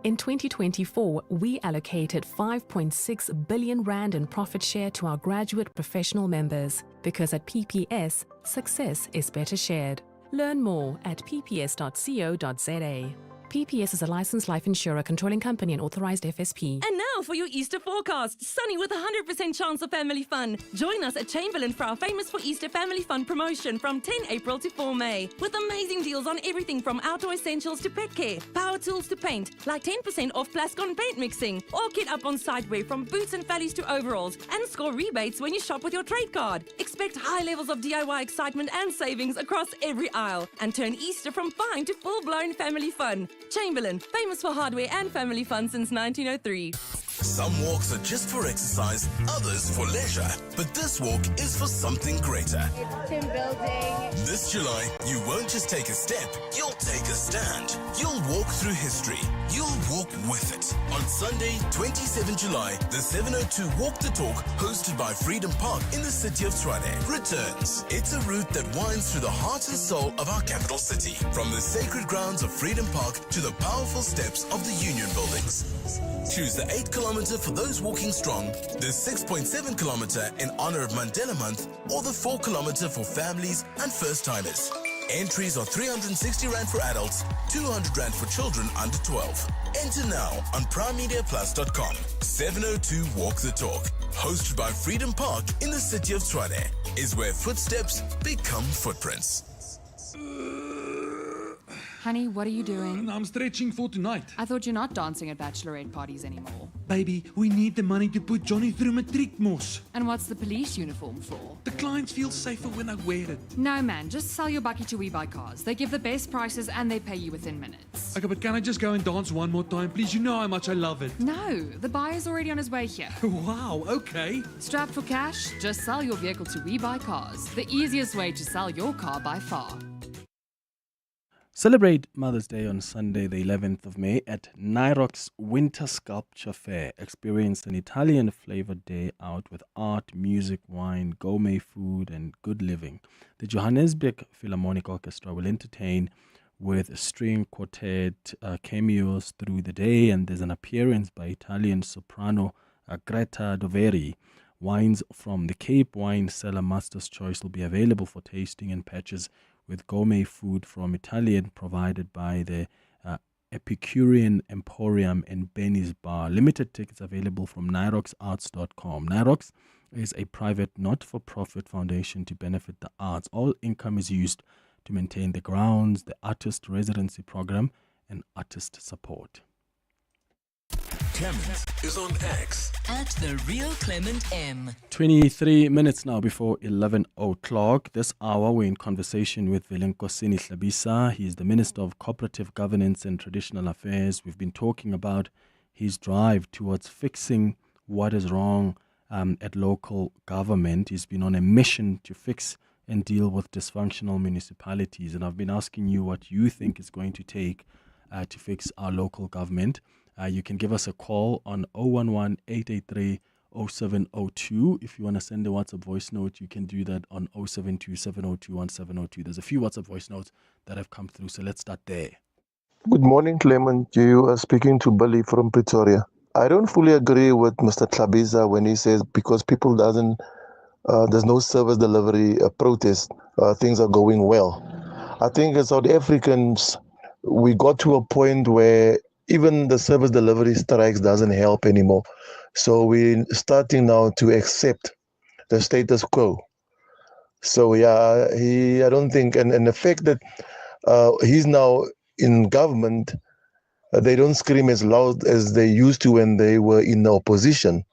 In 2024, we allocated 5.6 billion rand in profit share to our graduate professional members because at PPS, success is better shared. Learn more at pps.co.za. PPS is a licensed life insurer, controlling company and authorized FSP. And now for your Easter forecast. Sunny with a 100% chance of family fun. Join us at Chamberlain for our famous for Easter family fun promotion from 10 April to 4 May. With amazing deals on everything from outdoor essentials to pet care, power tools to paint, like 10% off Plascon paint mixing. Or get up on site wear from boots and fallies to overalls and score rebates when you shop with your trade card. Expect high levels of DIY excitement and savings across every aisle. And turn Easter from fine to full-blown family fun. Chamberlain, famous for hardware and family fun since 1903. Some walks are just for exercise, others for leisure. But this walk is for something greater. It's team building. This July, you won't just take a step, you'll take a stand. You'll walk through history. You'll walk with it. On Sunday, 27 July, the 702 Walk the Talk, hosted by Freedom Park in the city of Tshwane, returns. It's a route that winds through the heart and soul of our capital city. From the sacred grounds of Freedom Park to the powerful steps of the Union buildings. Choose the 8 kilometer for those walking strong, the 6.7 kilometer in honor of Mandela Month, or the 4 kilometer for families and first-timers. Entries are 360 Rand for adults, 200 Rand for children under 12. Enter now on primemediaplus.com. 702 Walk the Talk, hosted by Freedom Park in the city of Tshwane, is where footsteps become footprints. Honey, what are you doing? I'm stretching for tonight. I thought you're not dancing at bachelorette parties anymore. Baby, we need the money to put Johnny through matriek mos. And what's the police uniform for? The clients feel safer when I wear it. No, man, just sell your bucky to We Buy Cars. They give the best prices and they pay you within minutes. Okay, but can I just go and dance one more time, please? You know how much I love it. No, the buyer's already on his way here. Wow, okay. Strapped for cash? Just sell your vehicle to We Buy Cars. The easiest way to sell your car by far. Celebrate Mother's Day on Sunday, the 11th of May at Nairock's Winter Sculpture Fair. Experience an Italian-flavored day out with art, music, wine, gourmet food, and good living. The Johannesburg Philharmonic Orchestra will entertain with a string quartet cameos through the day, and there's an appearance by Italian soprano Greta Doveri. Wines from the Cape Wine Cellar Master's Choice will be available for tasting and purchase, with gourmet food from Italian provided by the Epicurean Emporium and Benny's Bar. Limited tickets available from nyroxarts.com. Nyrox is a private not-for-profit foundation to benefit the arts. All income is used to maintain the grounds, the artist residency program, and artist support. Clement is on X at The Real Clement M. 23 minutes now before 11 o'clock. This hour, we're in conversation with Velenkosini Hlabisa. He is the Minister of Cooperative Governance and Traditional Affairs. We've been talking about his drive towards fixing what is wrong at local government. He's been on a mission to fix and deal with dysfunctional municipalities. And I've been asking you what you think is going to take to fix our local government. You can give us a call on 011-883-0702. If you want to send a WhatsApp voice note, you can do that on 072-702-1702. There's a few WhatsApp voice notes that have come through, so let's start there. Good morning, Clement. You are speaking to Billy from Pretoria. I don't fully agree with Mr. Hlabisa when he says because people there's no service delivery protest, things are going well. I think as South Africans, we got to a point where even the service delivery strikes doesn't help anymore. So we're starting now to accept the status quo. So yeah, I don't think, and the fact that he's now in government, they don't scream as loud as they used to when they were in the opposition.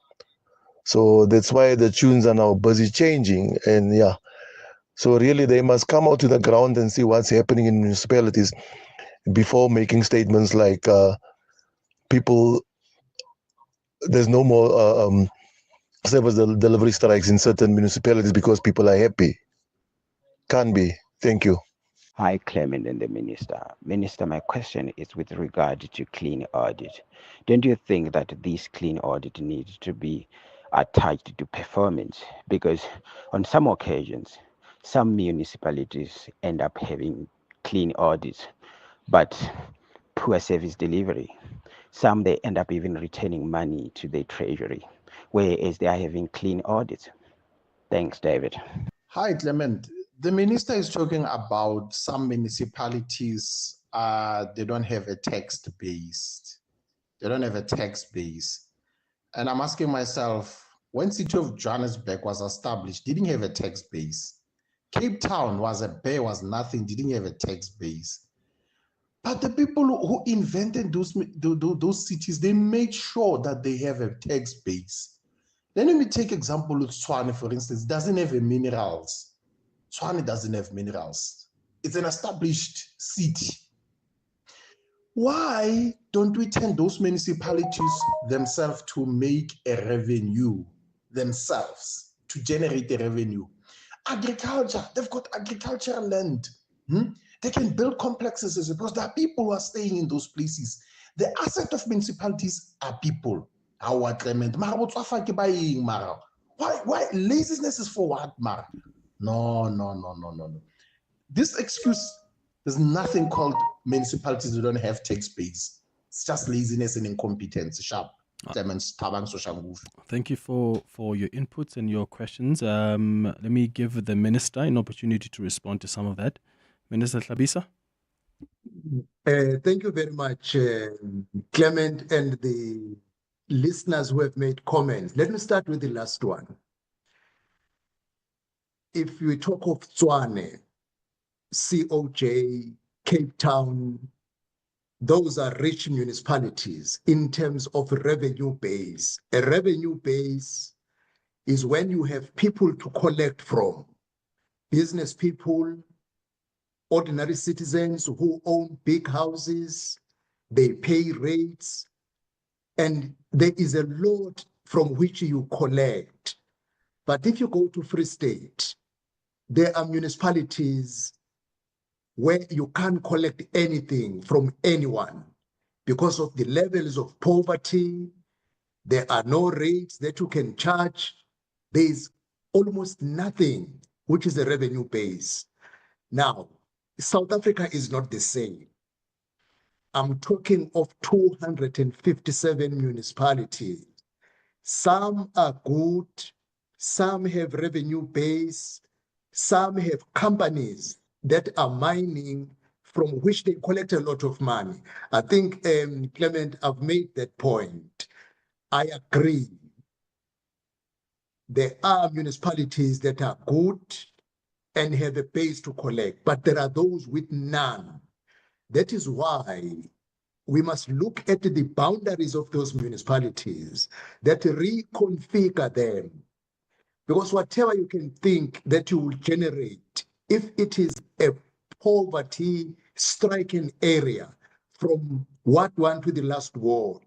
So that's why the tunes are now busy changing. And yeah, so really they must come out to the ground and see what's happening in municipalities before making statements like people, there's no more service delivery strikes in certain municipalities because people are happy. Can't be. Thank you. Hi, Clement and the Minister. Minister, my question is with regard to clean audit. Don't you think that this clean audit needs to be attached to performance? Because on some occasions, some municipalities end up having clean audits but poor service delivery. Some, they end up even returning money to their treasury, whereas they are having clean audits. Thanks, David. Hi, Clement. The minister is talking about some municipalities, they don't have a text base. They don't have a text base. And I'm asking myself, when City of Johannesburg was established, didn't have a text base. Cape Town was nothing, didn't have a text base. But the people who invented those cities, they made sure that they have a tax base. Then let me take example of Tshwane, for instance, doesn't have a minerals. Tshwane doesn't have minerals. It's an established city. Why don't we tell those municipalities themselves to make a revenue themselves, to generate a revenue? Agriculture, they've got agricultural land. They can build complexes because there are people who are staying in those places. The asset of municipalities are people. Our Clement, why laziness is for what, Mara? No. This excuse, there's nothing called municipalities who don't have tax base. It's just laziness and incompetence. Sharp. Thank you for your inputs and your questions. Let me give the minister an opportunity to respond to some of that. Minister Tlhabisa. Thank you very much, Clement, and the listeners who have made comments. Let me start with the last one. If we talk of Tshwane, COJ, Cape Town, those are rich municipalities in terms of revenue base. A revenue base is when you have people to collect from, business people, ordinary citizens who own big houses, they pay rates, and there is a lot from which you collect. But if you go to Free State, there are municipalities where you can't collect anything from anyone because of the levels of poverty. There are no rates that you can charge. There's almost nothing which is a revenue base. Now, South Africa is not the same. I'm talking of 257 municipalities. Some are good, some have revenue base, some have companies that are mining from which they collect a lot of money. I think, Clement, I've made that point. I agree. There are municipalities that are good and have a base to collect, but there are those with none. That is why we must look at the boundaries of those municipalities, that reconfigure them. Because whatever you can think that you will generate, if it is a poverty-stricken area from Ward 1 to the last ward,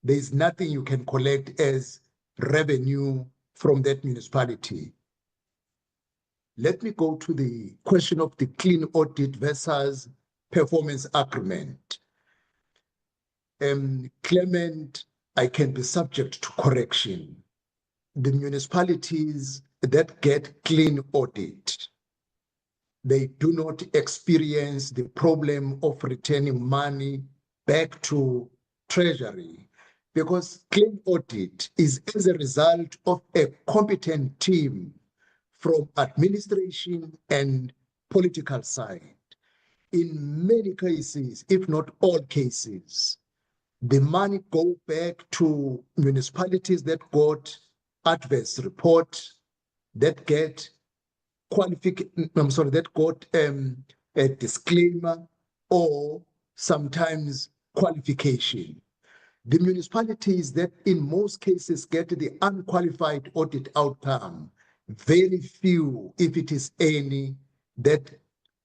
there is nothing you can collect as revenue from that municipality. Let me go to the question of the clean audit versus performance agreement. Clement, I can be subject to correction. The municipalities that get clean audit, they do not experience the problem of returning money back to Treasury because clean audit is as a result of a competent team from administration and political side. In many cases, if not all cases, the money go back to municipalities that got adverse report, that get a disclaimer or sometimes qualification. The municipalities that in most cases get the unqualified audit outcome, very few, if it is any, that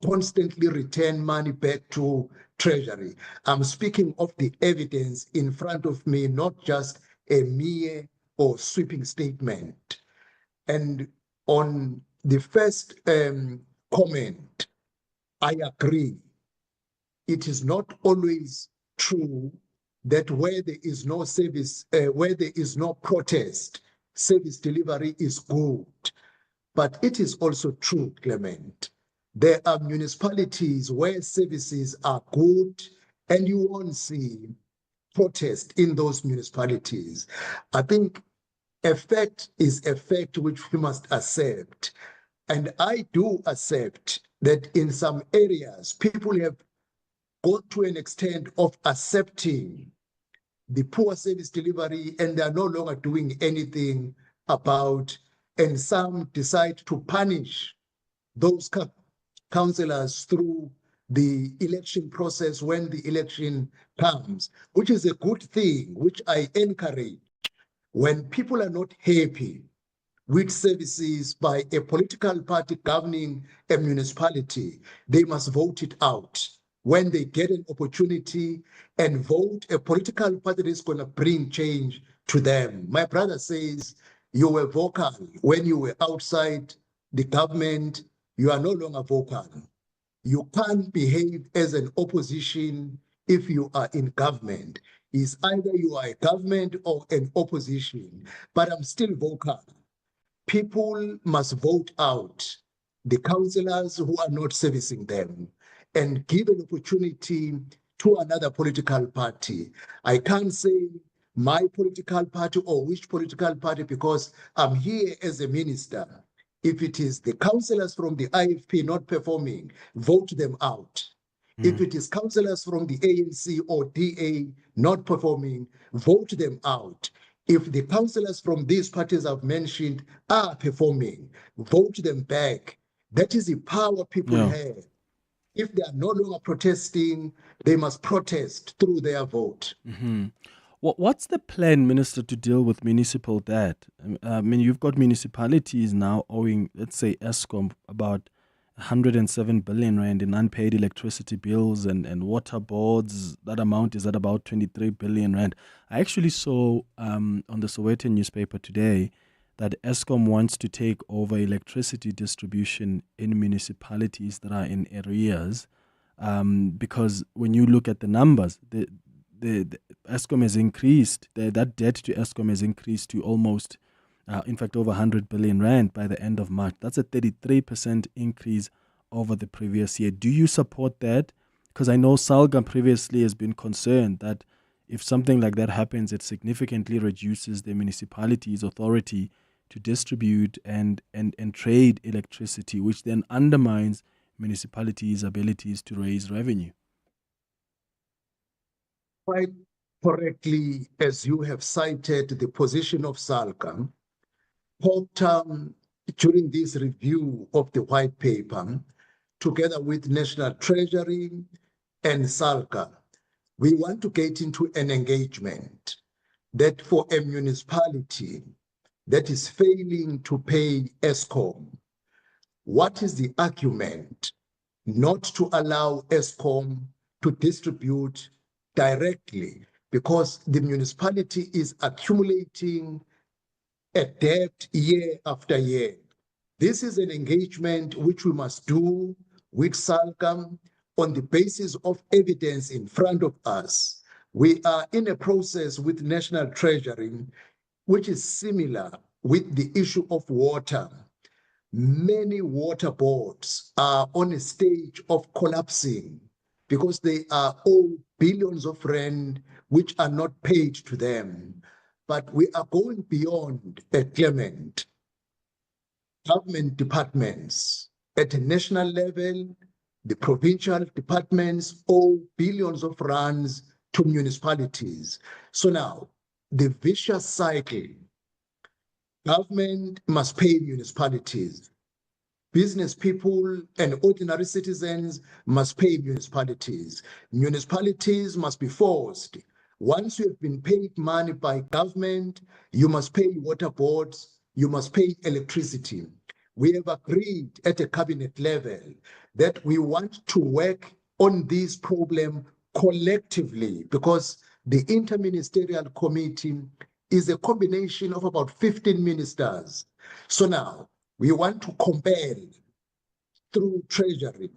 constantly return money back to Treasury. I'm speaking of the evidence in front of me, not just a mere or sweeping statement. And on the first comment, I agree. It is not always true that where there is no service, where there is no protest, service delivery is good. But it is also true, Clement, There are municipalities where services are good and you won't see protest in those municipalities. I think a fact is a fact which we must accept. And I do accept that in some areas, people have gone to an extent of accepting the poor service delivery and they are no longer doing anything about, and some decide to punish those councillors through the election process when the election comes, which is a good thing, which I encourage. When people are not happy with services by a political party governing a municipality, they must vote it out. When they get an opportunity and vote a political party that is going to bring change to them. My brother says you were vocal when you were outside the government. You are no longer vocal. You can't behave as an opposition if you are in government. It's either you are a government or an opposition, but I'm still vocal. People must vote out the councillors who are not servicing them and give an opportunity to another political party. I can't say my political party or which political party because I'm here as a minister. If it is the councillors from the IFP not performing, vote them out. If it is councillors from the ANC or DA not performing, vote them out. If the councillors from these parties I've mentioned are performing, vote them back. That is the power people have. If they are no longer protesting, they must protest through their vote. Mm-hmm. What's the plan, Minister, to deal with municipal debt? I mean, you've got municipalities now owing, let's say, Eskom about 107 billion rand in unpaid electricity bills and water boards. That amount is at about 23 billion rand. I actually saw on the Sowetan newspaper today that Eskom wants to take over electricity distribution in municipalities that are in arrears, because when you look at the numbers, the Eskom has increased, that debt to Eskom has increased to almost, in fact, over 100 billion rand by the end of March. That's a 33% increase over the previous year. Do you support that? Because I know Salga previously has been concerned that if something like that happens, it significantly reduces the municipality's authority to distribute and trade electricity, which then undermines municipalities' abilities to raise revenue. Quite correctly, as you have cited the position of SALCA, during this review of the white paper, together with National Treasury and SALCA, we want to get into an engagement that for a municipality that is failing to pay Eskom, what is the argument not to allow Eskom to distribute directly, because the municipality is accumulating a debt year after year. This is an engagement which we must do with SALCA on the basis of evidence in front of us. We are in a process with National Treasury, which is similar with the issue of water. Many water boards are on a stage of collapsing because they are owed billions of rand which are not paid to them. But we are going beyond Clement. Government departments at a national level, the provincial departments owe billions of rands to municipalities. So now, the vicious cycle, government must pay municipalities. Business people and ordinary citizens must pay municipalities. Municipalities must be forced. Once you have been paid money by government, you must pay water boards, you must pay electricity. We have agreed at a cabinet level that we want to work on this problem collectively, because the interministerial committee is a combination of about 15 ministers. So now, we want to compel through Treasury.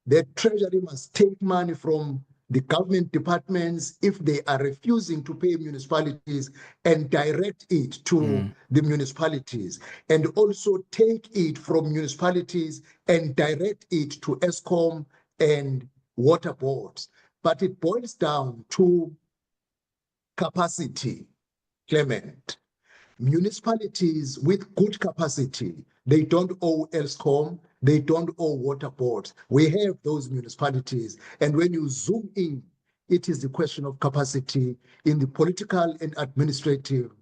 The Treasury must take money from the government departments, if they are refusing to pay municipalities, and direct it to the municipalities, and also take it from municipalities and direct it to ESCOM and water boards. But it boils down to capacity, Clement. Municipalities with good capacity, they don't owe ESCOM, they don't owe water boards. We have those municipalities. And when you zoom in, it is the question of capacity in the political and administrative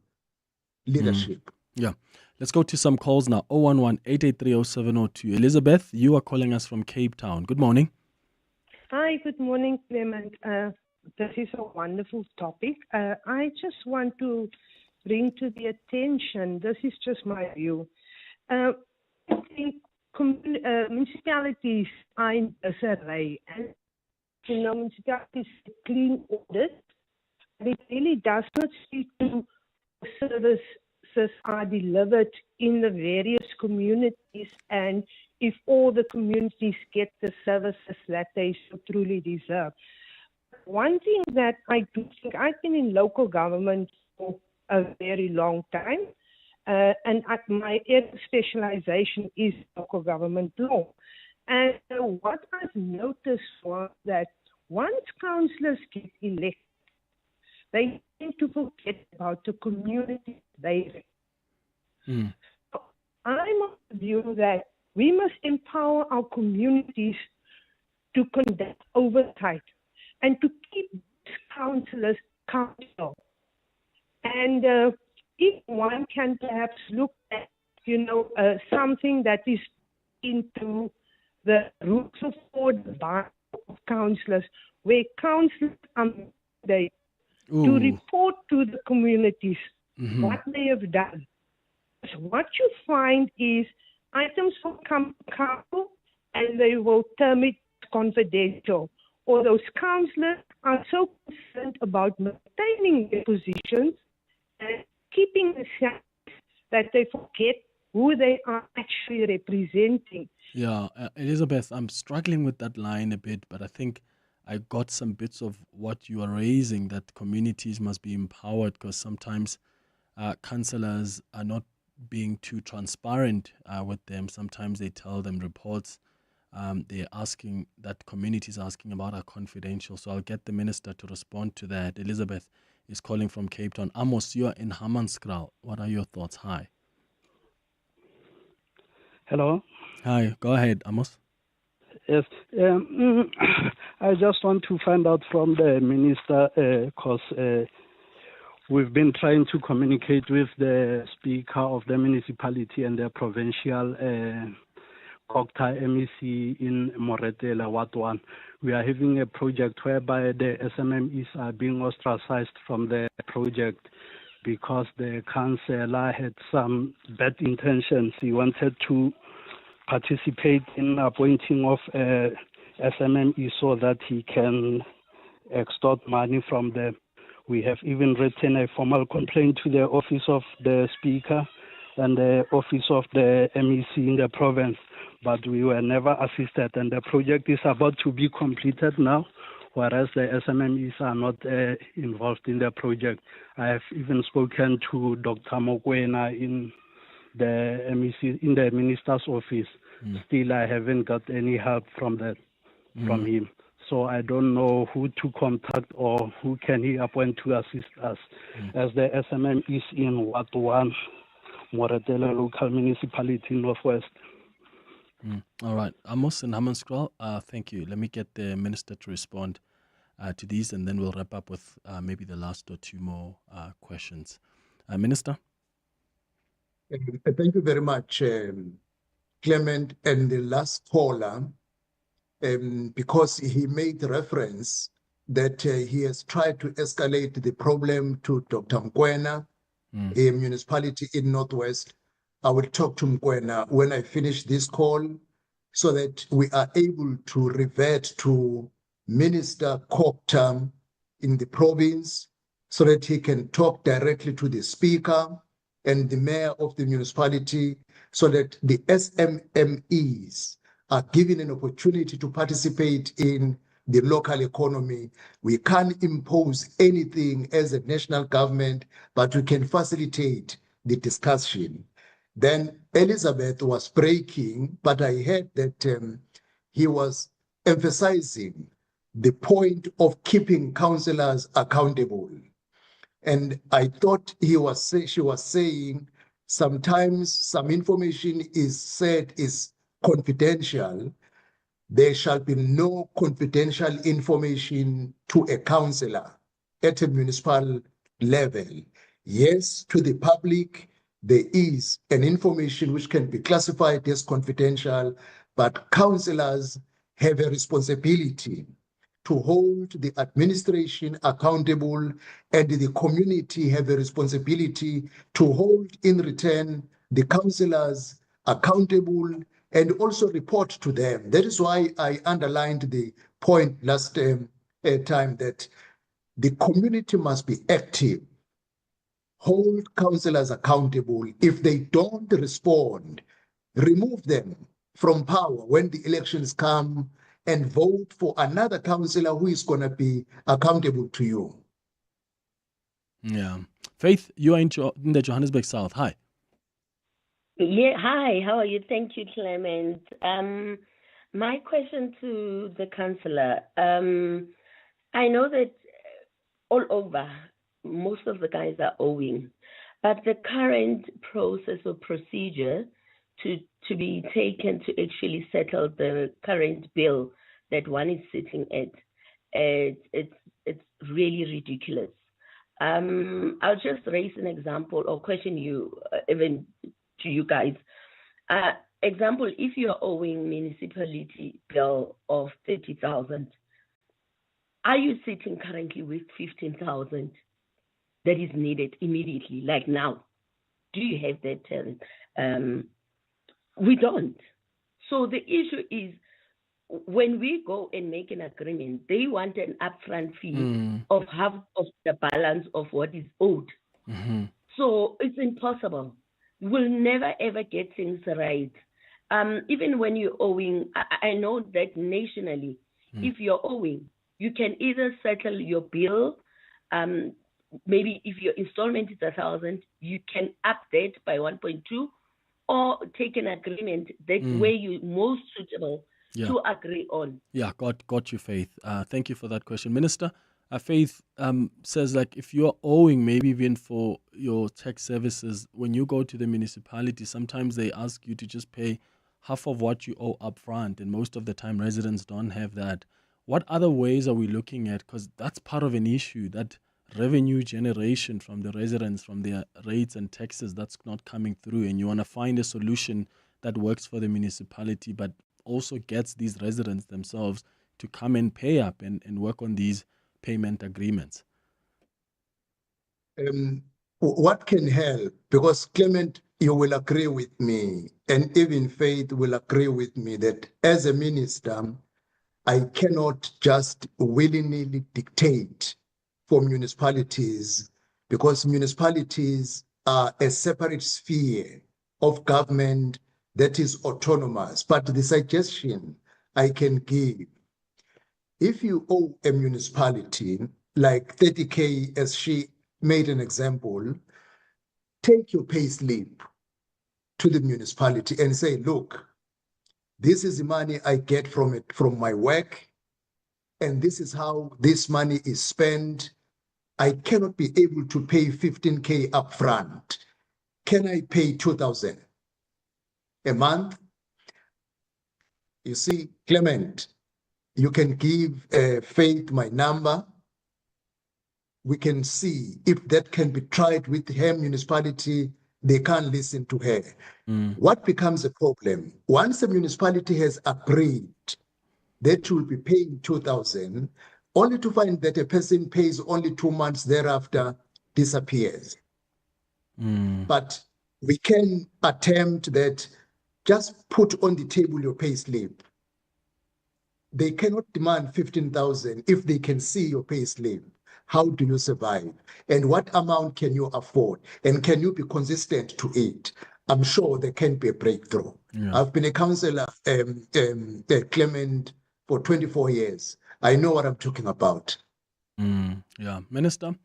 leadership. Yeah. Let's go to some calls now. 011-883-0702. Elizabeth, you are calling us from Cape Town. Good morning. Hi, good morning, Clement. This is a wonderful topic. I just want to bring to the attention, this is just my view. I think municipalities are in disarray, and municipalities clean audit, and it really does not speak to services are delivered in the various communities, and if all the communities get the services that they so truly deserve. One thing that I do think, I've been in local government for a very long time, and my area of specialization is local government law. And what I've noticed was that once councillors get elected, they tend to forget about the community they live. I'm of the view that we must empower our communities to conduct oversight and to keep councillors accountable. And if one can perhaps look at, something that is into the rules of order of councillors, where councillors are mandated to report to the communities what they have done. So what you find is items will come to council and they will term it confidential, or those councillors are so concerned about maintaining their positions and keeping the sense that they forget who they are actually representing. Yeah, Elizabeth, I'm struggling with that line a bit, but I think I got some bits of what you are raising, that communities must be empowered, because sometimes councillors are not being too transparent with them. Sometimes they tell them reports they're asking, that communities asking about, are confidential. So I'll get the minister to respond to that. Elizabeth is calling from Cape Town. Amos, you are in Hammanskraal. What are your thoughts? Hi. Hello. Hi, go ahead, Amos. Yes, I just want to find out from the minister, because we've been trying to communicate with the speaker of the municipality and the provincial Kokta MEC in Moretele, Ward 1. We are having a project whereby the SMMEs are being ostracized from the project because the councillor had some bad intentions. He wanted to participate in appointing of SMME so that he can extort money from them. We have even written a formal complaint to the office of the speaker and the office of the MEC in the province, but we were never assisted, and the project is about to be completed now, whereas the SMMEs are not involved in the project. I have even spoken to Dr. Mokwena in the MEC, in the minister's office. Still, I haven't got any help from that, from him. So I don't know who to contact or who can he appoint to assist us, as the SMM is in Ward 1, Moretele local municipality, Northwest. All right, Amos and Hammanskraal, thank you. Let me get the minister to respond to these, and then we'll wrap up with maybe the last or two more questions. Minister? Thank you very much, Clement. And the last caller, because he made reference that he has tried to escalate the problem to Dr. Mkwena, a municipality in Northwest. I will talk to Mkwena when I finish this call so that we are able to revert to Minister Kokta in the province so that he can talk directly to the speaker and the mayor of the municipality so that the SMMEs are given an opportunity to participate in the local economy. We can't impose anything as a national government, but we can facilitate the discussion. Then Elizabeth was breaking, but I heard that he was emphasizing the point of keeping councillors accountable. And I thought she was saying sometimes some information is said is confidential. There shall be no confidential information to a councillor at a municipal level. Yes, to the public, there is an information which can be classified as confidential, but councillors have a responsibility to hold the administration accountable, and the community have a responsibility to hold in return the councillors accountable and also report to them. That is why I underlined the point last time that the community must be active, hold councillors accountable. If they don't respond, remove them from power when the elections come and vote for another councillor who is going to be accountable to you. Yeah. Faith, you are in the Johannesburg South. Hi. Yeah, hi, how are you? Thank you, Clement. My question to the councillor, I know that all over, most of the guys are owing, but the current process or procedure to be taken to actually settle the current bill that one is sitting at, it's really ridiculous. I'll just raise an example or question you, even to you guys. Example, if you're owing municipality bill of 30,000, are you sitting currently with 15,000 that is needed immediately, like now? Do you have that? We don't. So the issue is, when we go and make an agreement, they want an upfront fee of half of the balance of what is owed. Mm-hmm. So it's impossible. We'll never ever get things right. Even when you're owing, I know that nationally, if you're owing, you can either settle your bill. Maybe if your installment is 1,000, you can up that by 1.2, or take an agreement that where you're most suitable to agree on. Yeah, got you, Faith. Thank you for that question. Minister, Faith says, like, if you're owing maybe even for your tax services, when you go to the municipality, sometimes they ask you to just pay half of what you owe up front, and most of the time residents don't have that. What other ways are we looking at? Because that's part of an issue, that revenue generation from the residents, from their rates and taxes, that's not coming through, and you want to find a solution that works for the municipality but also gets these residents themselves to come and pay up and work on these payment agreements. What can help? Because Clement, you will agree with me, and even Faith will agree with me, that as a minister, I cannot just willingly dictate for municipalities, because municipalities are a separate sphere of government that is autonomous. But the suggestion I can give, if you owe a municipality like 30K, as she made an example, take your pay slip to the municipality and say, look, this is the money I get from it, from my work, and this is how this money is spent. I cannot be able to pay 15K upfront. Can I pay 2,000 a month? You see, Clement, you can give Faith my number. We can see if that can be tried with her municipality. They can't listen to her. What becomes a problem? Once the municipality has agreed that you will be paying 2,000, only to find that a person pays only 2 months thereafter, disappears. But we can attempt that. Just put on the table your pay slip. They cannot demand 15,000 if they can see your pay slip. How do you survive? And what amount can you afford? And can you be consistent to it? I'm sure there can be a breakthrough. I've been a councillor, Clement, for 24 years. I know what I'm talking about. Yeah, Minister,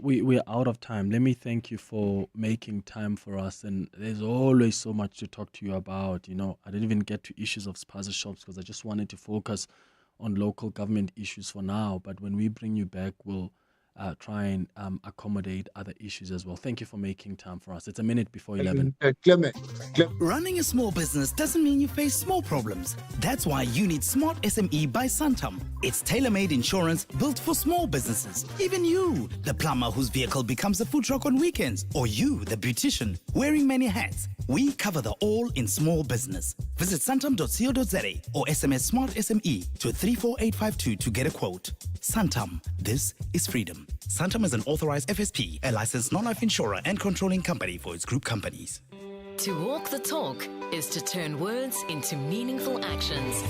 we're out of time. Let me thank you for making time for us. And there's always so much to talk to you about. You know, I didn't even get to issues of spaza shops because I just wanted to focus on local government issues for now. But when we bring you back, we'll try and accommodate other issues as well. Thank you for making time for us. It's a minute before 11. Clement. Running a small business doesn't mean you face small problems. That's why you need Smart SME by Santam. It's tailor-made insurance built for small businesses. Even you, the plumber whose vehicle becomes a food truck on weekends, or you, the beautician, wearing many hats. We cover the all in small business. Visit santam.co.za or SMS Smart SME to 34852 to get a quote. Santam, this is freedom. Santam is an authorized FSP, a licensed non-life insurer and controlling company for its group companies. To walk the talk is to turn words into meaningful actions.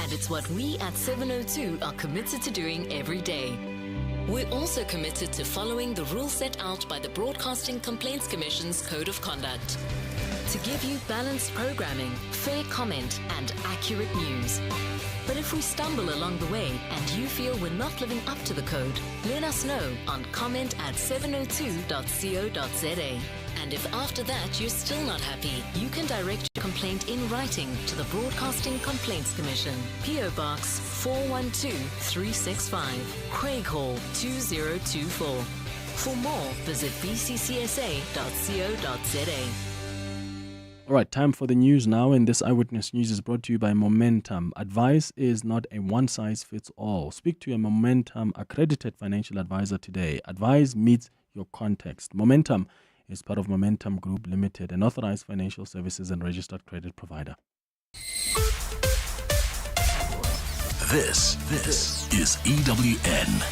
And it's what we at 702 are committed to doing every day. We're also committed to following the rules set out by the Broadcasting Complaints Commission's Code of Conduct. To give you balanced programming, fair comment, and accurate news. But if we stumble along the way and you feel we're not living up to the code, let us know on comment@702.co.za. And if after that you're still not happy, you can direct your complaint in writing to the Broadcasting Complaints Commission, PO Box 412365, Craig Hall 2024. For more, visit bccsa.co.za. All right, time for the news now, and this Eyewitness News is brought to you by Momentum. Advice is not a one-size-fits-all. Speak to a Momentum accredited financial advisor today. Advice meets your context. Momentum is part of Momentum Group Limited, an authorized financial services and registered credit provider. This is EWN.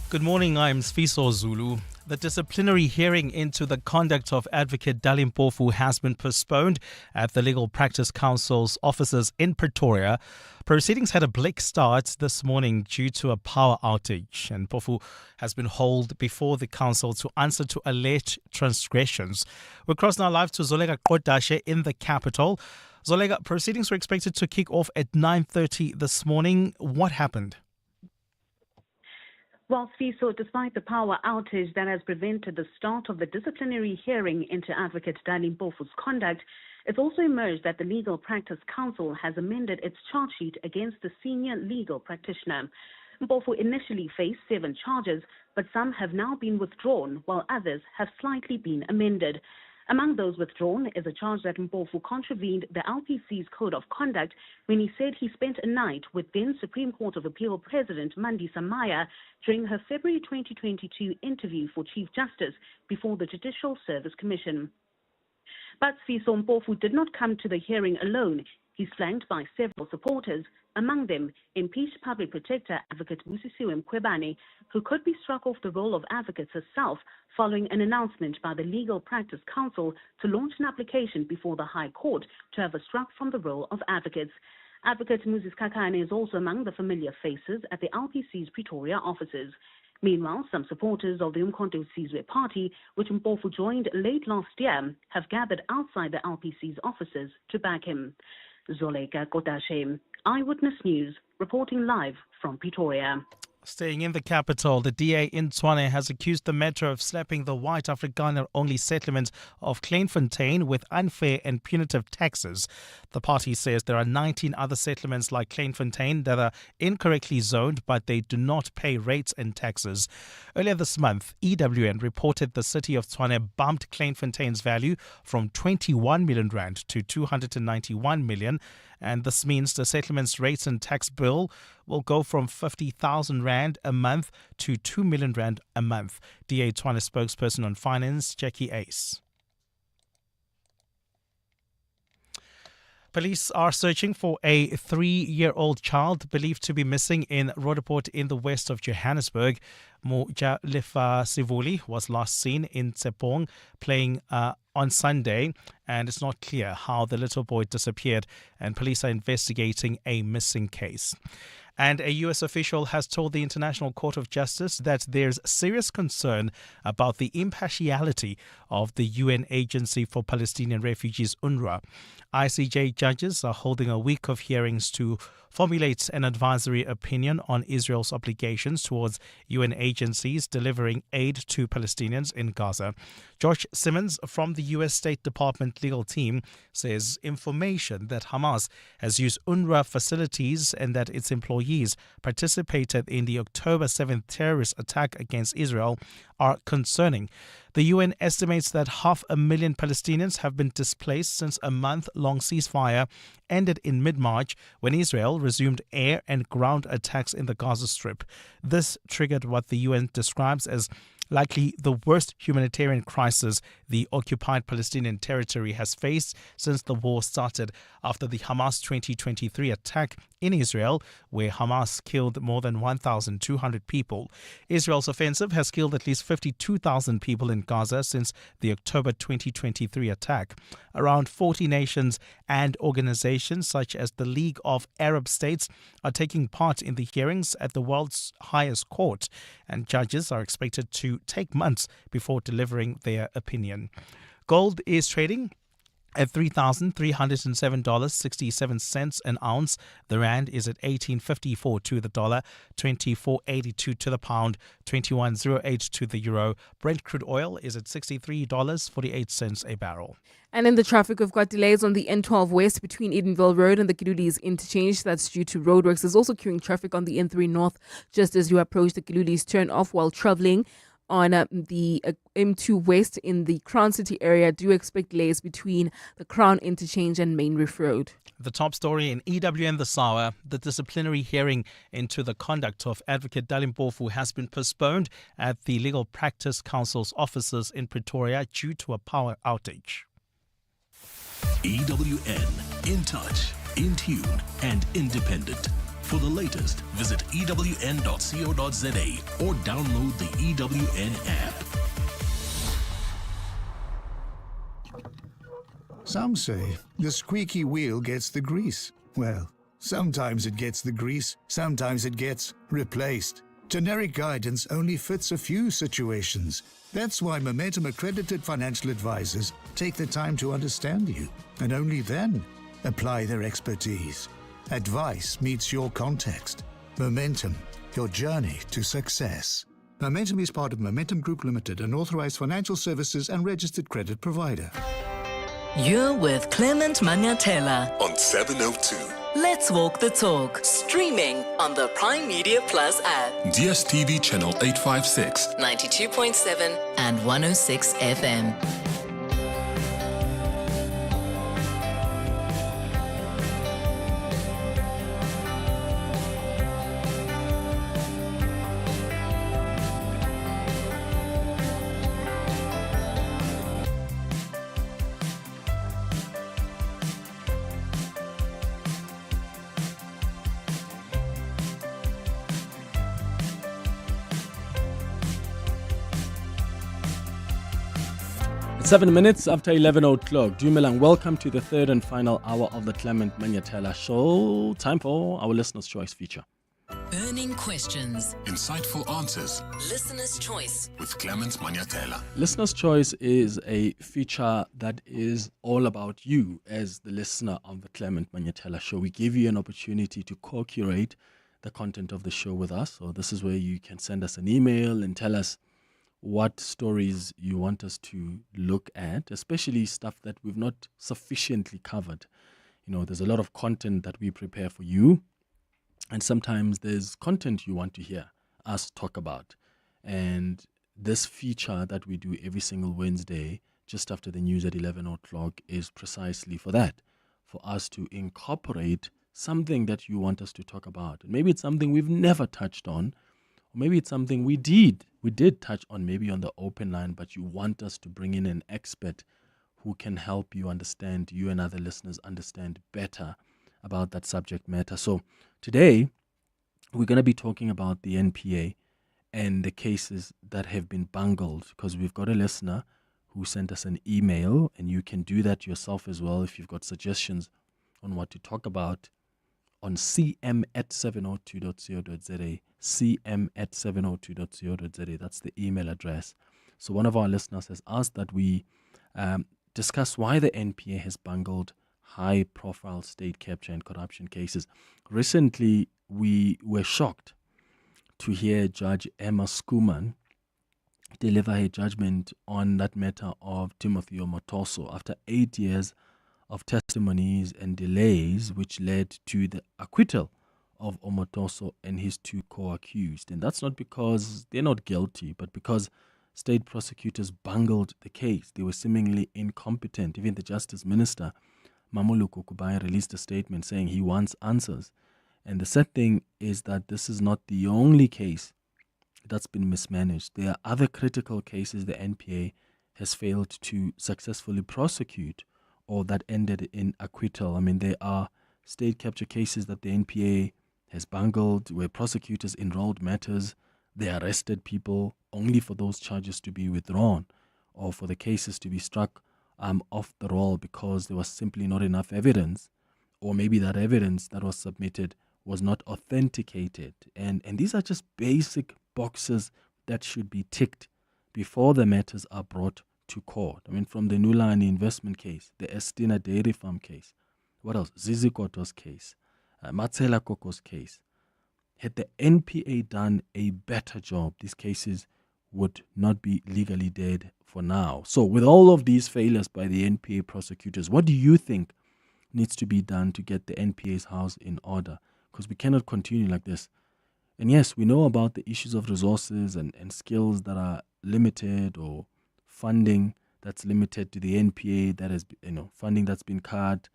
Good morning, I'm Sfiso Zulu. The disciplinary hearing into the conduct of Advocate Dalimpofu has been postponed at the Legal Practice Council's offices in Pretoria. Proceedings had a bleak start this morning due to a power outage, and Mpofu has been hauled before the council to answer to alleged transgressions. We're crossing now live to Zolega Kodashe in the capital. Zolega, proceedings were expected to kick off at 9:30 this morning. What happened? Well, Fiso, despite the power outage that has prevented the start of the disciplinary hearing into Advocate Dalimpofu's conduct, it's also emerged that the Legal Practice Council has amended its charge sheet against the senior legal practitioner. Mpofu initially faced 7 charges, but some have now been withdrawn, while others have slightly been amended. Among those withdrawn is a charge that Mpofu contravened the LPC's Code of Conduct when he said he spent a night with then Supreme Court of Appeal President Mandisa Maya during her February 2022 interview for Chief Justice before the Judicial Service Commission. But Fiso Mpofu did not come to the hearing alone. He's flanked by several supporters, among them impeached Public Protector Advocate Busisiwe Mkhwebane, who could be struck off the role of advocate herself following an announcement by the Legal Practice Council to launch an application before the High Court to have her struck from the role of advocates. Advocate Moses Kakane is also among the familiar faces at the LPC's Pretoria offices. Meanwhile, some supporters of the Umkhonto Sizwe party, which Mpofu joined late last year, have gathered outside the LPC's offices to back him. Zolega Kodashe, Eyewitness News, reporting live from Pretoria. Staying in the capital, the DA in Tshwane has accused the metro of slapping the white Afrikaner-only settlement of Kleinfontein with unfair and punitive taxes. The party says there are 19 other settlements like Kleinfontein that are incorrectly zoned, but they do not pay rates and taxes. Earlier this month, EWN reported the city of Tshwane bumped Kleinfontein's value from 21 million rand to 291 million. And this means the settlement's rates and tax bill will go from 50,000 rand a month to 2 million rand a month. DA Tshwane spokesperson on finance, Jackie Ace. Police are searching for a 3-year-old child believed to be missing in Roodepoort in the west of Johannesburg. Mojalefa Sivuli was last seen in Tsepong playing on Sunday, and it's not clear how the little boy disappeared, and police are investigating a missing case. And a U.S. official has told the International Court of Justice that there's serious concern about the impartiality of the UN Agency for Palestinian Refugees, UNRWA. ICJ judges are holding a week of hearings to formulate an advisory opinion on Israel's obligations towards UN agencies delivering aid to Palestinians in Gaza. Josh Simmons from the U.S. State Department legal team says information that Hamas has used UNRWA facilities and that its employees participated in the October 7th terrorist attack against Israel are concerning. The UN estimates that 500,000 Palestinians have been displaced since a month-long ceasefire ended in mid-March when Israel resumed air and ground attacks in the Gaza Strip. This triggered what the UN describes as likely the worst humanitarian crisis the occupied Palestinian territory has faced since the war started after the Hamas 2023 attack in Israel, where Hamas killed more than 1,200 people. Israel's offensive has killed at least 52,000 people in Gaza since the October 2023 attack. Around 40 nations and organizations such as the League of Arab States are taking part in the hearings at the world's highest court, and judges are expected to take months before delivering their opinion. Gold is trading at $3,307.67 an ounce. The rand is at 18.54 to the dollar, 24.82 to the pound, 21.08 to the euro. Brent crude oil is at $63.48 a barrel. And in the traffic, we've got delays on the N12 West between Edenville Road and the Kilulis interchange. That's due to roadworks. There's also queuing traffic on the N3 North just as you approach the Kilulis turn off while traveling on the M2 West in the Crown City area. Do expect delays between the Crown Interchange and Main Reef Road. The top story in EWN this hour: the disciplinary hearing into the conduct of Advocate Dalimpofu has been postponed at the Legal Practice Council's offices in Pretoria due to a power outage. EWN, in touch, in tune, and independent. For the latest, visit ewn.co.za or download the EWN app. Some say the squeaky wheel gets the grease. Well, sometimes it gets the grease, sometimes it gets replaced. Generic guidance only fits a few situations. That's why Momentum accredited financial advisors take the time to understand you and only then apply their expertise. Advice meets your context. Momentum, your journey to success. Momentum is part of Momentum Group Limited, an authorized financial services and registered credit provider. You're with Clement Manyathela on 702. Let's Walk the Talk, streaming on the Prime Media Plus app. DSTV channel 856, 92.7 and 106 FM. It's 7 minutes after 11 o'clock. Dumelang, welcome to the third and final hour of the Clement Manyathela Show. Time for our Listener's Choice feature. Burning questions. Insightful answers. Listener's Choice. With Clement Manyathela. Listener's Choice is a feature that is all about you as the listener of the Clement Manyathela Show. We give you an opportunity to co-curate the content of the show with us. So this is where you can send us an email and tell us what stories you want us to look at, especially stuff that we've not sufficiently covered. You know, there's a lot of content that we prepare for you, and sometimes there's content you want to hear us talk about. And this feature that we do every single Wednesday, just after the news at 11 o'clock, is precisely for that, for us to incorporate something that you want us to talk about. Maybe it's something we've never touched on, or maybe it's something we did touch on, maybe on the open line, but you want us to bring in an expert who can help you understand, you and other listeners understand better about that subject matter. So today, we're going to be talking about the NPA and the cases that have been bungled, because we've got a listener who sent us an email, and you can do that yourself as well if you've got suggestions on what to talk about on cm@702.co.za, cm@702.co.za. That's the email address. So one of our listeners has asked that we discuss why the NPA has bungled high-profile state capture and corruption cases. Recently, we were shocked to hear Judge Emma Skuman deliver her judgment on that matter of Timothy Omotoso after 8 years of testimonies and delays, which led to the acquittal of Omotoso and his two co-accused. And that's not because they're not guilty, but because state prosecutors bungled the case. They were seemingly incompetent. Even the Justice Minister, Mamulu Kukubai, released a statement saying he wants answers. And the sad thing is that this is not the only case that's been mismanaged. There are other critical cases the NPA has failed to successfully prosecute or that ended in acquittal. I mean, there are state capture cases that the NPA has bungled where prosecutors enrolled matters, they arrested people only for those charges to be withdrawn or for the cases to be struck off the roll because there was simply not enough evidence, or maybe that evidence that was submitted was not authenticated. And these are just basic boxes that should be ticked before the matters are brought to court. I mean, from the Nulani investment case, the Estina Dairy Farm case, what else? Zizi Koto's case, Matsela Koko's case. Had the NPA done a better job, these cases would not be legally dead for now. So with all of these failures by the NPA prosecutors, what do you think needs to be done to get the NPA's house in order? Because we cannot continue like this. And yes, we know about the issues of resources and skills that are limited, or funding that's limited to the NPA, that is, funding that's been cut,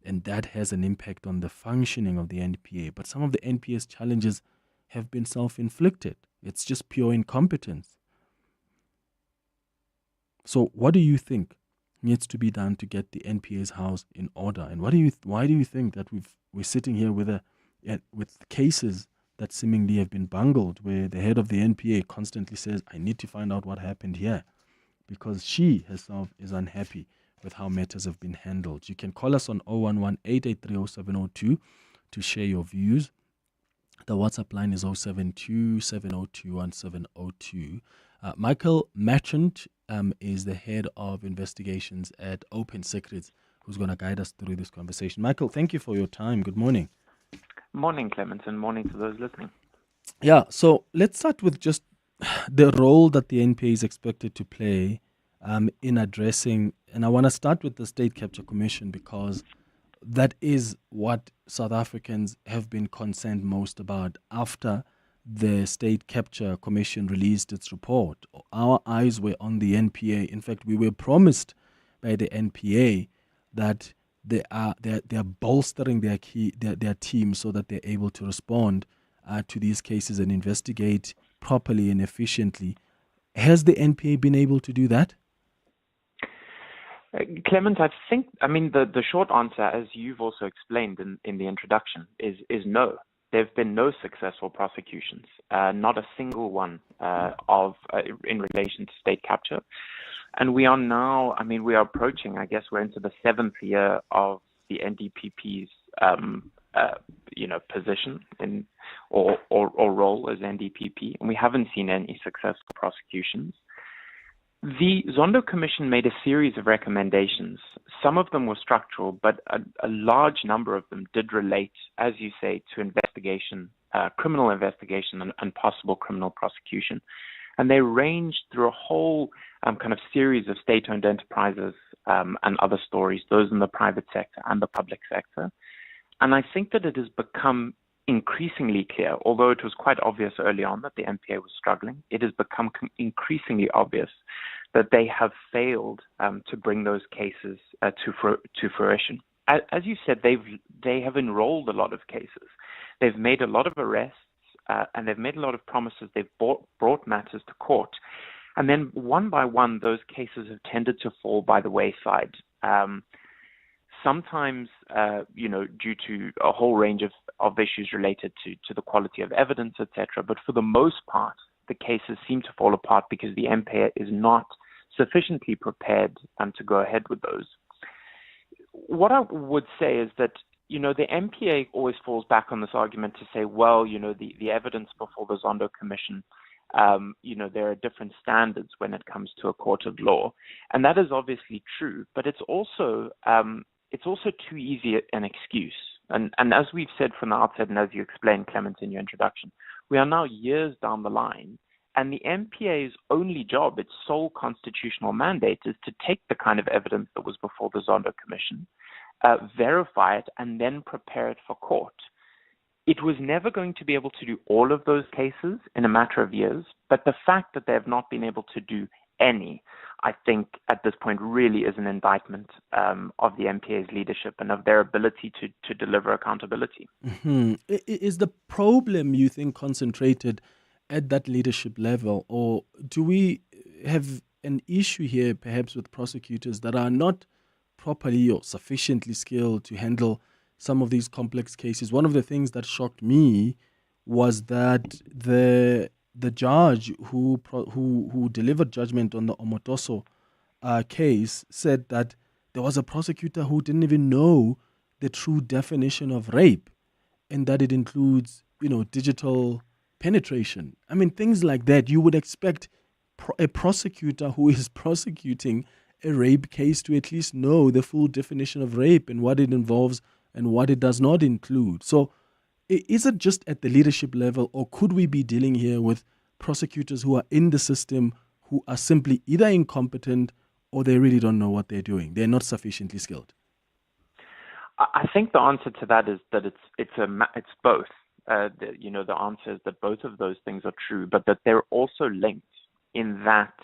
and that has an impact on the functioning of the NPA. But some of the NPA's challenges have been self-inflicted. It's just pure incompetence. So what do you think needs to be done to get the NPA's house in order? And why do you think that we're sitting here with cases that seemingly have been bungled, where the head of the NPA constantly says, I need to find out what happened here, because she herself is unhappy with how matters have been handled? You can call us on 011-883-0702 to share your views. The WhatsApp line is 072-702-1702. Michael Merchant is the head of investigations at Open Secrets, who's going to guide us through this conversation. Michael, thank you for your time. Good morning. Morning, Clement, and morning to those listening. Yeah, so let's start with just the role that the NPA is expected to play in addressing, and I want to start with the State Capture Commission because that is what South Africans have been concerned most about after the State Capture Commission released its report. Our eyes were on the NPA. In fact, we were promised by the NPA that they are bolstering their team so that they're able to respond to these cases and investigate properly and efficiently. Has the NPA been able to do that? Clement, I mean, the short answer, as you've also explained in the introduction, is no. There have been no successful prosecutions, not a single one in relation to state capture. And we are now, we are approaching, I guess we're into the 7th year of the NDPP's, position or role as NDPP, and we haven't seen any successful prosecutions. The Zondo Commission made a series of recommendations. Some of them were structural, but a large number of them did relate, as you say, to investigation, criminal investigation and possible criminal prosecution. And they ranged through a whole kind of series of state-owned enterprises and other stories, those in the private sector and the public sector. And I think that it has become increasingly clear, although it was quite obvious early on that the NPA was struggling, it has become increasingly obvious that they have failed to bring those cases to fruition. As you said, they have enrolled a lot of cases. They've made a lot of arrests, and they've made a lot of promises. They've brought matters to court. And then one by one, those cases have tended to fall by the wayside. Sometimes, due to a whole range of issues related to the quality of evidence, etc. But for the most part, the cases seem to fall apart because the NPA is not sufficiently prepared to go ahead with those. What I would say is that the NPA always falls back on this argument to say, well, the evidence before the Zondo Commission, there are different standards when it comes to a court of law. And that is obviously true, but it's also too easy an excuse. And as we've said from the outset, and as you explained, Clement, in your introduction, we are now years down the line, and the NPA's only job, its sole constitutional mandate, is to take the kind of evidence that was before the Zondo Commission, verify it, and then prepare it for court. It was never going to be able to do all of those cases in a matter of years, but the fact that they have not been able to do any, I think at this point really is an indictment of the NPA's leadership and of their ability to deliver accountability. Mm-hmm. Is the problem, you think, concentrated at that leadership level, or do we have an issue here perhaps with prosecutors that are not properly or sufficiently skilled to handle some of these complex cases? One of the things that shocked me was that the judge who delivered judgment on the Omotoso case said that there was a prosecutor who didn't even know the true definition of rape, and that it includes, digital penetration. I mean, things like that. You would expect a prosecutor who is prosecuting a rape case to at least know the full definition of rape and what it involves and what it does not include. So is it just at the leadership level, or could we be dealing here with prosecutors who are in the system who are simply either incompetent or they really don't know what they're doing? They're not sufficiently skilled. I think the answer to that is that it's both. The answer is that both of those things are true, but that they're also linked in that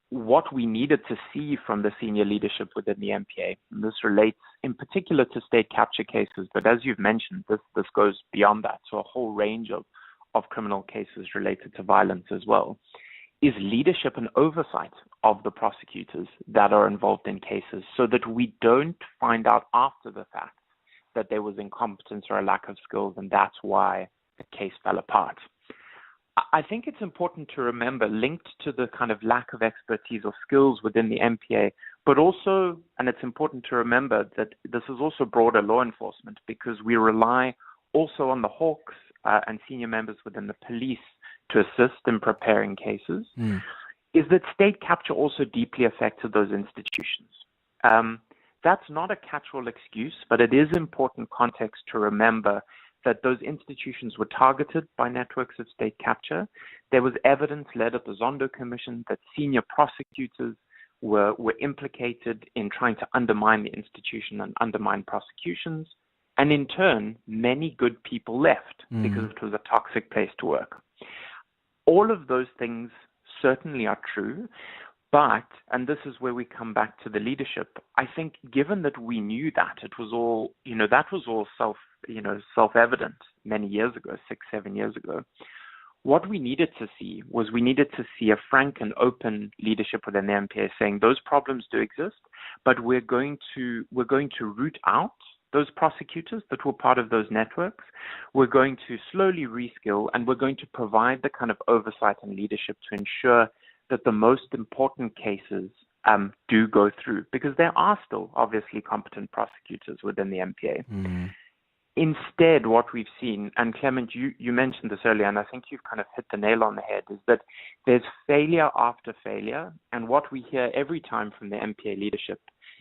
what we needed to see from the senior leadership within the NPA, and this relates in particular to state capture cases, but as you've mentioned, this goes beyond that, so a whole range of criminal cases related to violence as well, is leadership and oversight of the prosecutors that are involved in cases, so that we don't find out after the fact that there was incompetence or a lack of skills, and that's why the case fell apart. I think it's important to remember, linked to the kind of lack of expertise or skills within the NPA, but also, and it's important to remember that this is also broader law enforcement, because we rely also on the Hawks and senior members within the police to assist in preparing cases, is that state capture also deeply affected those institutions. That's not a catch-all excuse, but it is important context to remember that those institutions were targeted by networks of state capture. There was evidence led at the Zondo Commission that senior prosecutors were implicated in trying to undermine the institution and undermine prosecutions. And in turn, many good people left because it was a toxic place to work. All of those things certainly are true. But, and this is where we come back to the leadership, I think given that we knew that, it was all, that was all self-evident many years ago, 6-7 years ago. What we needed to see was a frank and open leadership within the NPA saying those problems do exist, but we're going to root out those prosecutors that were part of those networks. We're going to slowly reskill, and we're going to provide the kind of oversight and leadership to ensure that the most important cases do go through, because there are still obviously competent prosecutors within the NPA. Instead, what we've seen, and Clement, you mentioned this earlier, and I think you've kind of hit the nail on the head, is that there's failure after failure. And what we hear every time from the NPA leadership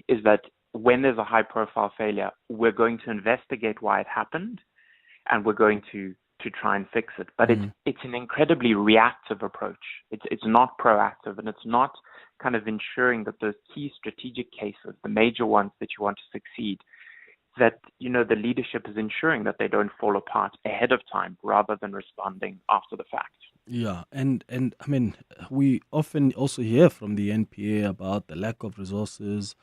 is that when there's a high-profile failure, we're going to investigate why it happened, and we're going to try and fix it. But it's an incredibly reactive approach. It's not proactive, and it's not kind of ensuring that those key strategic cases, the major ones that you want to succeed, that the leadership is ensuring that they don't fall apart ahead of time rather than responding after the fact. Yeah, and I mean, we often also hear from the NPA about the lack of resources,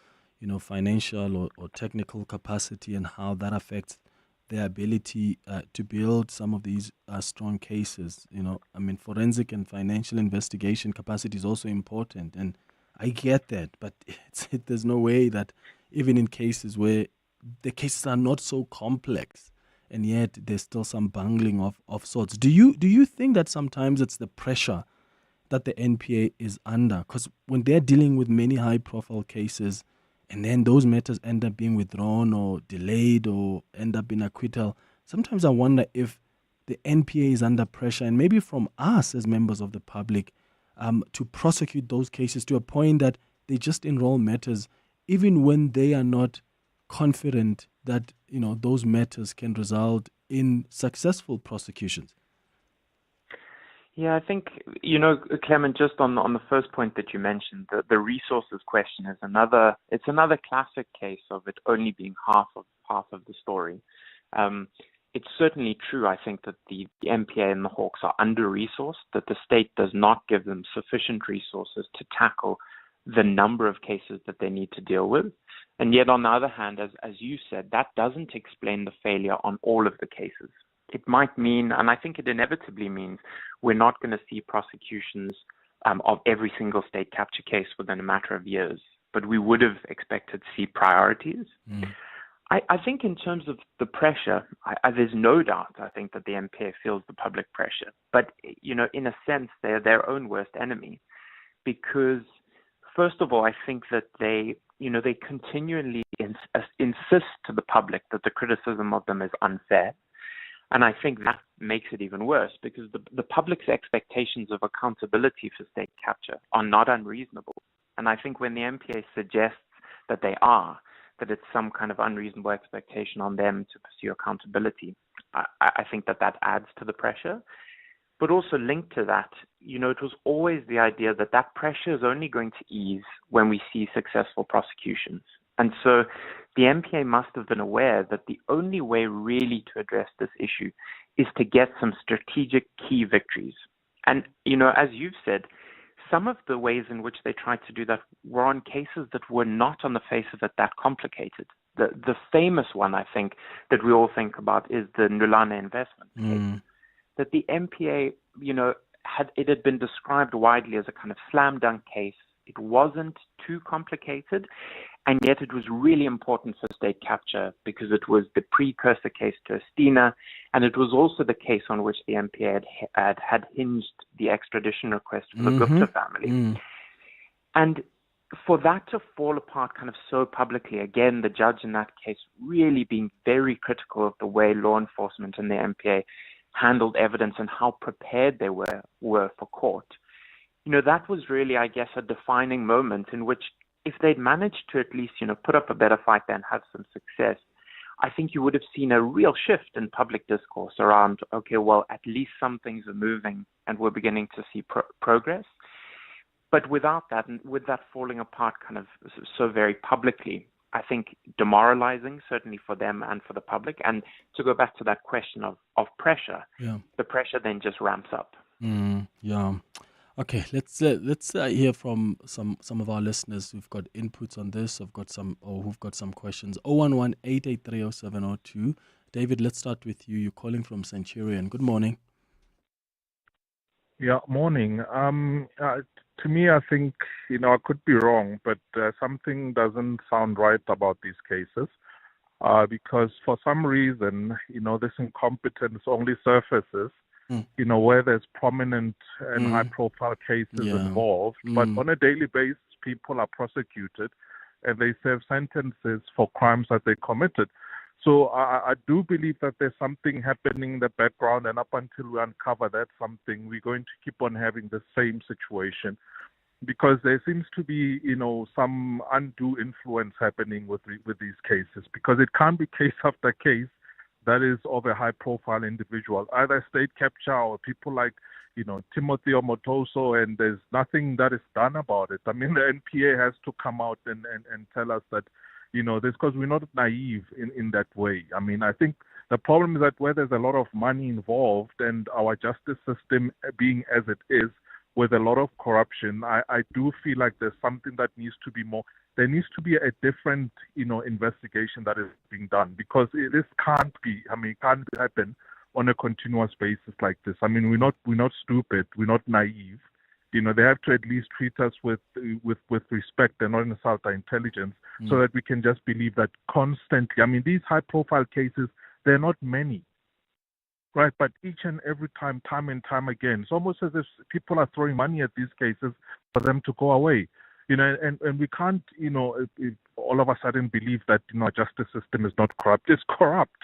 financial or technical capacity, and how that affects their ability to build some of these strong cases. I mean, forensic and financial investigation capacity is also important, and I get that, but there's no way that even in cases where the cases are not so complex, and yet there's still some bungling of sorts. Do you think that sometimes it's the pressure that the NPA is under? Because when they're dealing with many high-profile cases, and then those matters end up being withdrawn or delayed or end up in acquittal. Sometimes I wonder if the NPA is under pressure, and maybe from us as members of the public, to prosecute those cases to a point that they just enroll matters, even when they are not confident that those matters can result in successful prosecutions. Yeah, I think, Clement, just on the first point that you mentioned, the resources question is another classic case of it only being half of the story. It's certainly true, I think, that the NPA and the Hawks are under-resourced, that the state does not give them sufficient resources to tackle the number of cases that they need to deal with. And yet, on the other hand, as you said, that doesn't explain the failure on all of the cases. It might mean, and I think it inevitably means, we're not going to see prosecutions of every single state capture case within a matter of years, but we would have expected to see priorities. I think in terms of the pressure, there's no doubt, I think, that the NPA feels the public pressure. But, in a sense, they're their own worst enemy. Because, first of all, I think that they continually insist to the public that the criticism of them is unfair. And I think that makes it even worse, because the public's expectations of accountability for state capture are not unreasonable. And I think when the NPA suggests that they are, that it's some kind of unreasonable expectation on them to pursue accountability, I think that adds to the pressure. But also linked to that, it was always the idea that pressure is only going to ease when we see successful prosecutions. And so the NPA must have been aware that the only way really to address this issue is to get some strategic key victories. And, as you've said, some of the ways in which they tried to do that were on cases that were not on the face of it that complicated. The famous one, I think, that we all think about is the Nulane investment case. That the NPA, it had been described widely as a kind of slam dunk case. It wasn't too complicated, and yet it was really important for state capture because it was the precursor case to Estina, and it was also the case on which the NPA had hinged the extradition request for the Gupta family. And for that to fall apart kind of so publicly, again, the judge in that case really being very critical of the way law enforcement and the NPA handled evidence and how prepared they were for court. That was really, I guess, a defining moment in which if they'd managed to at least, put up a better fight there and have some success, I think you would have seen a real shift in public discourse around, okay, well, at least some things are moving and we're beginning to see progress. But without that, and with that falling apart kind of so very publicly, I think demoralizing, certainly for them and for the public. And to go back to that question of pressure, the pressure then just ramps up. Okay, let's hear from some of our listeners who've got inputs on this, who've got some questions. 011-883-0702. David, let's start with you. You're calling from Centurion. Good morning. Yeah, morning. To me, I think, I could be wrong, but something doesn't sound right about these cases because for some reason, this incompetence only surfaces where there's prominent and high-profile cases involved. But on a daily basis, people are prosecuted and they serve sentences for crimes that they committed. So I do believe that there's something happening in the background, and up until we uncover that something, we're going to keep on having the same situation because there seems to be, some undue influence happening with these cases because it can't be case after case that is of a high-profile individual, either state capture or people like, Timothy Omotoso, and there's nothing that is done about it. I mean, the NPA has to come out and tell us that, this because we're not naive in that way. I mean, I think the problem is that where there's a lot of money involved and our justice system being as it is with a lot of corruption, I do feel like there's something that needs to be more. There needs to be a different, investigation that is being done because this can't be. I mean, it can't happen on a continuous basis like this. I mean, we're not stupid. We're not naive. They have to at least treat us with respect and not insult our intelligence so that we can just believe that constantly. I mean, these high-profile cases, they're not many, right? But each and every time and time again, it's almost as if people are throwing money at these cases for them to go away. And we can't, if all of a sudden believe that, our justice system is not corrupt. It's corrupt.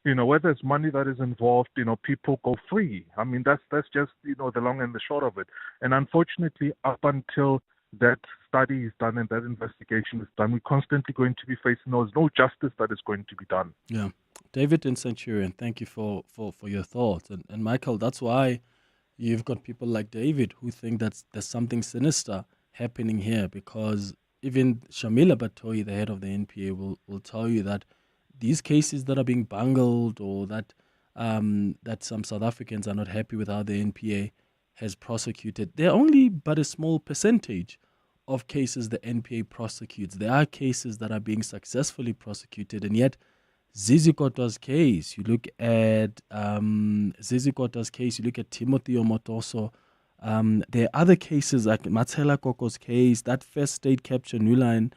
Where there's money that is involved, people go free. I mean, that's just, the long and the short of it. And unfortunately, up until that study is done and that investigation is done, we're constantly going to be facing there's no justice that is going to be done. Yeah. David in Centurion, thank you for your thoughts. And Michael, that's why you've got people like David who think that there's something sinister happening here, because even Shamila Batoyi, the head of the NPA, will tell you that these cases that are being bungled, or that some South Africans are not happy with how the NPA has prosecuted, they're only but a small percentage of cases the NPA prosecutes. There are cases that are being successfully prosecuted, and yet Zizi Kota's case, you look at Zizi Kota's case, you look at Timothy Omotoso, there are other cases like Matsela Koko's case, that first state capture New Lane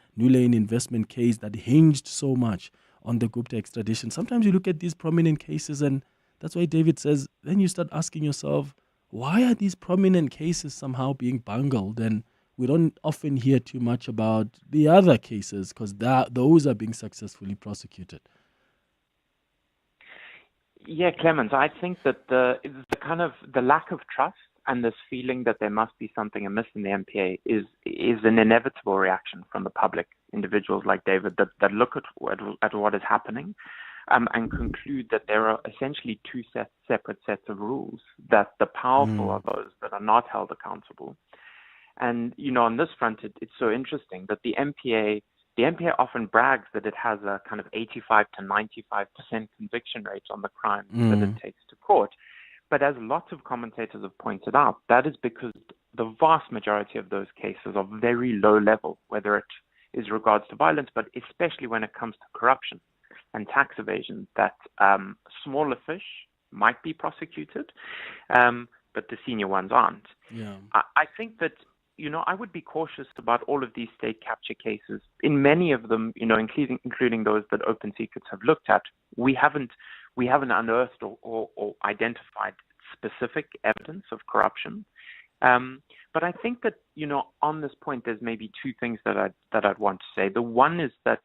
investment case that hinged so much on the Gupta extradition. Sometimes you look at these prominent cases, and that's why David says, then you start asking yourself, why are these prominent cases somehow being bungled? And we don't often hear too much about the other cases because those are being successfully prosecuted. Yeah, Clement, I think that the lack of trust and this feeling that there must be something amiss in the NPA is an inevitable reaction from the public, individuals like David, that look at what is happening and conclude that there are essentially two separate sets of rules, that the powerful are those that are not held accountable. And, on this front, it's so interesting that the NPA often brags that it has a kind of 85 to 95% conviction rate on the crimes that it takes to court. But as lots of commentators have pointed out, that is because the vast majority of those cases are very low level, whether it is regards to violence, but especially when it comes to corruption and tax evasion, that smaller fish might be prosecuted, but the senior ones aren't. Yeah. I think that, I would be cautious about all of these state capture cases. In many of them, including those that Open Secrets have looked at, we haven't unearthed or identified specific evidence of corruption. But I think that, on this point, there's maybe two things that I'd want to say. The one is that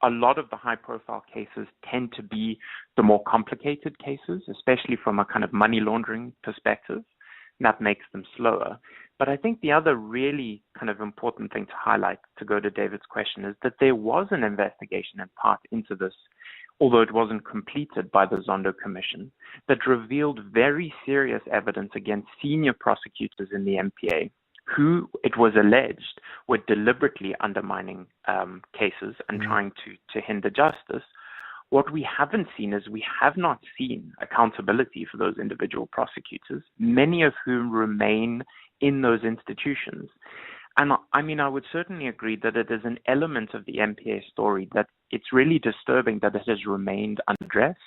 a lot of the high-profile cases tend to be the more complicated cases, especially from a kind of money laundering perspective. And that makes them slower. But I think the other really kind of important thing to highlight, to go to David's question, is that there was an investigation in part into this, although it wasn't completed by the Zondo Commission, that revealed very serious evidence against senior prosecutors in the NPA, who, it was alleged, were deliberately undermining cases and trying to hinder justice. What we haven't seen is we have not seen accountability for those individual prosecutors, many of whom remain in those institutions. And I would certainly agree that it is an element of the NPA story that it's really disturbing that it has remained unaddressed.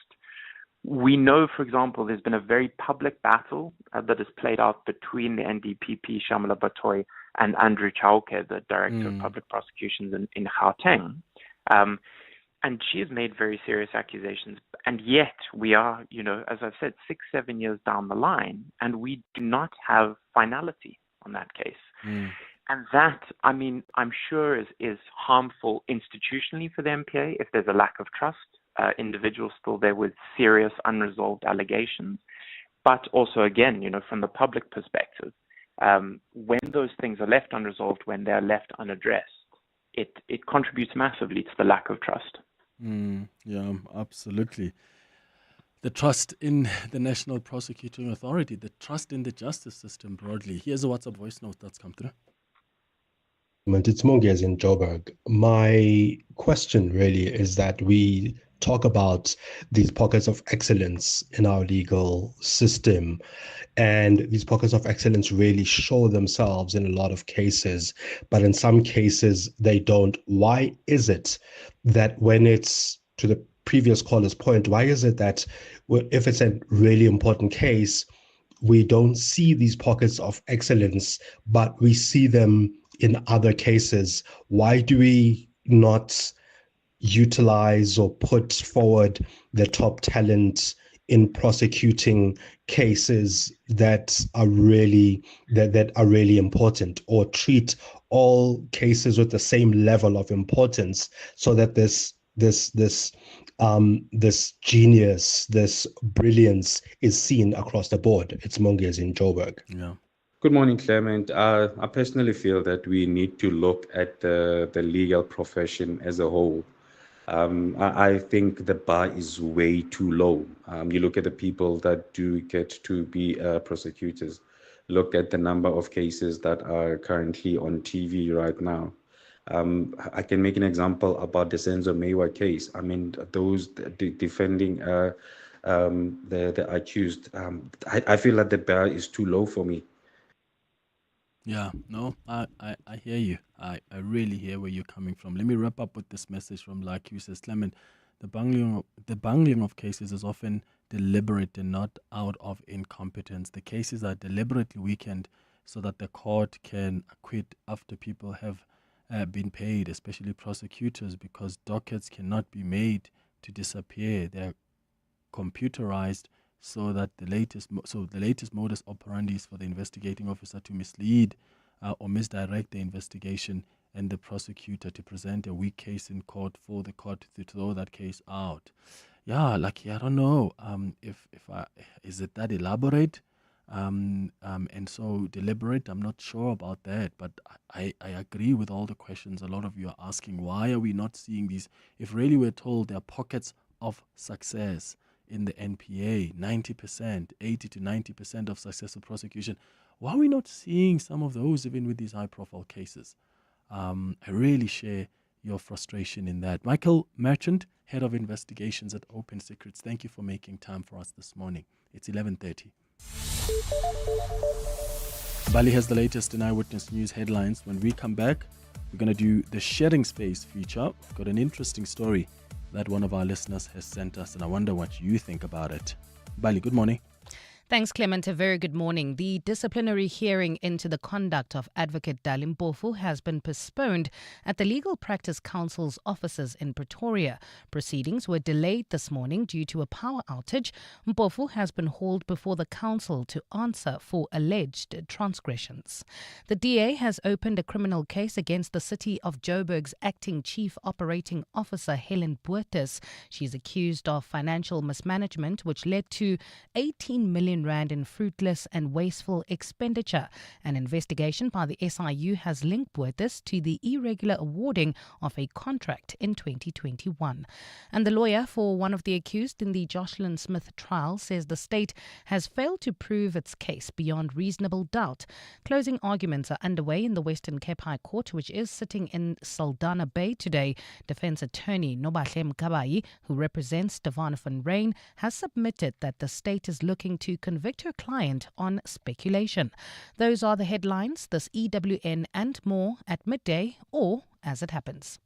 We know, for example, there's been a very public battle that has played out between the NDPP, Shamila Batoyi, and Andrew Chauke, the Director of Public Prosecutions in Gauteng. And she has made very serious accusations. And yet we are, as I've said, 6-7 years down the line, and we do not have finality on that case. And that, I'm sure is harmful institutionally for the NPA if there's a lack of trust, individuals still there with serious unresolved allegations. But also, again, from the public perspective, when those things are left unresolved, when they're left unaddressed, it contributes massively to the lack of trust. Yeah, absolutely. The trust in the National Prosecuting Authority, the trust in the justice system broadly. Here's a WhatsApp voice note that's come through. It's Mogez in Joburg. My question really is that we talk about these pockets of excellence in our legal system, and these pockets of excellence really show themselves in a lot of cases, but in some cases they don't. Why is it that when it's, to the previous caller's point, why is it that if it's a really important case, we don't see these pockets of excellence, but we see them in other cases? Why do we not utilize or put forward the top talent in prosecuting cases that are really important, or treat all cases with the same level of importance, so that this genius, this brilliance is seen across the board. It's Monges in Joburg. Yeah. Good morning, Clement. I personally feel that we need to look at the legal profession as a whole. I think the bar is way too low. You look at the people that do get to be prosecutors. Look at the number of cases that are currently on TV right now. I can make an example about the Senzo Mewa case. I mean, those defending the accused. I feel that the bar is too low for me. Yeah, no, I hear you. I really hear where you're coming from. Let me wrap up with this message from like you says, Clement. The bungling of cases is often deliberate and not out of incompetence. The cases are deliberately weakened so that the court can acquit after people have been paid, especially prosecutors, because dockets cannot be made to disappear. They're computerized so that the latest modus operandi is for the investigating officer to mislead or misdirect the investigation, and the prosecutor to present a weak case in court for the court to throw that case out. Yeah, like I don't know is it that elaborate and so deliberate? I'm not sure about that, but I agree with all the questions a lot of you are asking. Why are we not seeing these? If really we're told there are pockets of success in the NPA, 90%, 80 to 90% of successful prosecution, why are we not seeing some of those even with these high-profile cases? I really share your frustration in that. Michael Merchant, Head of Investigations at Open Secrets, thank you for making time for us this morning. It's 11:30. Bali has the latest in Eyewitness News headlines. When we come back, we're going to do the Sharing Space feature. We've got an interesting story that one of our listeners has sent us, and I wonder what you think about it. Bali, good morning. Thanks, Clement. A very good morning. The disciplinary hearing into the conduct of Advocate Dalim Mpofu has been postponed at the Legal Practice Council's offices in Pretoria. Proceedings were delayed this morning due to a power outage. Mpofu has been hauled before the council to answer for alleged transgressions. The DA has opened a criminal case against the City of Joburg's acting Chief Operating Officer, Helen Buertes. She is accused of financial mismanagement, which led to 18 million rand in fruitless and wasteful expenditure. An investigation by the SIU has linked Buertes to the irregular awarding of a contract in 2021. And the lawyer for one of the accused in the Jocelyn Smith trial says the state has failed to prove its case beyond reasonable doubt. Closing arguments are underway in the Western Cape High Court, which is sitting in Saldanha Bay today. Defense attorney Nobahle Mkabayi, who represents Stefan van Ryn, has submitted that the state is looking to convict her client on speculation. Those are the headlines, this EWN and more at midday or as it happens.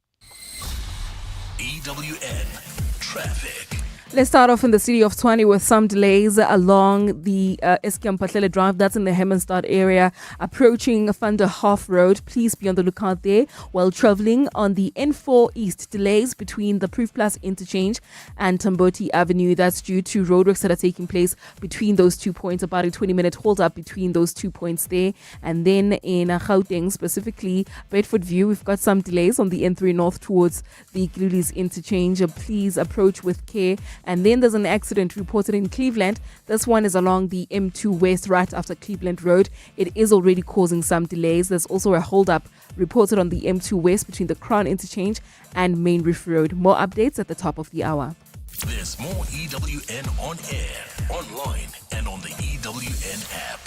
EWN Traffic. Let's start off in the city of Tshwane with some delays along the Incompetence Drive. That's in the Hemmenstad area. Approaching Thunder Half Road. Please be on the lookout there. While traveling on the N4 East, delays between the Proof Plus interchange and Tamboti Avenue. That's due to roadworks that are taking place between those 2 points. About a 20-minute hold up between those 2 points there. And then in Gauteng, specifically Bedford View, we've got some delays on the N3 North towards the Glulis interchange. Please approach with care. And then there's an accident reported in Cleveland. This one is along the M2 West right after Cleveland Road. It is already causing some delays. There's also a hold-up reported on the M2 West between the Crown Interchange and Main Reef Road. More updates at the top of the hour. There's more EWN on air, online, and on the EWN app.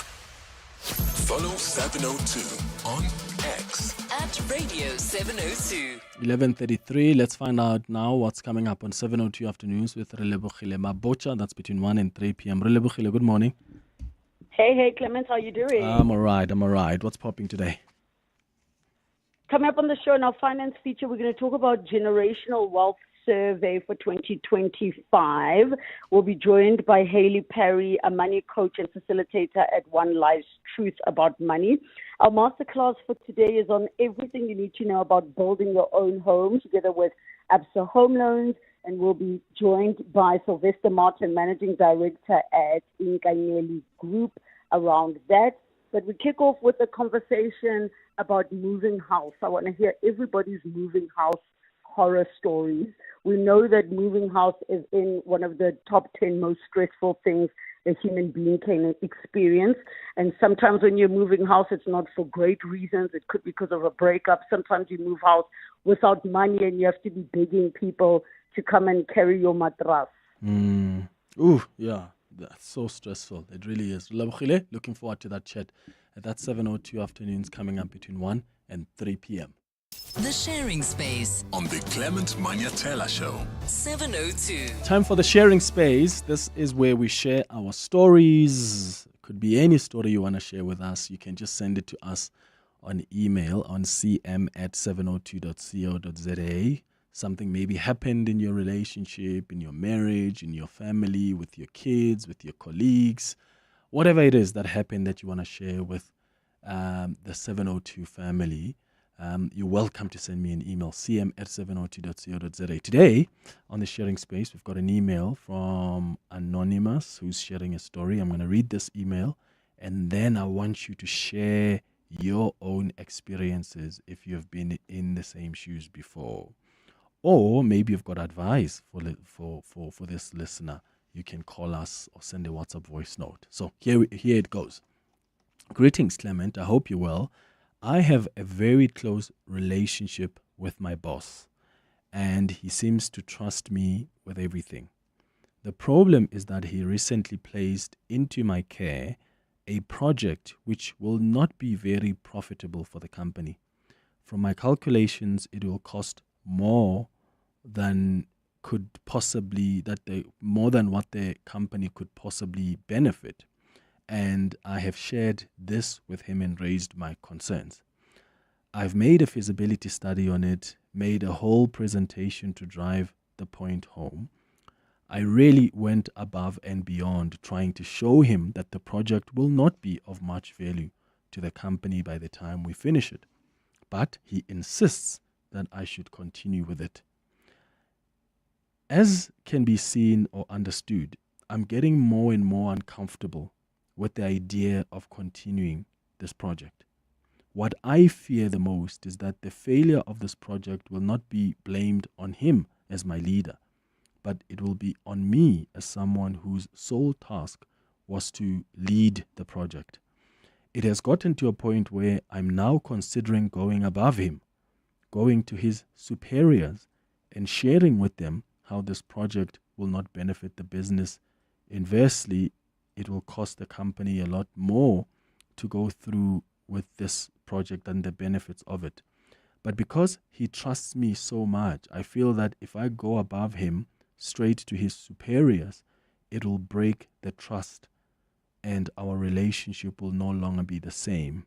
Follow 702 on X at Radio 702. 11:33. Let's find out now what's coming up on 702 Afternoons with Relebohile Mabocha. That's between 1 and 3 p.m. Relebohile, good morning. Hey, Clement, how you doing? I'm all right. What's popping today? Coming up on the show in our finance feature, we're going to talk about generational wealth survey for 2025. We'll be joined by Haley Perry, a money coach and facilitator at One Life's Truth About Money. Our masterclass for today is on everything you need to know about building your own home, together with Absa Home Loans, and we'll be joined by Sylvester Martin, Managing Director at Inkanyeli Group, around that. But we kick off with a conversation about moving house. I want to hear everybody's moving house horror stories. We know that moving house is in one of the top 10 most stressful things a human being can experience. And sometimes when you're moving house, it's not for great reasons. It could be because of a breakup. Sometimes you move house without money and you have to be begging people to come and carry your mattress. Ooh, yeah. That's so stressful. It really is. Labogile, looking forward to that chat. That's 7:02 afternoons coming up between 1 and 3 p.m. The Sharing Space on the Clement Manyathela Show. 702. Time for the sharing space. This is where we share our stories. Could be any story you want to share with us. You can just send it to us on email on cm@702.co.za. Something maybe happened in your relationship, in your marriage, in your family, with your kids, with your colleagues. Whatever it is that happened that you want to share with the 702 family. You're welcome to send me an email, cm@702.co.za. Today, on the sharing space, we've got an email from Anonymous who's sharing a story. I'm going to read this email, and then I want you to share your own experiences if you've been in the same shoes before. Or maybe you've got advice for this listener. You can call us or send a WhatsApp voice note. So here it goes. Greetings, Clement. I hope you're well. I have a very close relationship with my boss, and he seems to trust me with everything. The problem is that he recently placed into my care a project which will not be very profitable for the company. From my calculations, it will cost more than more than what the company could possibly benefit. And I have shared this with him and raised my concerns. I've made a feasibility study on it, made a whole presentation to drive the point home. I really went above and beyond trying to show him that the project will not be of much value to the company by the time we finish it. But he insists that I should continue with it. As can be seen or understood, I'm getting more and more uncomfortable with the idea of continuing this project. What I fear the most is that the failure of this project will not be blamed on him as my leader, but it will be on me as someone whose sole task was to lead the project. It has gotten to a point where I'm now considering going above him, going to his superiors and sharing with them how this project will not benefit the business. Inversely, it will cost the company a lot more to go through with this project than the benefits of it. But because he trusts me so much, I feel that if I go above him straight to his superiors, it will break the trust and our relationship will no longer be the same.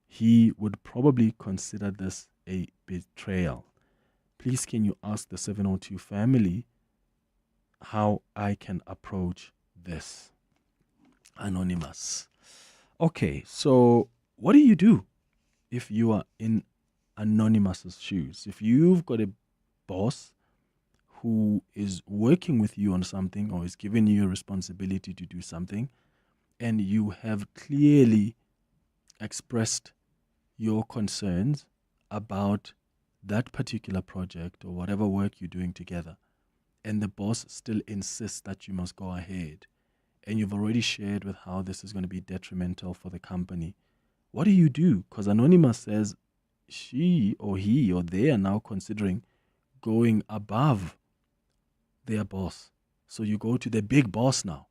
He would probably consider this a betrayal. Please can you ask the 702 family how I can approach this? Anonymous. Okay, so what do you do if you are in Anonymous's shoes? If you've got a boss who is working with you on something or is giving you a responsibility to do something, and you have clearly expressed your concerns about that particular project or whatever work you're doing together, and the boss still insists that you must go ahead, and you've already shared with how this is going to be detrimental for the company, what do you do? Because Anonymous says she or he or they are now considering going above their boss. So you go to the big boss now,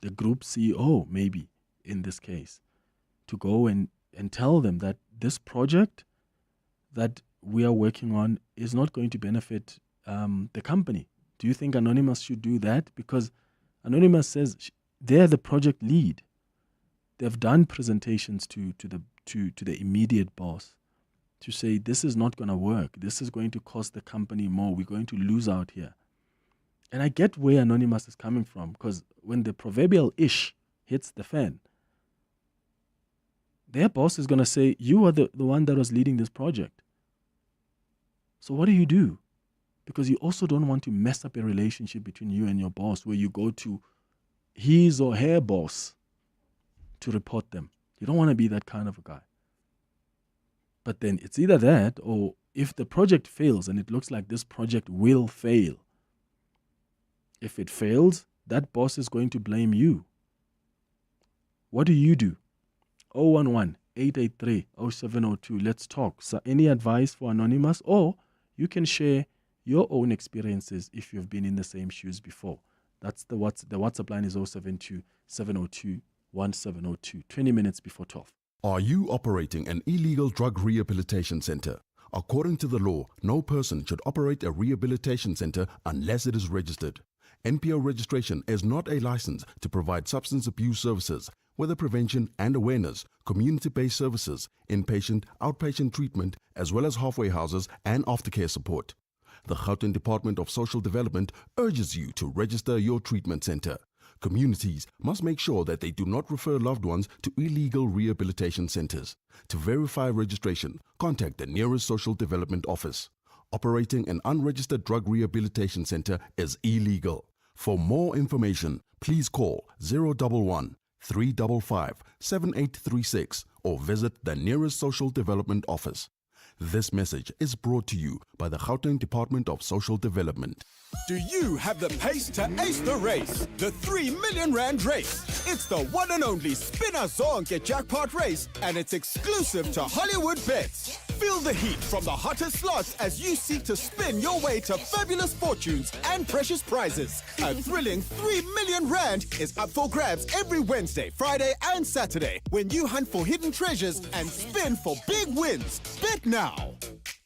the group CEO maybe in this case, to go and tell them that this project that we are working on is not going to benefit the company. Do you think Anonymous should do that? Because Anonymous says they're the project lead. They've done presentations to the immediate boss to say this is not going to work. This is going to cost the company more. We're going to lose out here. And I get where Anonymous is coming from, because when the proverbial ish hits the fan, their boss is going to say, you are the one that was leading this project. So what do you do? Because you also don't want to mess up a relationship between you and your boss where you go to his or her boss to report them. You don't want to be that kind of a guy. But then it's either that, or if the project fails, and it looks like this project will fail, if it fails, that boss is going to blame you. What do you do? 011-883-0702. Let's talk. So any advice for Anonymous? Or you can share your own experiences if you've been in the same shoes before. That's the WhatsApp line is 072-702-1702. 20 minutes before 12. Are you operating an illegal drug rehabilitation center? According to the law, no person should operate a rehabilitation center unless it is registered. NPA registration is not a license to provide substance abuse services, whether prevention and awareness, community-based services, inpatient, outpatient treatment, as well as halfway houses and aftercare support. The Gauteng Department of Social Development urges you to register your treatment center. Communities must make sure that they do not refer loved ones to illegal rehabilitation centers. To verify registration, contact the nearest social development office. Operating an unregistered drug rehabilitation center is illegal. For more information, please call 011-355-7836 or visit the nearest social development office. This message is brought to you by the Gauteng Department of Social Development. Do you have the pace to ace the race? The 3 million rand race. It's the one and only Spinner Zonke jackpot race, and it's exclusive to Hollywood Bets. Feel the heat from the hottest slots as you seek to spin your way to fabulous fortunes and precious prizes. A thrilling 3 million rand is up for grabs every Wednesday, Friday, and Saturday when you hunt for hidden treasures and spin for big wins. Bet now.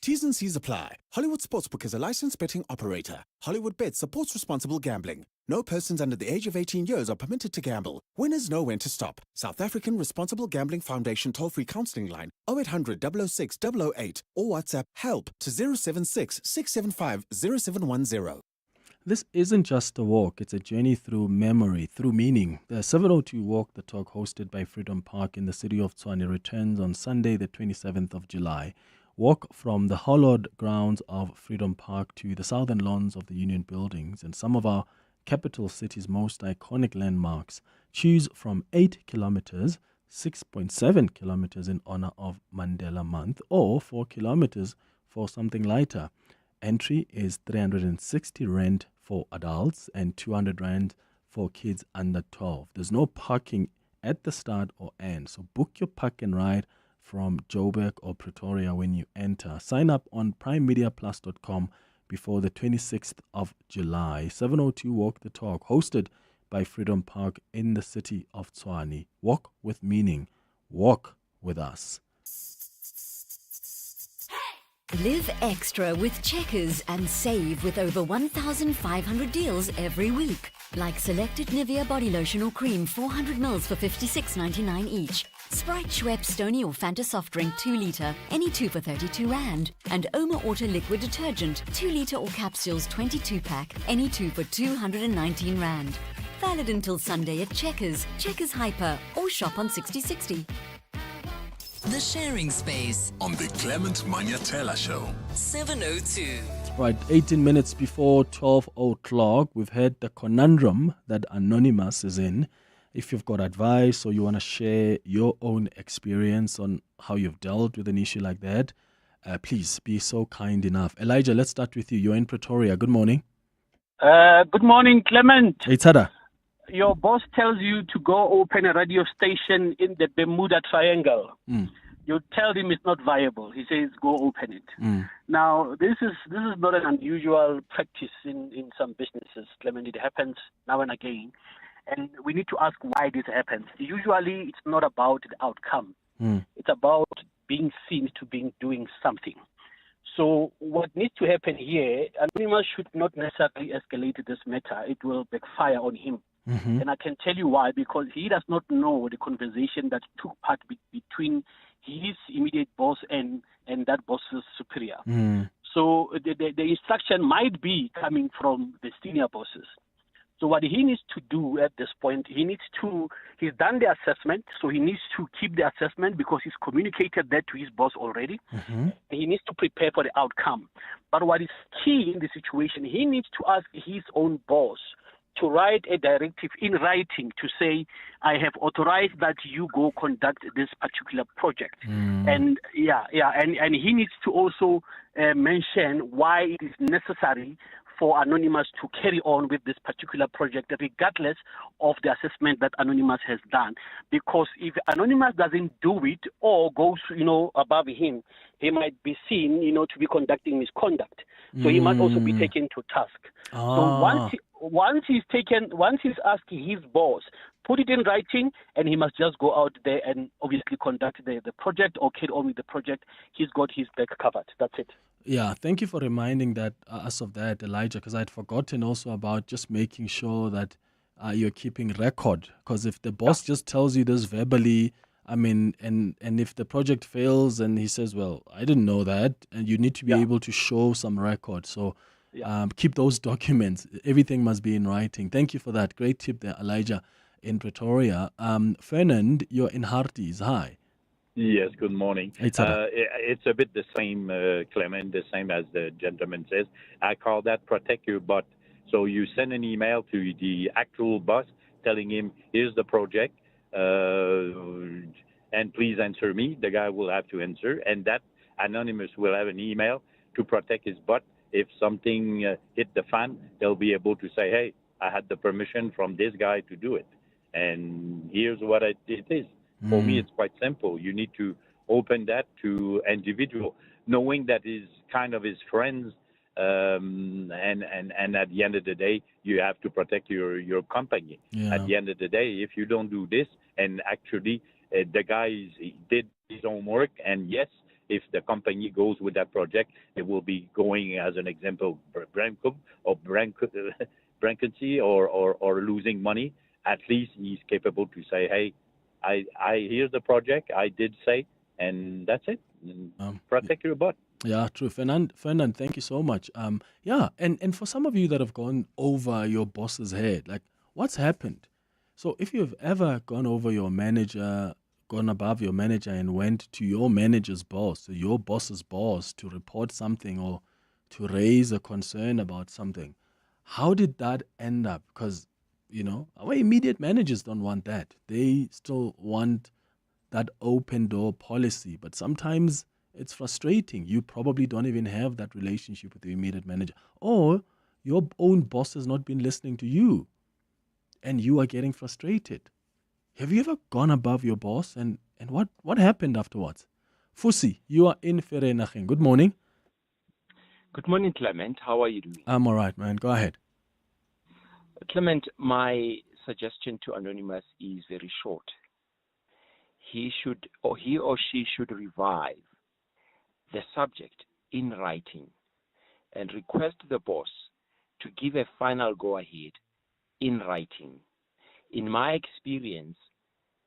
T's and C's apply. Hollywood Sportsbook is a licensed betting operator. Hollywood Bets supports responsible gambling. No persons under the age of 18 years are permitted to gamble. Winners know when to stop. South African Responsible Gambling Foundation toll-free counselling line 0800 006 008 or WhatsApp HELP to 076 675 0710. This isn't just a walk, it's a journey through memory, through meaning. The 702 Walk the Talk, hosted by Freedom Park in the city of Tshwane, returns on Sunday, the 27th of July. Walk from the hallowed grounds of Freedom Park to the southern lawns of the Union Buildings and some of our capital city's most iconic landmarks. Choose from 8 kilometers, 6.7 kilometers in honor of Mandela Month, or 4 kilometers for something lighter. Entry is 360 rand for adults and 200 rand for kids under 12. There's no parking at the start or end, so book your park and ride from Joburg or Pretoria when you enter. Sign up on primemediaplus.com before the 26th of July. 702 Walk the Talk, hosted by Freedom Park in the city of Tshwane. Walk with meaning. Walk with us. Live extra with Checkers and save with over 1,500 deals every week. Like selected Nivea body lotion or cream 400 mils for $56.99 each. Sprite, Schweppes, Stoney or Fanta soft drink 2 litre, any 2 for 32 rand. And Oma Auto liquid detergent 2 litre or capsules 22 pack, any 2 for 219 rand. Valid until Sunday at Checkers, Checkers Hyper, or shop on 6060. The Sharing Space on the Clement Manyathela Show. 702. Right, 18 minutes before 12 o'clock, we've heard the conundrum that Anonymous is in. If you've got advice or you want to share your own experience on how you've dealt with an issue like that, please be so kind enough. Elijah, let's start with you. You're in Pretoria. Good morning. Good morning, Clement. Hey, Tada. Your boss tells you to go open a radio station in the Bermuda Triangle. You tell him it's not viable. He says, go open it. Now, this is not an unusual practice in some businesses, Clement. It happens now and again. And we need to ask why this happens. Usually, it's not about the outcome. It's about being seen to be doing something. So what needs to happen here, Anonymous should not necessarily escalate this matter. It will backfire on him. And I can tell you why, because he does not know the conversation that took part between his immediate boss and that boss's superior. So the instruction might be coming from the senior bosses. So what he needs to do at this point, he's done the assessment, so he needs to keep the assessment because he's communicated that to his boss already. He needs to prepare for the outcome. But what is key in the situation, he needs to ask his own boss to write a directive in writing to say, I have authorized that you go conduct this particular project. And and he needs to also mention why it is necessary for Anonymous to carry on with this particular project, regardless of the assessment that Anonymous has done. Because if Anonymous doesn't do it or goes, above him, he might be seen, to be conducting misconduct. So he must also be taken to task. So once he's asked his boss, put it in writing, and he must just go out there and obviously conduct the project or carry on with the project. He's got his back covered. That's it. Yeah, thank you for reminding us of that, Elijah, because I'd forgotten also about just making sure that you're keeping record. Because if the boss just tells you this verbally, and if the project fails and he says, well, I didn't know that, and you need to be able to show some record. So keep those documents. Everything must be in writing. Thank you for that. Great tip there, Elijah, in Pretoria. Fernand, you're in Harties. Hi. Yes, good morning. It's a bit the same, Clement, the same as the gentleman says. I call that protect your butt. So you send an email to the actual boss telling him, here's the project, and please answer me. The guy will have to answer, and that Anonymous will have an email to protect his butt. If something hit the fan, they'll be able to say, hey, I had the permission from this guy to do it, and here's what it is. For me, it's quite simple. You need to open that to individual, knowing that is kind of his friends, and at the end of the day, you have to protect your company. Yeah. At the end of the day, if you don't do this, and actually the guy did his homework, and yes, if the company goes with that project, it will be going, as an example, bankruptcy or losing money. At least he's capable to say, hey, I hear the project, I did say, and that's it. Protect your butt. Yeah, true. Fernand, thank you so much. And for some of you that have gone over your boss's head, like, what's happened? So if you've ever gone over your manager, gone above your manager and went to your manager's boss, or your boss's boss, to report something or to raise a concern about something, how did that end up? Because our immediate managers don't want that. They still want that open door policy. But sometimes it's frustrating. You probably don't even have that relationship with the immediate manager. Or your own boss has not been listening to you and you are getting frustrated. Have you ever gone above your boss? And what happened afterwards? Fusi, you are in Vereeniging. Good morning. Good morning, Clement. How are you doing? I'm all right, man. Go ahead. Clement, my suggestion to Anonymous is very short. He or she should revive the subject in writing and request the boss to give a final go-ahead in writing. In my experience,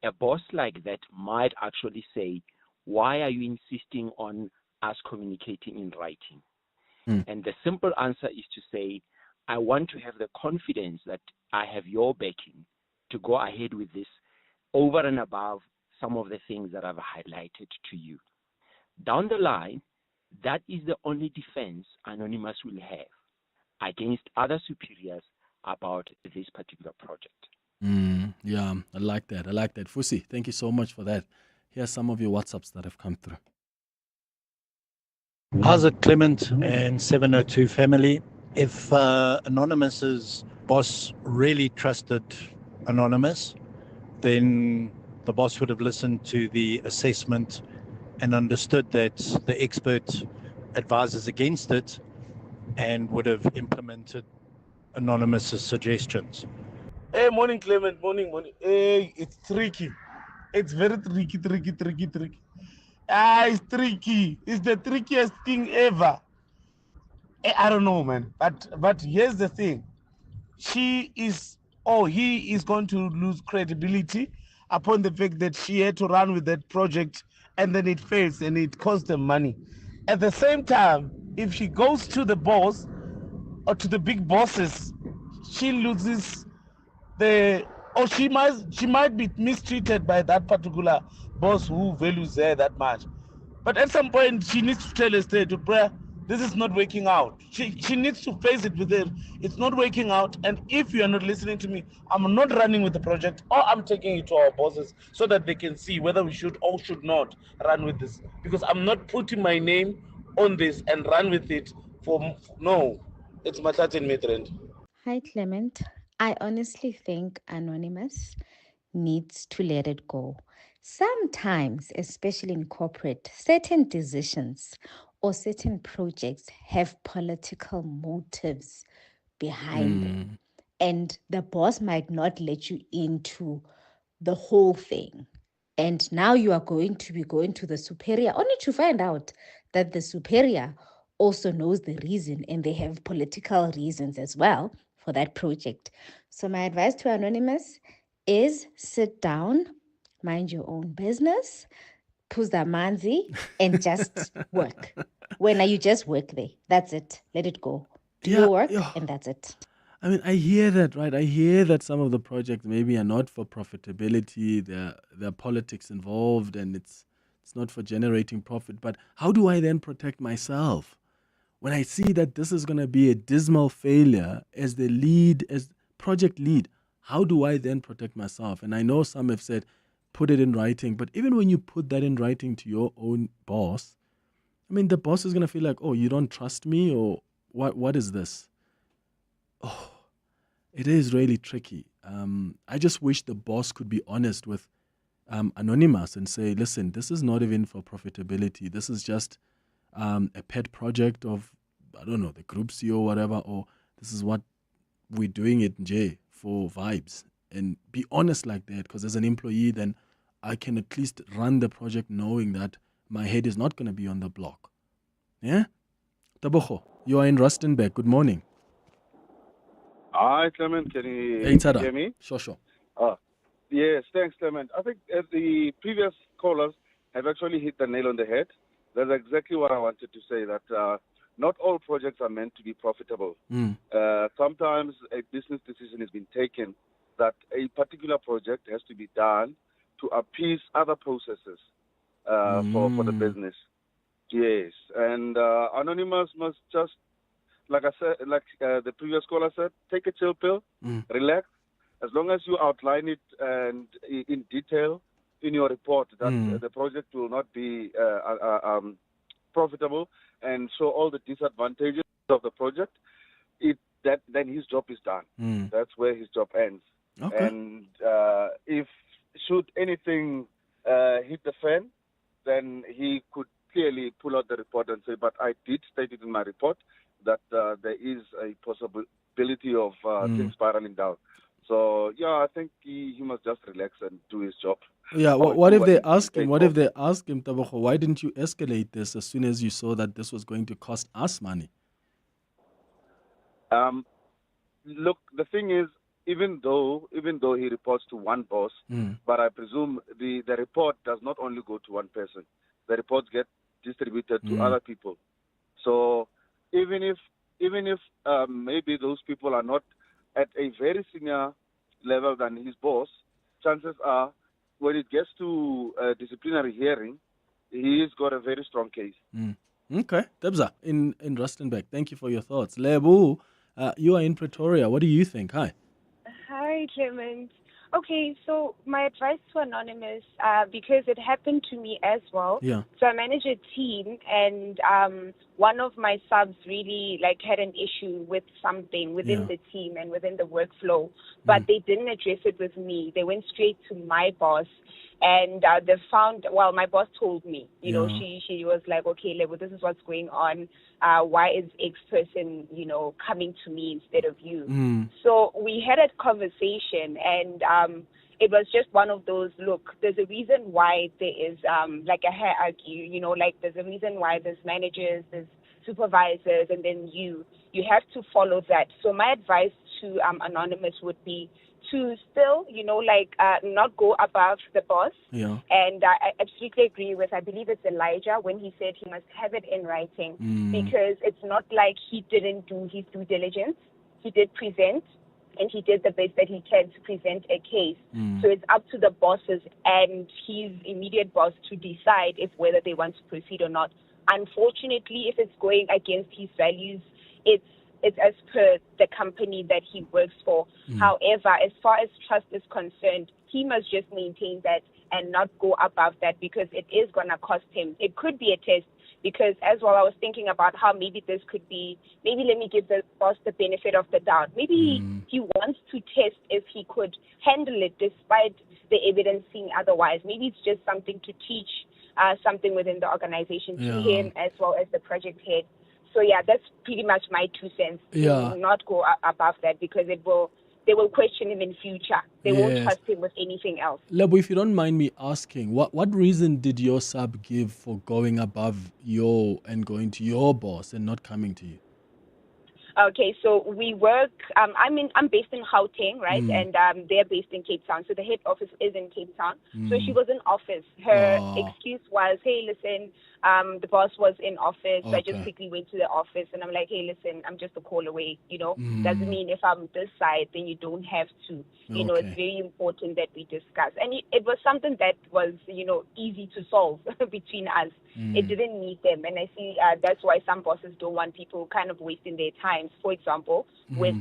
a boss like that might actually say, why are you insisting on us communicating in writing? And the simple answer is to say, I want to have the confidence that I have your backing to go ahead with this over and above some of the things that I've highlighted to you. Down the line, that is the only defense Anonymous will have against other superiors about this particular project. Yeah, I like that. Fusi, thank you so much for that. Here's some of your WhatsApps that have come through. How's it, Clement and 702 family? If Anonymous's boss really trusted Anonymous, then the boss would have listened to the assessment and understood that the expert advises against it and would have implemented Anonymous's suggestions. Hey, morning, Clement. Morning. Hey, it's tricky. It's very tricky. It's tricky. It's the trickiest thing ever. I don't know, man. But here's the thing. He is going to lose credibility upon the fact that she had to run with that project and then it fails and it costs them money. At the same time, if she goes to the boss or to the big bosses, she loses she might be mistreated by that particular boss who values her that much. But at some point, she needs to tell her straight to prayer, this is not working out. She needs to face it with it. It's not working out. And if you are not listening to me, I'm not running with the project, or I'm taking it to our bosses so that they can see whether we should or should not run with this. Because I'm not putting my name on this and run with it no. It's Matlatin Midrand. Hi, Clement. I honestly think Anonymous needs to let it go. Sometimes, especially in corporate, certain decisions or certain projects have political motives behind them. And the boss might not let you into the whole thing. And now you are going to be going to the superior only to find out that the superior also knows the reason and they have political reasons as well for that project. So my advice to Anonymous is sit down, mind your own business, puza manzi, and just work. When you just work there, that's it. Let it go. Do your work, and that's it. I mean, I hear that, right? I hear that some of the projects maybe are not for profitability. There are politics involved, and it's not for generating profit. But how do I then protect myself when I see that this is going to be a dismal failure as the lead, as project lead? How do I then protect myself? And I know some have said, put it in writing. But even when you put that in writing to your own boss, I mean, the boss is going to feel like, oh, you don't trust me, or what is this? Oh, it is really tricky. I just wish the boss could be honest with Anonymous and say, listen, this is not even for profitability. This is just a pet project of, I don't know, the group CEO or whatever, or this is what we're doing it, Jay, for vibes. And be honest like that, because as an employee, then I can at least run the project knowing that my head is not going to be on the block. Yeah? Tabogo, you are in Rustenburg. Good morning. Hi, Clement. Can you hear me? Sure. Yes, thanks, Clement. I think the previous callers have actually hit the nail on the head. That's exactly what I wanted to say, that not all projects are meant to be profitable. Sometimes a business decision has been taken that a particular project has to be done to appease other processes for the business. Yes, and Anonymous must just, like I said, the previous caller said, take a chill pill, relax. As long as you outline it and in detail in your report that the project will not be profitable and show all the disadvantages of the project, then his job is done. That's where his job ends. Okay. And if should anything hit the fan, then he could clearly pull out the report and say, but I did state it in my report that there is a possibility of things spiraling down. So, yeah, I think he must just relax and do his job. Yeah, what if they ask him, Tabogo, why didn't you escalate this as soon as you saw that this was going to cost us money? Look, the thing is, even though he reports to one boss, but I presume the report does not only go to one person. The reports get distributed to other people. So even if maybe those people are not at a very senior level than his boss, chances are when it gets to a disciplinary hearing, he's got a very strong case. Okay. Tebza in Rustenburg, thank you for your thoughts. Lebu, you are in Pretoria. What do you think? Hi. Hi, Clement. Okay, so my advice to Anonymous, because it happened to me as well. Yeah. So I manage a team, and one of my subs really had an issue with something within the team and within the workflow, but they didn't address it with me. They went straight to my boss, and they found, my boss told me, you know, she was like, okay, Lebo, this is what's going on. Why is X person, coming to me instead of you? So we had a conversation, and it was just one of those, look, there's a reason why there is a hierarchy, there's a reason why there's managers, there's supervisors, and then you have to follow that. So my advice to Anonymous would be to still, not go above the boss. Yeah. And I absolutely agree with, I believe it's Elijah, when he said he must have it in writing, because it's not like he didn't do his due diligence. He did present, and he did the best that he can to present a case. So it's up to the bosses and his immediate boss to decide whether they want to proceed or not. unfortunately, if it's going against his values, it's as per the company that he works for. However, as far as trust is concerned, he must just maintain that and not go above that, because it is going to cost him. It could be a test, because as well, I was thinking about how maybe this could be, maybe let me give the boss the benefit of the doubt. Maybe he wants to test if he could handle it despite the evidence saying otherwise. Maybe it's just something to teach something within the organization to him as well as the project head. So yeah, that's pretty much my 2 cents. Yeah. To not go above that, because they will question him in future. They won't trust him with anything else. Lebo, if you don't mind me asking, what reason did your sub give for going above and going to your boss and not coming to you? Okay, so we work. I'm based in Gauteng, right? And they're based in Cape Town. So the head office is in Cape Town. So she was in office. Her excuse was, "Hey, listen, the boss was in office. So I just quickly went to the office." And I'm like, "Hey, listen, I'm just a call away. Doesn't mean if I'm this side, then you don't have to. It's very important that we discuss." And it was something that was, easy to solve between us. It didn't need them. And I see that's why some bosses don't want people kind of wasting their time, for example, with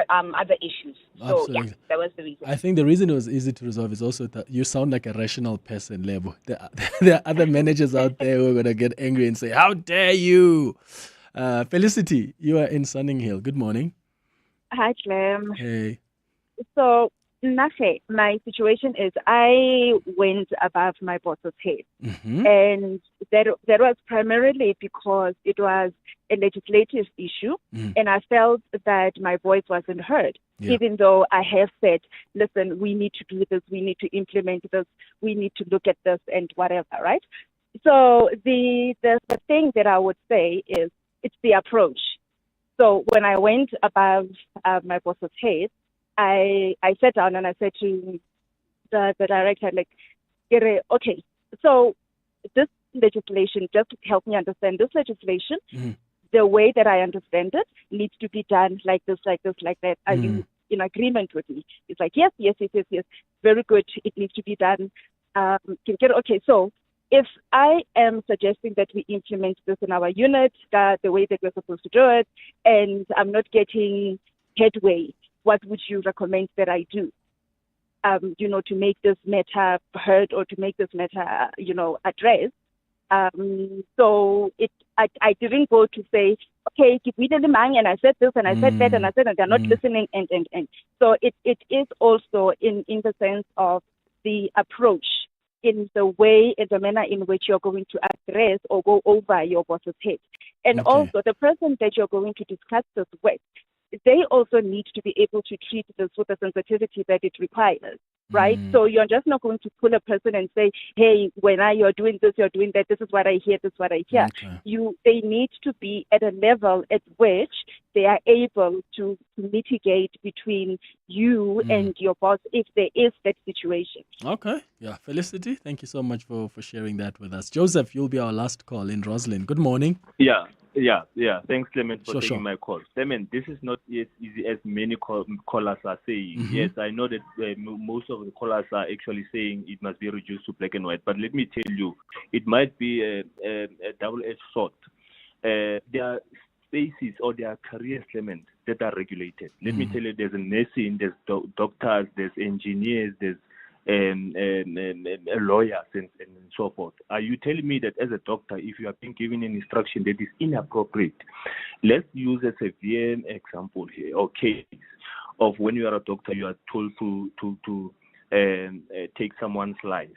other issues. So, yeah, that was the reason. I think the reason it was easy to resolve is also that you sound like a rational person, Lebo. There are other managers out there who are going to get angry and say, "How dare you?" Felicity, you are in Sunning Hill. Good morning. Hi, Clem. Hey. So, nothing. My situation is I went above my boss's head. And that was primarily because it was a legislative issue. And I felt that my voice wasn't heard, even though I have said, "Listen, we need to do this. We need to implement this. We need to look at this and whatever," right? So the thing that I would say is it's the approach. So when I went above my boss's head, I sat down and I said to the director, like, "Okay, so this legislation, just help me understand this legislation. The way that I understand it needs to be done like this, like this, like that. Are you in agreement with me?" It's like, yes. Very good. It needs to be done. Okay, so if I am suggesting that we implement this in our unit, the way that we're supposed to do it, and I'm not getting headway, what would you recommend that I do, to make this matter heard or to make this matter, addressed? So I didn't go to say, "Okay, keep me the money," and I said this and I said that and I said, and they're not listening, and. So it is also in the sense of the approach, in the way, in the manner in which you're going to address or go over your boss's head. And also the person that you're going to discuss this with, they also need to be able to treat this with the sensitivity that it requires, right? So you're just not going to pull a person and say, "Hey, when you're doing this, you're doing that, this is what I hear, this is what I hear." They need to be at a level at which they are able to mitigate between you and your boss if there is that situation. Okay. Yeah. Felicity, thank you so much for sharing that with us. Joseph, you'll be our last call in Roslyn. Good morning. Yeah. Thanks, Clement, for taking my call. Clement, this is not as easy as many callers are saying. Yes, I know that most of the callers are actually saying it must be reduced to black and white. But let me tell you, it might be a double-edged sword. There are spaces or there are careers, Clement, that are regulated. Let me tell you, there's nursing, there's doctors, there's engineers, there's lawyers and so forth. Are you telling me that as a doctor, if you are being given an instruction that is inappropriate, let's use a severe example here, or case of when you are a doctor, you are told to take someone's life.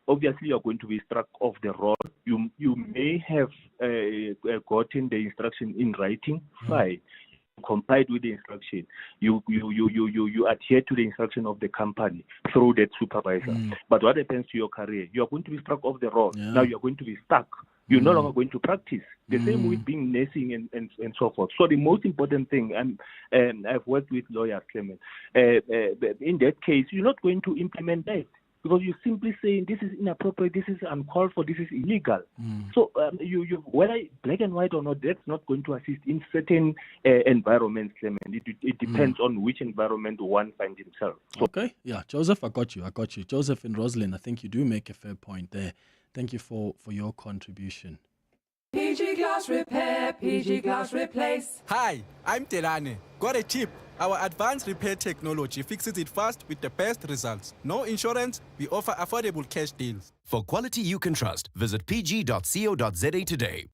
Obviously, you're going to be struck off the road. You may have gotten the instruction in writing, fine. Complied with the instruction, you adhere to the instruction of the company through that supervisor. But what happens to your career? You are going to be struck off the road. Now you are going to be stuck. You're no longer going to practice. The same with being nursing and so forth. So the most important thing, and I've worked with lawyers, Clement, in that case, you're not going to implement that, because you're simply saying this is inappropriate, this is uncalled for, this is illegal. So you whether black and white or not, that's not going to assist in certain environments, Clement. It depends on which environment one finds himself. So, okay, yeah, Joseph, I got you. Joseph and Roslyn, I think you do make a fair point there. Thank you for your contribution. PG Glass Repair, PG Glass Replace. Hi, I'm Telane. Got a tip. Our advanced repair technology fixes it fast with the best results. No insurance, we offer affordable cash deals. For quality you can trust, visit pg.co.za today.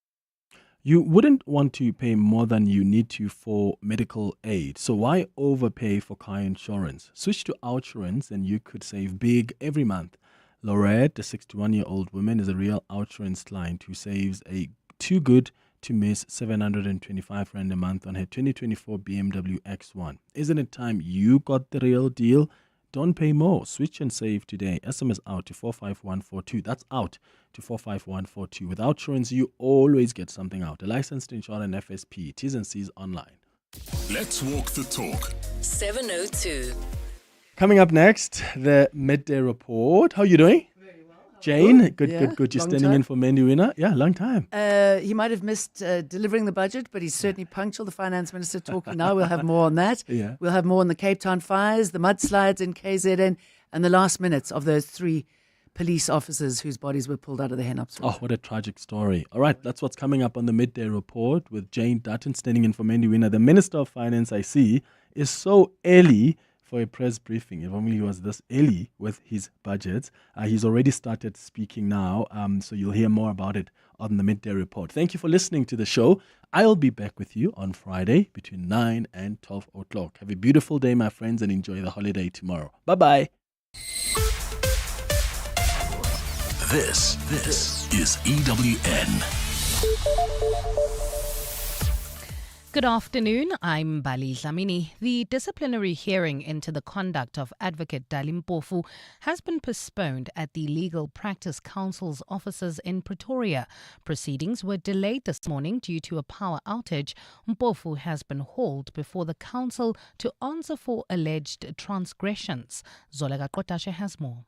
You wouldn't want to pay more than you need to for medical aid. So why overpay for car insurance? Switch to Outsurance and you could save big every month. Lorette, a 61-year-old woman, is a real Outsurance client who saves a too good to miss 725 Rand a month on her 2024 BMW X1. Isn't it time you got the real deal? Don't pay more. Switch and save today. SMS out to 45142. That's out to 45142. With Outsurance, you always get something out. A licensed insurer and FSP. T's and C's online. Let's walk the talk. 702. Coming up next, the midday report. How are you doing? Jane, good. You're Long standing time. in for Mandy Winner. Yeah, long time. He might have missed delivering the budget, but he's certainly punctual. The finance minister talking now. We'll have more on that. Yeah. We'll have more on the Cape Town fires, the mudslides in KZN, and the last minutes of those 3 police officers whose bodies were pulled out of the Hennops River. Oh, what a tragic story. All right, that's what's coming up on the midday report with Jane Dutton standing in for Mandy Winner. The Minister of Finance, I see, is so early for a press briefing. If only he was this early with his budgets. He's already started speaking now, so you'll hear more about it on the midday report. Thank you for listening to the show. I'll be back with you on Friday between 9 and 12 o'clock. Have a beautiful day, my friends, and enjoy the holiday tomorrow. Bye-bye. This is EWN. Good afternoon. I'm Bali Dlamini. The disciplinary hearing into the conduct of Advocate Dalim Mpofu has been postponed at the Legal Practice Council's offices in Pretoria. Proceedings were delayed this morning due to a power outage. Mpofu has been hauled before the council to answer for alleged transgressions. Zolega Kotashe has more.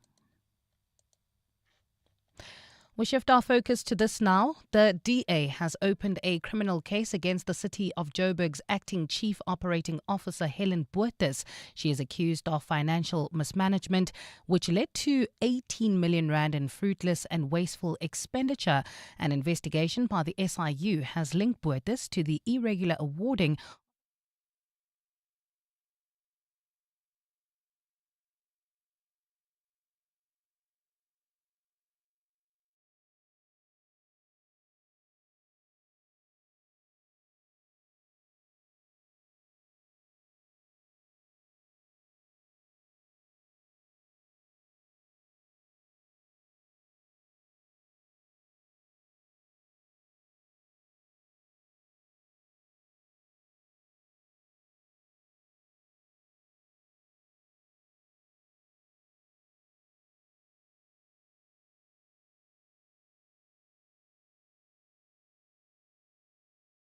We shift our focus to this now. The DA has opened a criminal case against the City of Joburg's acting Chief Operating Officer, Helen Boertes. She is accused of financial mismanagement, which led to 18 million rand in fruitless and wasteful expenditure. An investigation by the SIU has linked Boertes to the irregular awarding